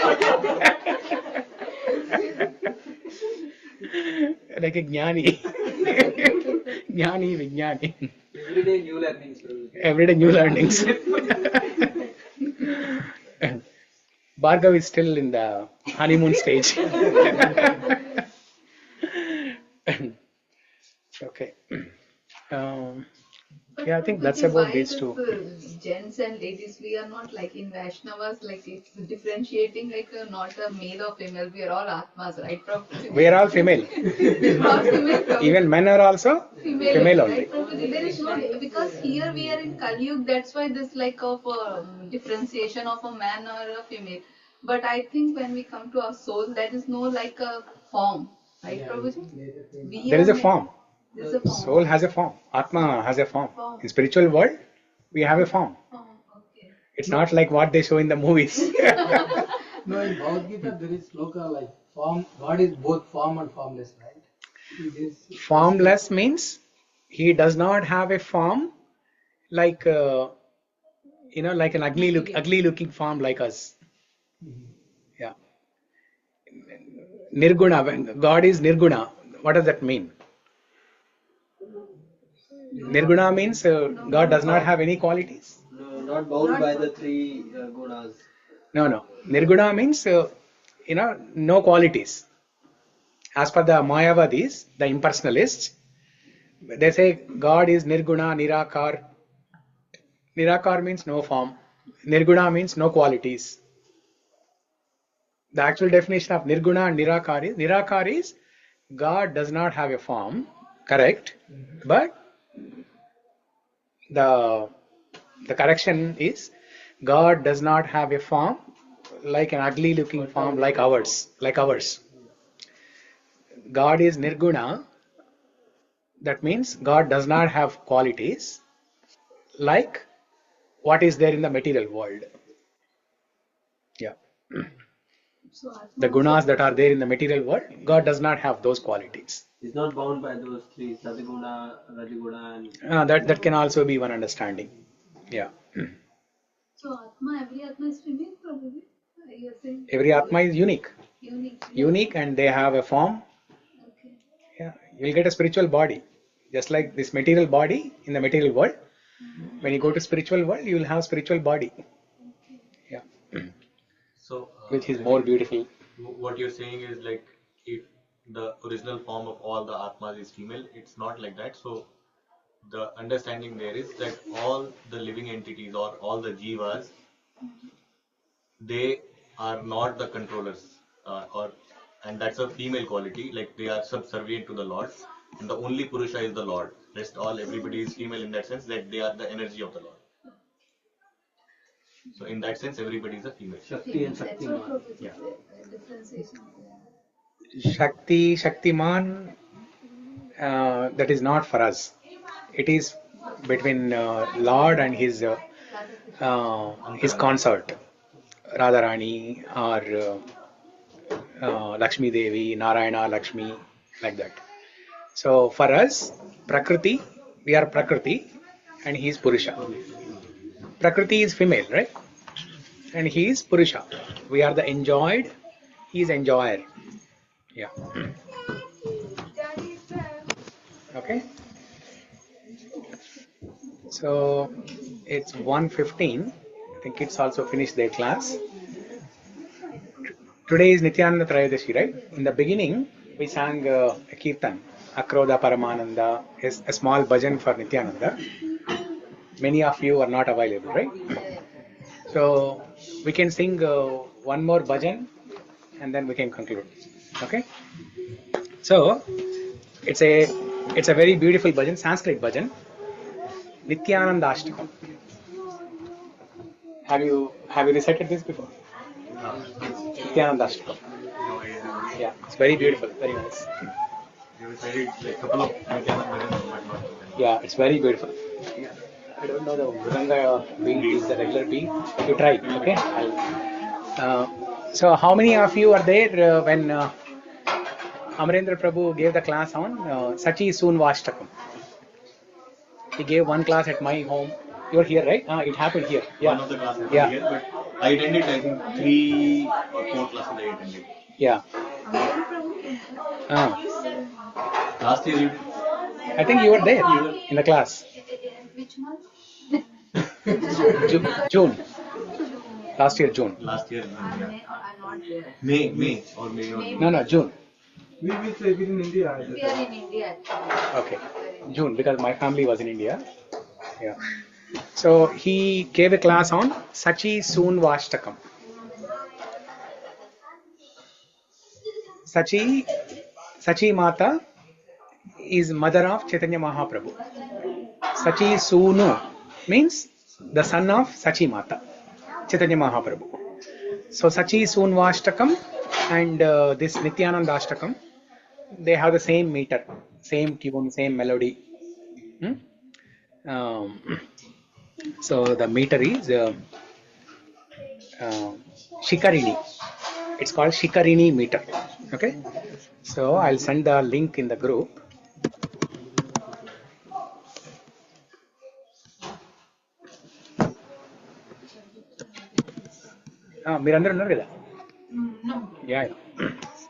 Like a jnani. Jnani, vijnani. Everyday new learnings. Everyday new learnings. Bhargav is still in the honeymoon stage. Okay. Yeah, I think that's about these two. Gents and ladies, we are not like in Vaishnavas, like it's differentiating like not a male or female. We are all Atmas, right? We are all female. Even men are also female only. Right? There is no, because here we are in Kali Yuga, that's why this like of differentiation of a man or a female. But I think when we come to our soul, there is no like a form, right, Prabhuji? There is a form. Soul has a form. Atma has a form. In spiritual world, we have a form. It's not like what they show in the movies. No, in Bhagavad Gita there is Sloka like form. God is both form and formless, right? Formless means he does not have a form like like an ugly looking form like us. Yeah. Nirguna. God is Nirguna. What does that mean? Nirguna means God does not have any qualities. No, not bound by the three gunas. No. Nirguna means, no qualities. As per the Mayavadis, the impersonalists, they say God is Nirguna, Nirakar. Nirakar means no form. Nirguna means no qualities. The actual definition of Nirguna and Nirakar is God does not have a form, correct? But the correction is God does not have a form like an ugly looking form like ours. God is Nirguna. That means God does not have qualities like what is there in the material world. Yeah. The gunas that are there in the material world, God does not have those qualities. He's not bound by those three, Sataguna, Rajaguna and... that can also be one understanding. Yeah. So every Atma is unique probably? You're saying? Every Atma is unique. Unique. And they have a form. Okay. Yeah. You'll get a spiritual body. Just like this material body in the material world. When you go to spiritual world, you will have spiritual body. Yeah. So, which is more beautiful. What you're saying is like if the original form of all the Atmas is female, it's not like that. So the understanding there is that all the living entities or all the jivas, they are not the controllers, and that's a female quality. Like they are subservient to the Lord, and the only Purusha is the Lord. Rest all everybody is female in that sense that they are the energy of the Lord. So in that sense, everybody is a female. Shakti and Shaktiman. Yeah. Shakti, Shaktiman, that is not for us. It is between Lord and his consort, Radharani or Lakshmi Devi, Narayana, Lakshmi, like that. So for us, Prakriti, we are Prakriti and he is Purusha. Prakriti is female, right? And he is Purusha. We are the enjoyed, he is enjoyer. Yeah. Okay. So it's 1:15. I think kids also finished their class. Today is Nityananda Trayodasi, right? In the beginning, we sang a kirtan, Akroda Paramananda, a small bhajan for Nityananda. Many of you are not available, right? So we can sing one more bhajan and then we can conclude. Okay? So it's a very beautiful bhajan, Sanskrit bhajan, Nityananda Ashtakam. Have you recited this before? Nityananda Ashtakam. Yeah, it's very beautiful, very nice. You recited like a couple of Nityananda bhajans, but not. Yeah, it's very beautiful. Yeah. I don't know the Mridanga beat is the regular beat. You try, okay? So how many of you are there when Amarendra Prabhu gave the class on Sachi Soonvashtakam? He gave one class at my home. You're here, right? It happened here. Yeah. One of the classes here, but I attended, I think 3 or 4 classes I attended. Yeah. Last year you did? I think you were there in the class. Which month? June. Last year, June. Last year, June, I'm not there. May or No, June. We will say we're in India. We are in India actually. Okay. June, because my family was in India. Yeah. So he gave a class on Sachi Soonvashtakam. Sachi Mata is mother of Chaitanya Mahaprabhu. Sachi Soonu means the son of Sachi Mata, Chaitanya Mahaprabhu. So Sachi Soonvashtakam and this Nityananda Ashtakam, they have the same meter, same tune, same melody. So the meter is Shikarini. It's called Shikarini meter. Okay. So I'll send the link in the group. మీరందరూ ఉన్నారు కదా? No. Yeah.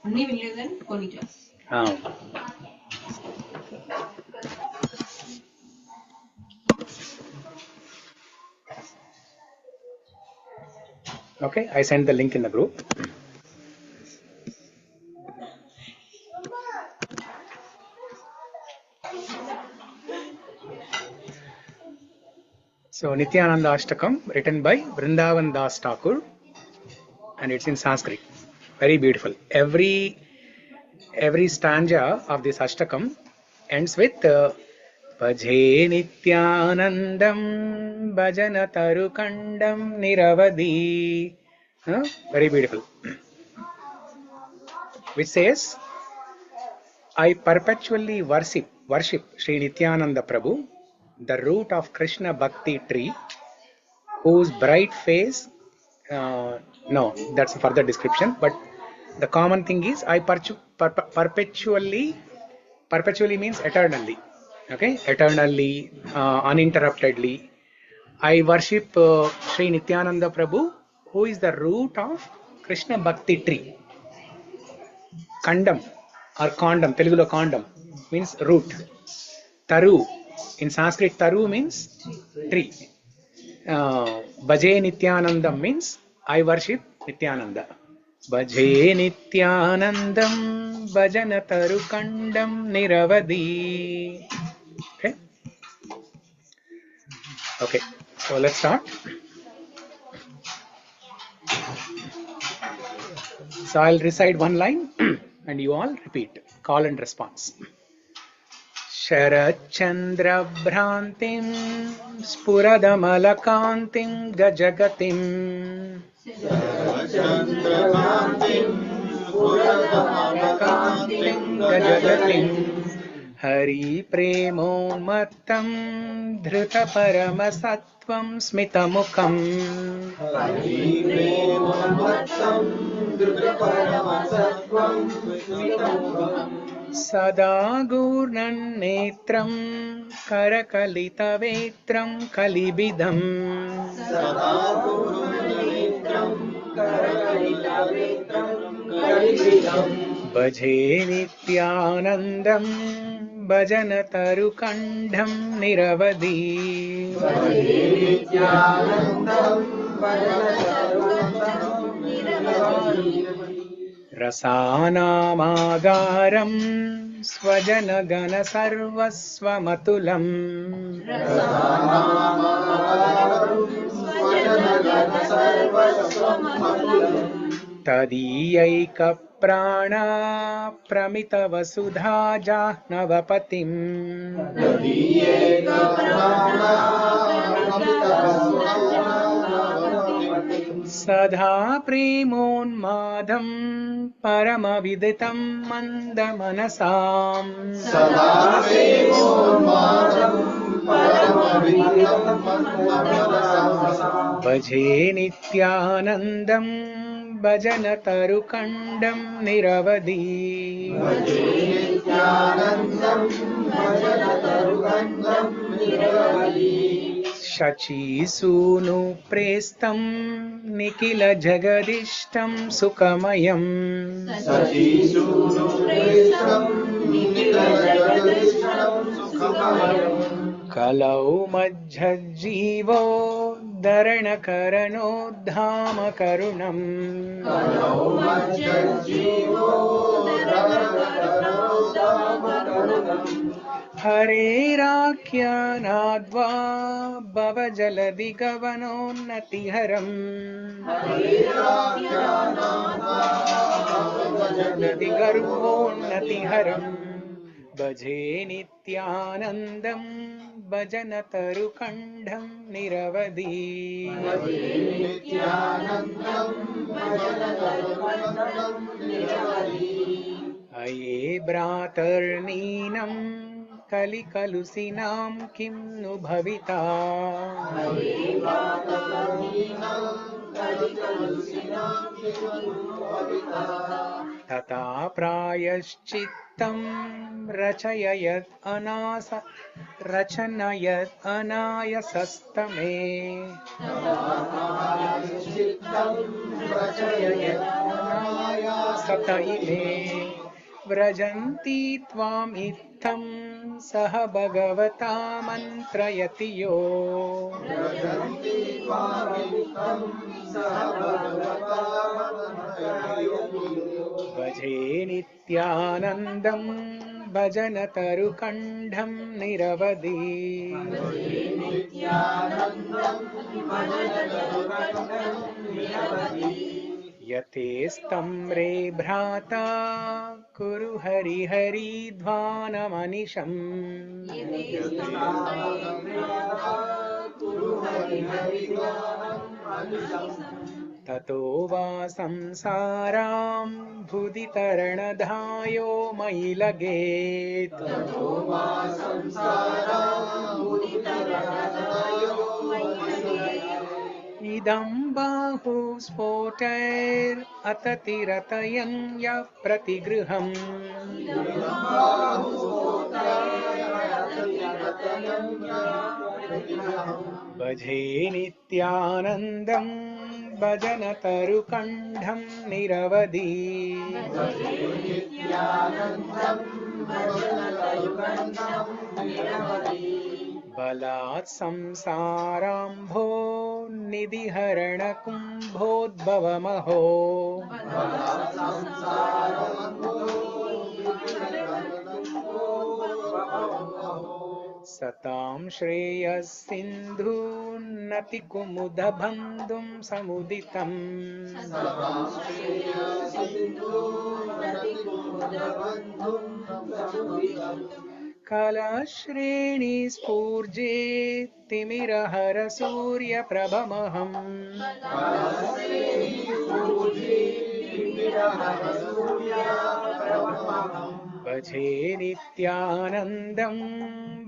Only village and Konitas. Okay, I sent the link in the group. So Nityananda Ashtakam, written by Vrindavan Das Thakur, and it's in Sanskrit. Very beautiful. Every stanza of this Ashtakam ends with Bhaje Nityanandam Bhajana Tarukandam Niravadi. Very beautiful. Which says, I perpetually worship Sri Nityananda Prabhu, the root of Krishna Bhakti tree, whose bright face, no, that's a further description, but the common thing is I perpetually means eternally, okay, eternally, uninterruptedly. I worship Sri Nityananda Prabhu, who is the root of Krishna Bhakti tree. Kandam or kondam, Telugulo kondam means root. Taru, in Sanskrit taru means tree. Bhaje Nityanandam means I worship Nityananda. Bhaje Nityanandam Bhajana Tarukandam Niravadi. Okay, so let's start. So I'll recite one line and you all repeat. Call and response. Sharachandra Bhrantim Spuradamalakantim Gajagatim Hari Premonmattam Dhruta Paramasatvam Smitamukam Sada Gurnan Netram Karakalita Vetram Kalibidam Bhaje Nityanandam Bhajana Tarukandam Niravadi Rasanamagaram Swajanagana Sarvasvamatulam Tadiyaika Prana Pramita Vasudha Jahnapatim Sadha Premonmadham Paramaviditam Mandamanasam Bhaje Nityanandam Bhajana Tarukandam Niravadi Shachi Sunu Prestam Nikila Jagadishtam Sukamayam Kalau Majjhajivo Dharana Karano Dhama Karunam Hare Rakya Nadva Bhava Jaladi Gavano Natiharam Jaladi Garvo Natiharam Bhaje Nityanandam Bhajana Tarukandam Niravadi Aye Bratarninam Kalikalusinam Kim Nu Bhavita Tata Prayaschittam Rachayat Rachanayat Anayasastame Sataime Vrajanti Tvam Ittam Saha Bhagavata Mantrayatiyo भजे नित्यानन्दं भजनतरुकण्ठं निरवधि यतेस्तं रे भ्राता कुरु हरिहरि ध्वानमनिशम् ततो वा संसारां भुदितरणधायो मयि लगेत् इदं बाहुस्फोटैरततिरतयन् यः प्रतिगृहम् भजे नित्यानन्दं भजनतरुकण्ठं निरवधि बलात् संसाराम्भो निधिहरणकुम्भोद्भवमहो सतां श्रेयस्सिन्धून्नतिकुमुदबन्धुं समुदितम् कलश्रेणिस्फूर्जेत्तिमिरहरसूर्यप्रभमहम् भजे नित्यानन्दं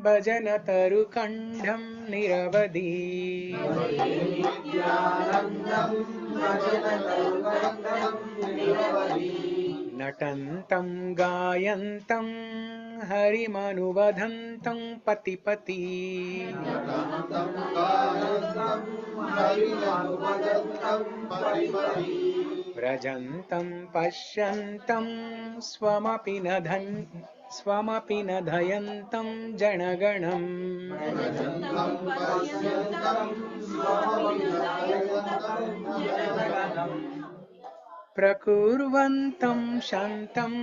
भजनतरुकण्ठं निरवधि नटन्तं गायन्तं हरिमनुवदन्तं पतिपति व्रजन्तं पश्यन्तं स्वमपि न धयन्तं जनगणम् प्रकुर्वन्तं शान्तं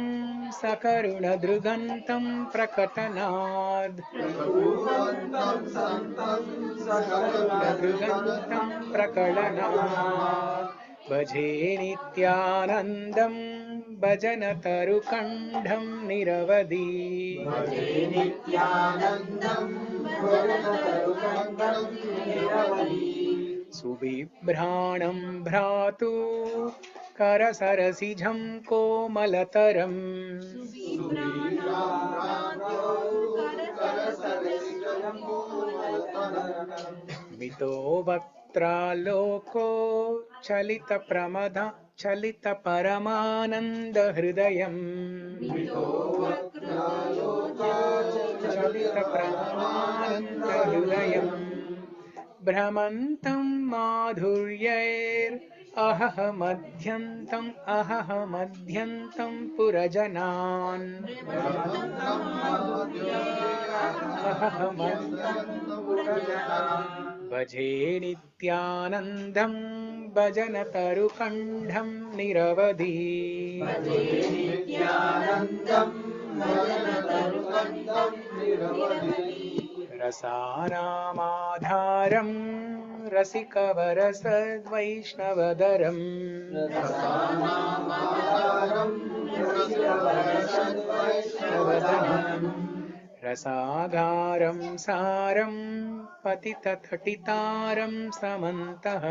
सकरुणदृगन्तं प्रकटनाद् भजे नित्यानन्दं भजनतरुकण्ठं निरवधि सुबिभ्राणं भ्रातु करसरसिजं कोमलतरम् मितो वक्त्रालोको चलितपरमानन्दहृदयम् भ्रमन्तं माधुर्यैरहमध्यन्तं पुरजनान् भजे नित्यानन्दं भजनतरुकण्ठं निरवधि रसानामाधारं रसिकवरसद्वैष्णवदरम् रसागारं सारं पतितथटितारं समन्तः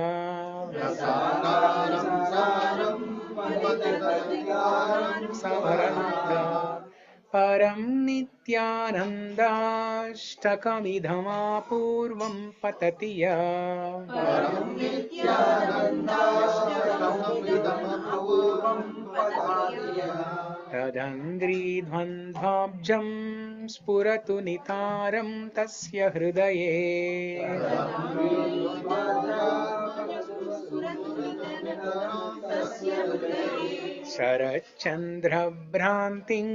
परं नित्यानन्दाष्टकमिदमापूर्वं पतति या तदङ्घ्रिध्वन्द्वाब्जं स्फुरतु नितारं तस्य हृदये शरच्चन्द्रभ्रान्तिं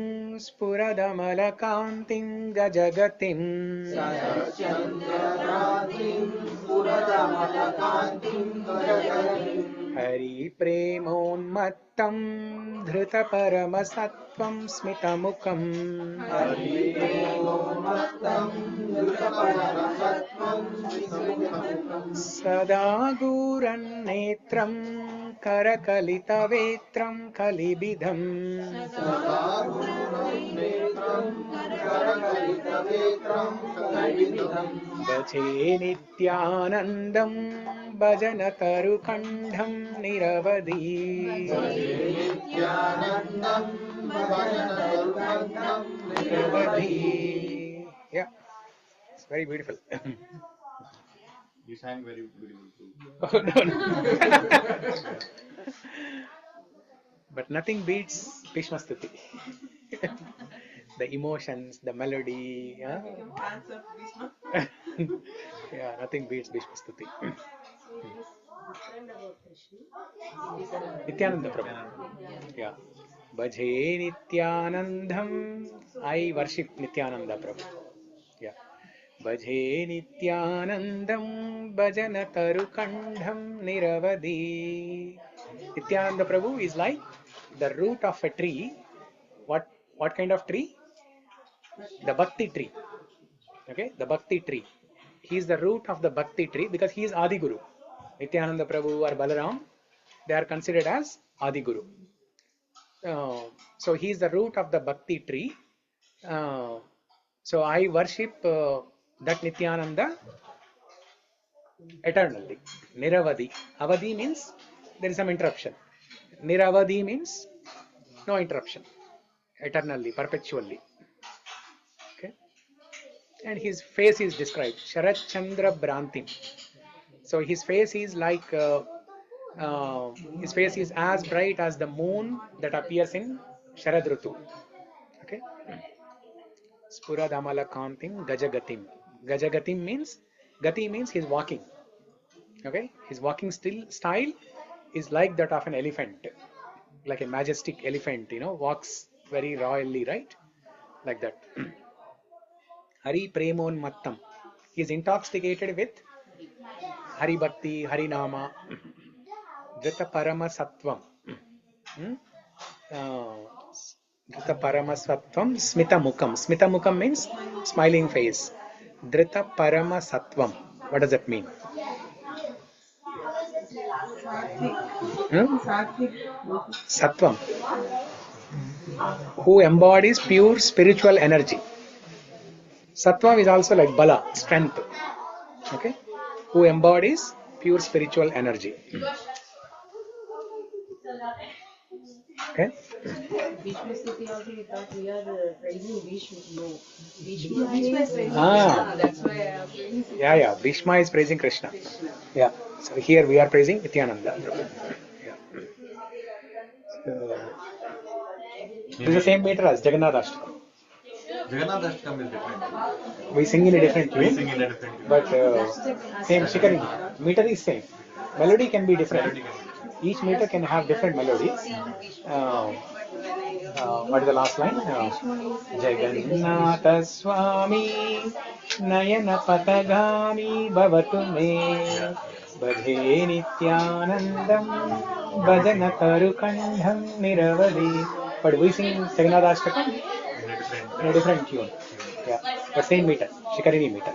स्फुरदमलकान्तिं गजगतिं हरिप्रेमोन्मत्तं धृतपरमसत्त्वं स्मितमुखम् सदा गूरन्नेत्रं करकलितवेत्रं कलिबिधम् भजे नित्यानन्दं भजनतरुकण्ठं निरवधि Yeah, it's very beautiful. You sang very beautiful too. Oh, no, no. But nothing beats Bhishma Stuti. The emotions, the melody. Yeah, yeah, nothing beats Bhishma Stuti. Nityananda Prabhu. Yeah. Bhaje Nityanandam. I worship Nityananda Prabhu. Yeah. Bhaje Nityanandam Bhajana Tarukandham Niravadi. Nityananda Prabhu is like the root of a tree. What kind of tree? The Bhakti tree. Okay, the Bhakti tree. He is the root of the Bhakti tree because he is Adi Guru. Nityananda Prabhu or Balaram, they are considered as Adi Guru. So he is the root of the Bhakti tree. So I worship that Nityananda eternally. Niravadi. Avadi means there is some interruption. Niravadi means no interruption. Eternally, perpetually. Okay. And his face is described. Sharat Chandra Brantim. So his face is like his face is as bright as the moon that appears in Sharad Rutu. Okay. Spuradamala Kantim Gajagatim. Gajagatim means Gati means he's walking. Okay, his walking style is like that of an elephant, like a majestic elephant, walks very royally, right? Like that. Hari Premon Mattam. He is intoxicated with Hari Bhakti, Hari Nama, Drita Parama Sattvam. Drita Parama Sattvam, Smita Mukam. Smita Mukam means smiling face. Drita Parama Sattvam. What does that mean? Sattvam, who embodies pure spiritual energy. Sattvam is also like Bala, strength. Okay, who embodies pure spiritual energy. Okay. Vishnu Stuti also we thought we are praising Vishnu. No, Vishnu is praising Ah. That's why I am praising. Yeah. Bhishma is praising Krishna. Yeah. So here we are praising Nityananda. Yeah. So, this is the same meter as Jagannath Ashtakam. Jagannath Ashtakam is different. We sing in a different tune. We sing in a different tune. But same Shikari. Meter is same. Melody can be different. Each meter can have different melodies. What is the last line? Jagannatha Swami Nayana Patagami Bhavatu Me Bhadhe Nityanandam Bhajana Tarukandham Niravadi. But we sing Jagannath Ashtakam in a different tune. Yeah, the same meter, Shikarini meter.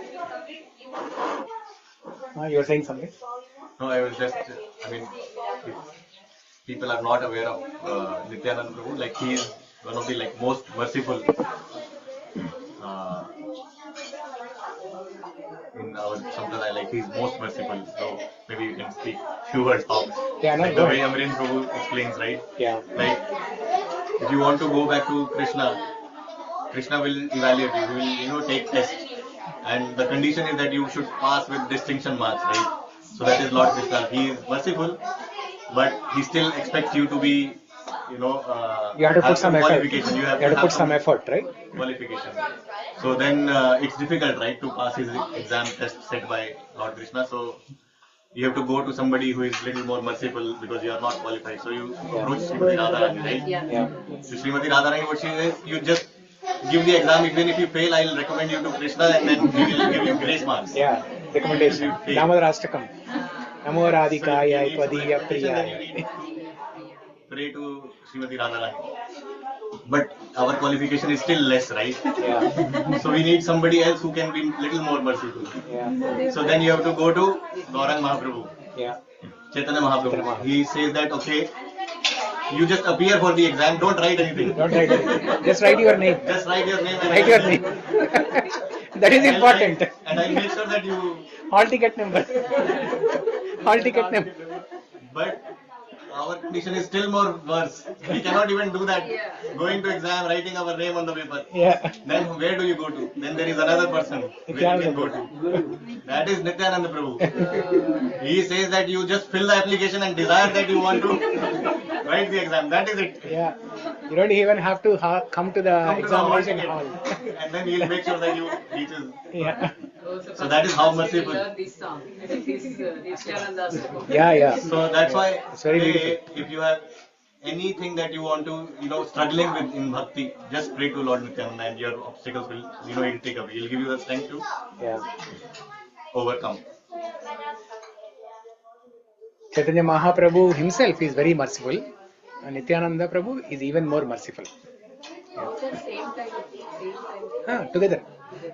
You were saying something? No, I was just, if people are not aware of Nityananda Prabhu, like he is one of the most merciful in our sampradaya, like he is most merciful. So maybe you can speak few words of like the way Amarin Prabhu explains, right? Yeah. Like if you want to go back to Krishna will evaluate you. He will, take test, and the condition is that you should pass with distinction marks, right? So that is Lord Krishna. He is merciful, but he still expects you to be, you have to put some effort. You have to put some effort, right? Qualification. So then it's difficult, right, to pass his exam test set by Lord Krishna. So you have to go to somebody who is little more merciful because you are not qualified. So you approach Srimati Radharani, right? Yeah. So Srimati Radharani, what she says, you just give the exam. Even if you fail, I'll recommend you to Krishna, and then he will give you grace marks. Yeah, recommendation. Damodar Ashtakam. Namo Radhikaya Tvadiya Priyaya. Pray to Srimati Radharani. But our qualification is still less, right? Yeah. So we need somebody else who can be little more merciful. Yeah. So then you have to go to Gaurang Mahaprabhu. Yeah. Chaitanya Mahaprabhu. He says that, okay, you just appear for the exam, don't write anything. Don't write anything. Just write your name. Just write your name. Write your name. That is important. And I'll make sure that you... Hall ticket number. Hall ticket number. But our condition is still more worse. We cannot even do that. Going to exam, writing our name on the paper. Yeah. Then where do you go to? Then there is another person where you can go to. That is Nityananda Prabhu. He says that you just fill the application and desire that you want to write the exam. That is it. Yeah. You don't even have to come to the examination hall. And then he'll make sure that you reach. Yeah. So that is how merciful. This song. Yeah, yeah. So that's why it's very beautiful. if you have anything that you want to, struggling with in bhakti, just pray to Lord Nityananda and your obstacles will, he'll take away. He'll give you the strength to overcome. Chaitanya Mahaprabhu himself is very merciful, and Nityananda Prabhu is even more merciful. Together.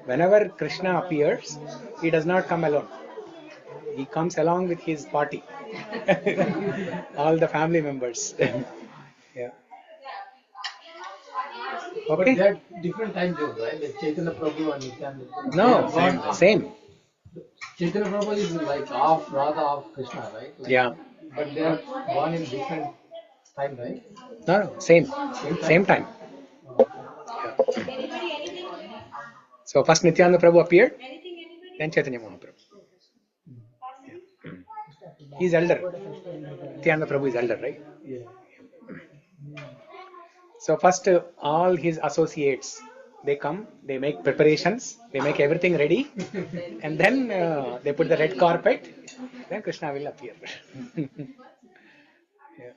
Whenever Krishna appears, he does not come alone. He comes along with his party. All the family members. Yeah. Okay. But they are different time zones, right? Like Chaitanya Prabhu and Nityananda Prabhu. No, same. Chaitanya Prabhu is like half Radha, half Krishna, right? Like, Yeah. But they are born in different time, right? No, same. Same time. Yeah. So first Nityananda Prabhu appeared, then Chaitanya Mahaprabhu. Yeah. He is elder. Nityananda Prabhu is elder, right? Yeah. So first all his associates, they come, they make preparations, they make everything ready, and then they put the red carpet, then Krishna will appear. Yeah.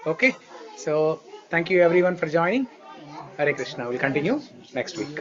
Okay, so thank you everyone for joining. Hare Krishna. We'll continue next week.